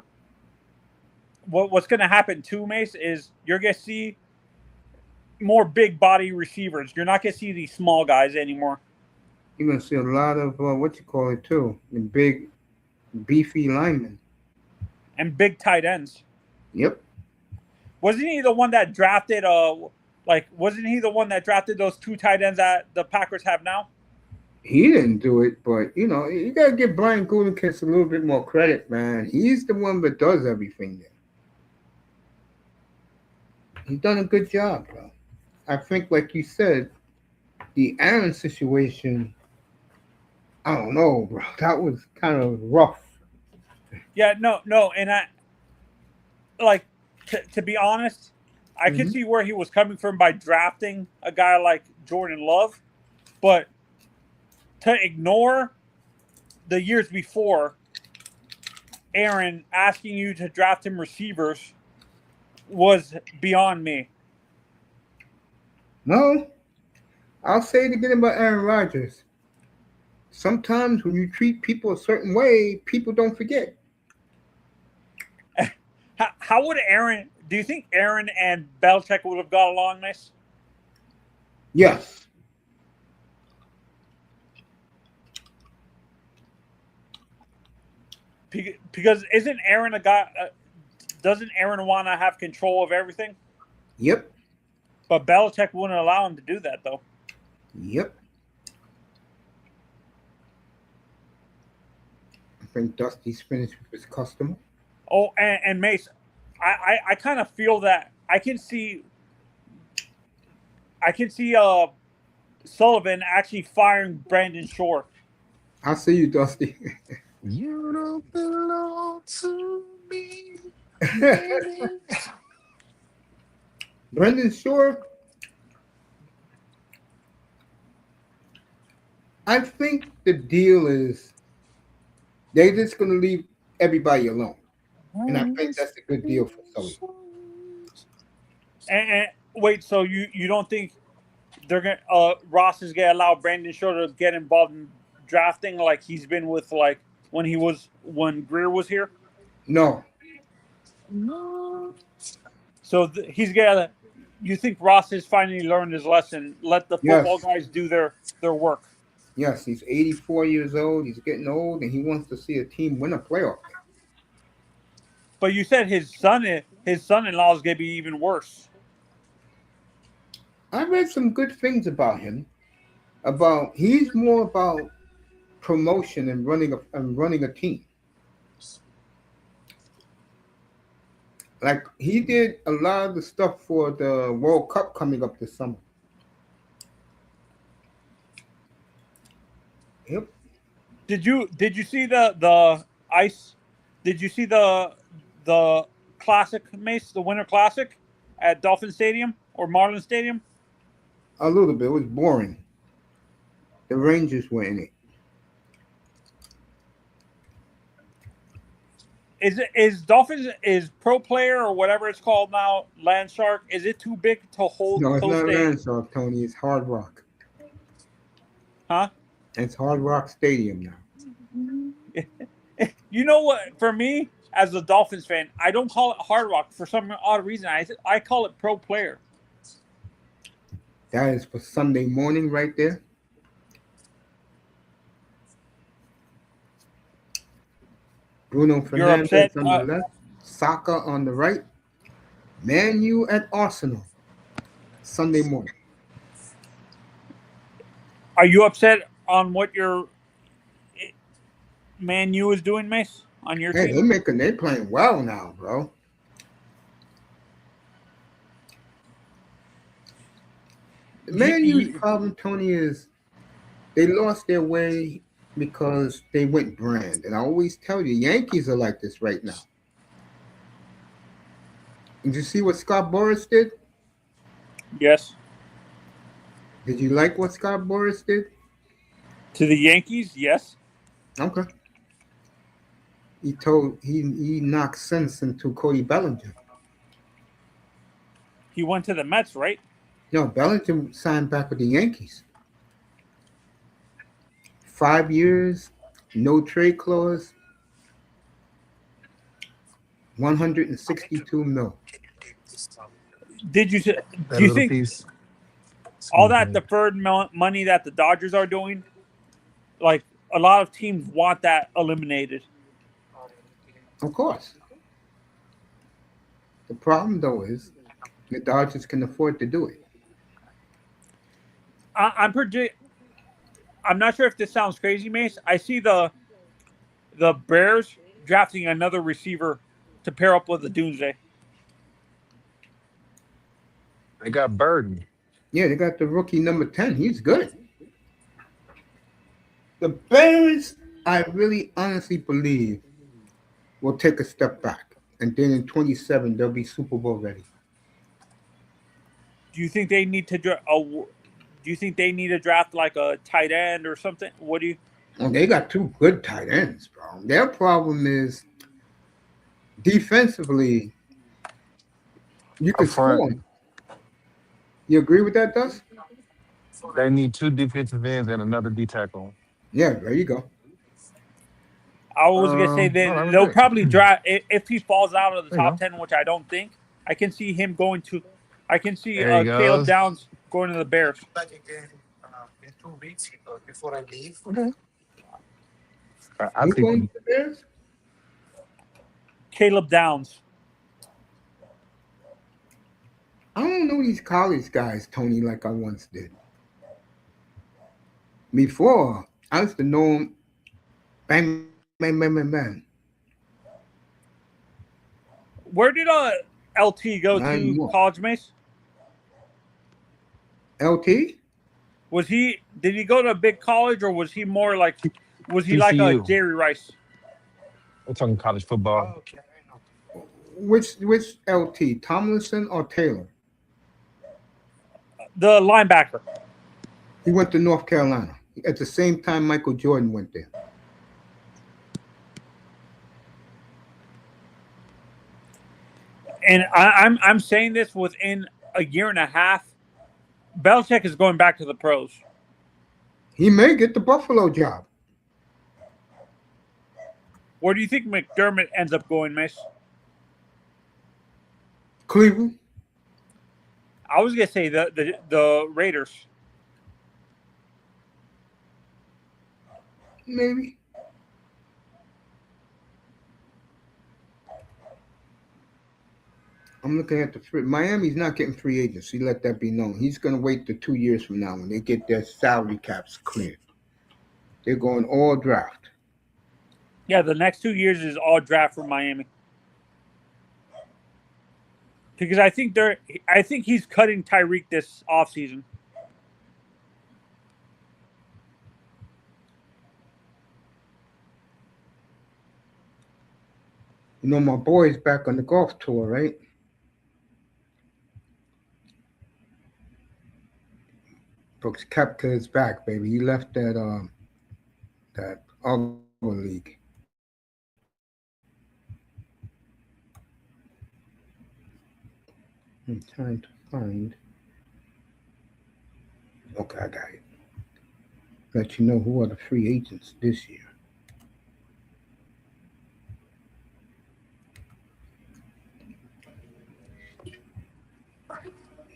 what's going to happen too, Mace, is you're going to see more big body receivers. You're not going to see these small guys anymore. You're gonna see a lot of what you call it too, the big beefy linemen. And big tight ends. Yep. Wasn't he the one that drafted wasn't he the one that drafted those two tight ends that the Packers have now? He didn't do it, but you gotta give Brian Gutekunst a little bit more credit, man. He's the one that does everything there. He's done a good job, bro. I think, like you said, the Aaron situation. I don't know, bro. That was kind of rough. Yeah, no, and I like to be honest, I could Hmm. see where he was coming from by drafting a guy like Jordan Love, but to ignore the years before Aaron asking you to draft him receivers was beyond me. No, I'll say it again about Aaron Rodgers. Sometimes when you treat people a certain way, people don't forget. How would Aaron? Do you think Aaron and Belichick would have got along, Miss? Yes. Because isn't Aaron a guy? doesn't Aaron want to have control of everything? Yep. But Belichick wouldn't allow him to do that, though. Yep. I think Dusty's finished with his customer. Oh, and Mace, I kind of feel that I can see Sullivan actually firing Brandon Shore. I see you, Dusty. You don't belong to me, baby. Brendan Shore, I think the deal is they're just going to leave everybody alone. And I think that's a good deal for Sully. And wait, so you don't think they're gonna Ross is gonna allow Brandon Shore to get involved in drafting like he's been with like when Greer was here? No. No. So he's gonna. You think Ross has finally learned his lesson? Let the football Yes. guys do their work. Yes, he's 84 years old. He's getting old, and he wants to see a team win a playoff game. But you said his son-in-law is gonna be even worse. I read some good things about him. About he's more about promotion and running a team. Like he did a lot of the stuff for the World Cup coming up this summer. Yep. Did you see the ice? Did you see the classic Mace, the Winter Classic at Dolphin Stadium or Marlin Stadium? A little bit. It was boring. The Rangers were in it. Is Dolphins is Pro Player or whatever it's called now, Land Shark? Is it too big to No, it's host not a Landshark, Tony. It's Hard Rock. huh? It's Hard Rock Stadium now. You know what? For me, as a Dolphins fan, I don't call it Hard Rock for some odd reason. I call it Pro Player. That is for Sunday morning right there. Bruno You're upset. Fernandez on the left, Saka on the right, Man U at Arsenal Sunday morning. Are you upset on what your Man U is doing, Mace, on your Hey, team? they playing well now, bro. The You, Man U's you, problem, Tony, is they lost their way because they went brand. And I always tell you, Yankees are like this right now. Did you see what Scott Boras did? yes. Did you like what Scott Boras did? To the Yankees, yes. Okay. He knocked sense into Cody Bellinger. He went to the Mets, right? No, Bellinger signed back with the Yankees. 5 years, no trade clause, 162 mil. Did you That do you little think piece. all Excuse that me. deferred money that the Dodgers are doing, like a lot of teams want that eliminated? Of course. The problem though is the Dodgers can afford to do it. I'm pretty. I'm not sure if this sounds crazy, Mace. I see the Bears drafting another receiver to pair up with the Doomsday. They got Burden. Yeah, they got the rookie number 10. He's good. The Bears, I really honestly believe, will take a step back. And then in 27, they'll be Super Bowl ready. Do you think they need to do you think they need to draft like a tight end or something? What do you? Oh, they got two good tight ends, bro. Their problem is defensively, you Up could front, score 'em. You agree with that, Dust? they need two defensive ends and another D tackle. Yeah, there you go. I was gonna say No, that that was they'll it. probably draft if he falls out of the There you top go. 10, which I don't think. I can see him going to. I can see There he Caleb goes. Downs going to the Bears. Okay. I Who's think going to he, the Bears? Caleb Downs. know these college guys, Tony, like I once did. Before, I used to know them bang, bang, bang, bang, bang, bang. Where did LT go Not to anymore. college, Mace? LT? Was he? Did he go to a big college, or was he more like? Was he like a TCU. Jerry Rice? We're talking college football. Which LT? Tomlinson or Taylor? The linebacker. He went to North Carolina. At the same time Michael Jordan went there. And I'm saying this within a year and a half. Belichick is going back to the pros. He may get the Buffalo job. Where do you think McDermott ends up going, Mace? Cleveland, I was gonna say the Raiders. maybe. I'm looking at the free. Miami's not getting free agents. He let that be known. He's going to wait the 2 years from now when they get their salary caps cleared. They're going all draft. Yeah, the next 2 years is all draft for Miami. Because I think he's cutting Tyreek this offseason. You know, my boy's back on the golf tour, right? Brooks Koepka is back, baby. He left that other league. I'm trying to find. Okay, I got it. Let you know who are the free agents this year.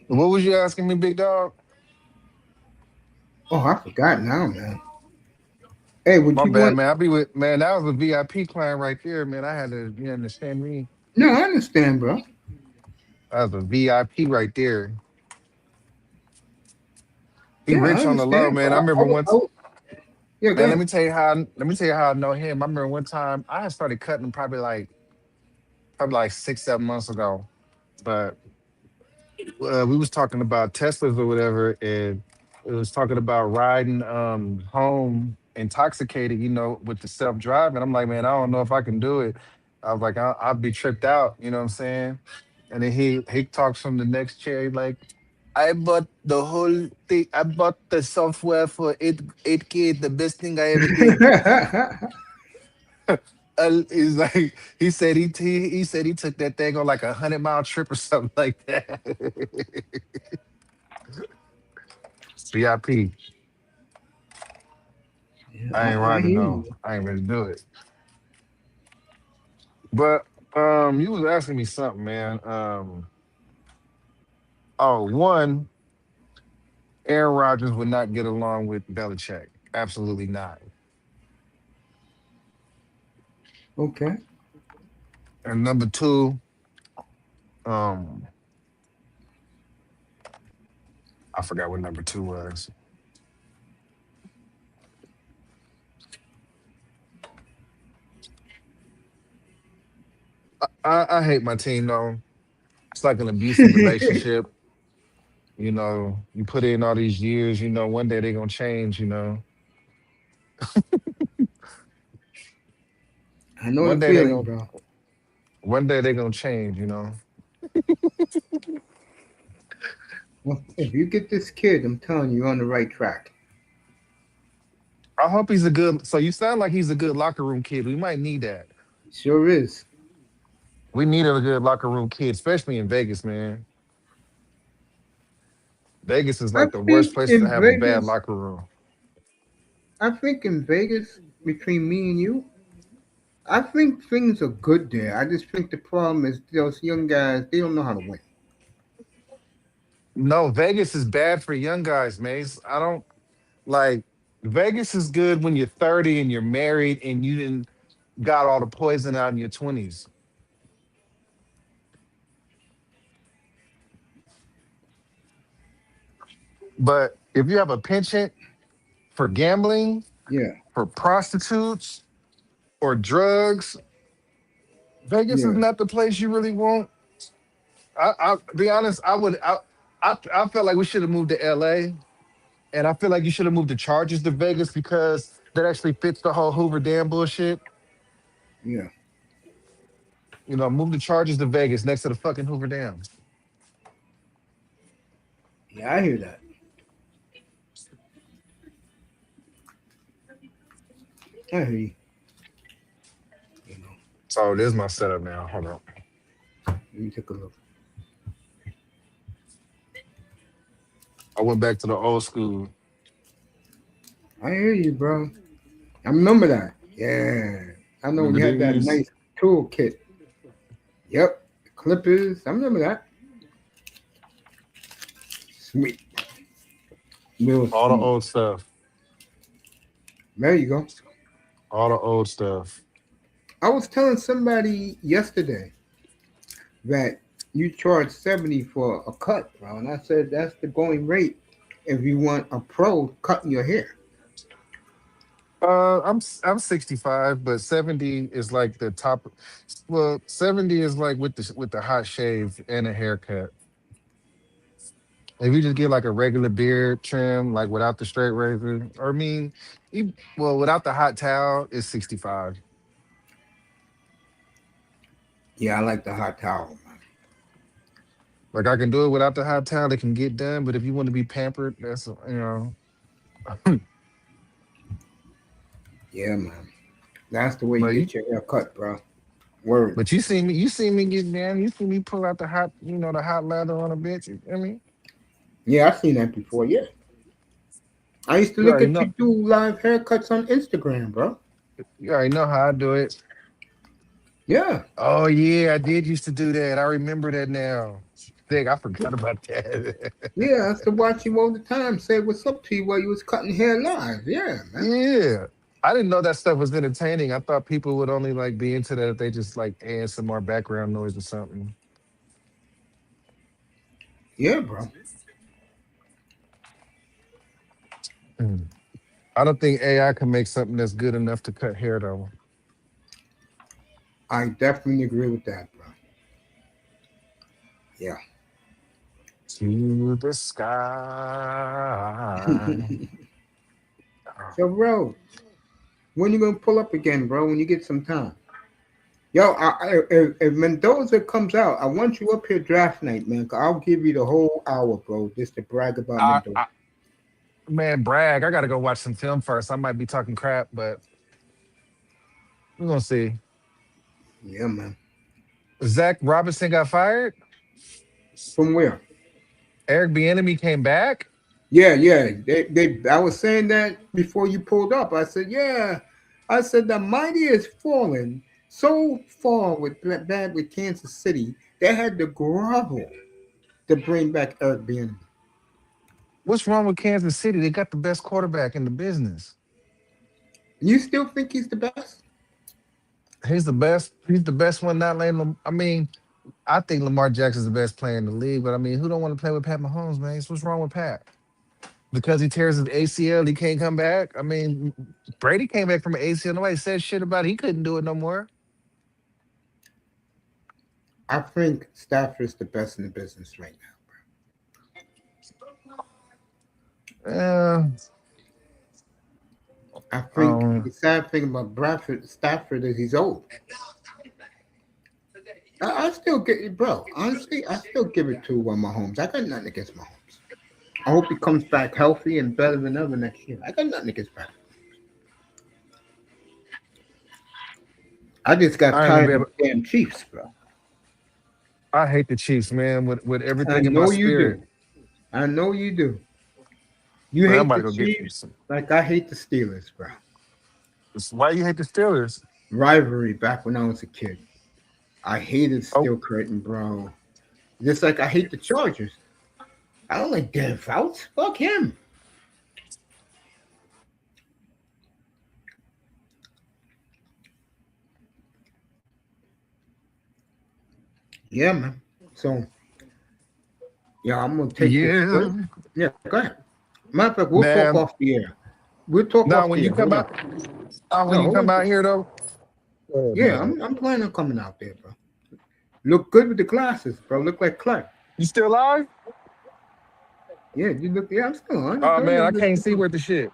What was you asking me, big dog? Oh, I forgot now, man. Hey, would My you bad, want? man. I be with man. That was a VIP client right there, man. I had to, you understand me? No, I understand, bro. That was a VIP right there. He Yeah, I rich on the low, understand. man. I remember once, Yeah, go man. Let ahead. me tell you how. Let me tell you how I know him. I remember one time I had started cutting him probably like 6, 7 months ago, but we was talking about Teslas or whatever, and it was talking about riding home intoxicated, with the self driving. I'm like, man, I don't know if I can do it. I was like, I'll be tripped out. You know what I'm saying? And then he talks from the next chair, he like, I bought the whole thing. I bought the software for 8K, the best thing I ever did. He's like, he said he took that thing on like 100-mile trip or something like that. VIP. Yeah, I ain't I riding hear though. you. I ain't ready to do it. But you was asking me something, man. One, Aaron Rodgers would not get along with Belichick. Absolutely not. Okay. And number two, um, I forgot what number two was. I hate my team though. It's like an abusive relationship. You put in all these years, one day they're gonna change. I know the One day they're feeling, gonna bro. one day they're gonna change. Well, if you get this kid, I'm telling you, you're on the right track. I hope he's a good. So you sound like he's a good locker room kid. We might need that. Sure is. We need a good locker room kid, especially in Vegas, man. Vegas is I like the worst think place to in have a bad Vegas, locker room. I think in Vegas, between me and you, I think things are good there. I just think the problem is those young guys, they don't know how to win. No, Vegas is bad for young guys, Mace. I don't like Vegas is good when you're 30 and you're married and you didn't got all the poison out in your 20s. But if you have a penchant for gambling, Yeah, for prostitutes, or drugs, Vegas is yeah, not the place you really want. I be honest, I would. I felt like we should have moved to L.A. and I feel like you should have moved the Chargers to Vegas because that actually fits the whole Hoover Dam bullshit. yeah. You know, move the Chargers to Vegas next to the fucking Hoover Dam. Yeah, I hear that. I hear you. You know, So there's my setup now. Hold on. let me take a look. I went back to the old school. I hear you, bro. I remember that. Yeah. I know when Remember you had that these? nice toolkit. Yep. Clippers. I remember that. Sweet. Real All the sweet. old stuff. There you go. All the old stuff. I was telling somebody yesterday that you charge 70 for a cut, bro. And I said that's the going rate if you want a pro cutting your hair. I'm 65, but 70 is like the top. Well, 70 is like with the hot shave and a haircut. If you just get like a regular beard trim, like without the straight razor, or I mean, well, without the hot towel, it's 65. Yeah, I like the hot towel, man. Like I can do it without the hot towel, it can get done. But if you want to be pampered, that's Yeah, man. That's the way you but get your hair cut, bro. Word. you see me get down, you see me pull out the hot, the hot lather on a bitch. I mean, Yeah, I've seen that before. Yeah. I used to you look already at know, you do live haircuts on Instagram, bro. you already know how I do it. Yeah. Oh yeah, I did used to do that. I remember that now. Thick, I forgot about that. Yeah, I used to watch you all the time say what's up to you while you was cutting hair live. Yeah, man. Yeah. I didn't know that stuff was entertaining. I thought people would only like be into that if they just like add some more background noise or something. Yeah, bro. Mm. I don't think AI can make something that's good enough to cut hair though. I definitely agree with that, bro. Yeah. To the sky. So, bro, when you gonna pull up again, bro? When you get some time? Yo, if Mendoza comes out, I want you up here draft night, man. i I'll give you the whole hour, bro, just to brag about I, Mendoza. I, man, brag. I gotta go watch some film first. I might be talking crap, but we're gonna see. Yeah, man. Zach Robinson got fired. From where? Eric Bieniemy came back. Yeah, yeah. I was saying that before you pulled up. I said, yeah. I said the mighty has fallen so far with bad with Kansas City. They had to grovel to bring back Eric Bieniemy. What's wrong with Kansas City? They got the best quarterback in the business. You still think he's the best? He's the best. He's the best one. Not letting them. I mean, I think Lamar Jackson's the best player in the league. But I mean, who don't want to play with Pat Mahomes, man? So what's wrong with Pat? Because he tears his ACL, he can't come back. I mean, Brady came back from an ACL. Nobody said shit about it. He couldn't do it no more. I think Stafford's the best in the business right now. Yeah. I think Um. the sad thing about Stafford is he's old. I still get it, bro. Honestly, I still give it to Mahomes. I got nothing against Mahomes. I hope he comes back healthy and better than ever next year. I got nothing against Pat. I just got I ain't gonna be tired of able. the damn Chiefs, bro. I hate the Chiefs, man, with I everything in my know you spirit. do. I know you do. You Man, I'm hate about to the go get Chiefs some. like I hate the Steelers, bro. Why you hate the Steelers? Rivalry back when I was a kid. I hated Oh, Steel Curtain, bro. Just like I hate the Chargers. I don't like Dan Fouts. Fuck him. Yeah, man. So, yeah, I'm gonna take this break. yeah. Yeah, go ahead. Matter of fact, we'll talk Man, off the air. We'll talk now off when the you air. come Hold on. out, when No, you hold come on. out here though, go ahead, Yeah, man. I'm planning on coming out there, bro. Look good with the glasses, bro. Look like Clark. You still live? Yeah, you look. Yeah, I'm still on. I Oh told you man, I'm I just. can't see worth the shit.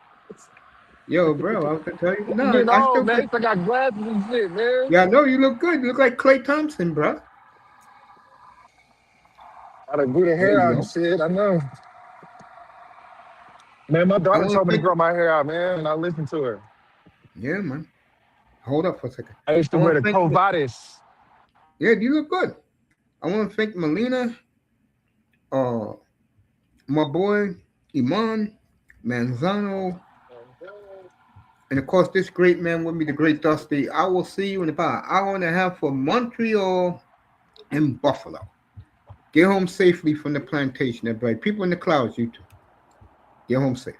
Yo, bro, I was gonna tell you. I'm No, getting I old, still man. get. I got glasses and shit, man. Yeah, I know you look good. You look like Clay Thompson, bro. I done grew the There hair you out and go. shit. I know. Man, my I daughter want told to me to thank. grow my hair out, man, and I listened to her. Yeah, man. Hold up for a second. I used I to wear want the to thank. Covadis. Yeah, you look good. I want to thank Melina, uh, my boy Iman, Manzano, and of course this great man with me, the great Dusty. I will see you in about an hour and a half for Montreal and Buffalo. Get home safely from the plantation, everybody. People in the clouds, you too. Get home safe.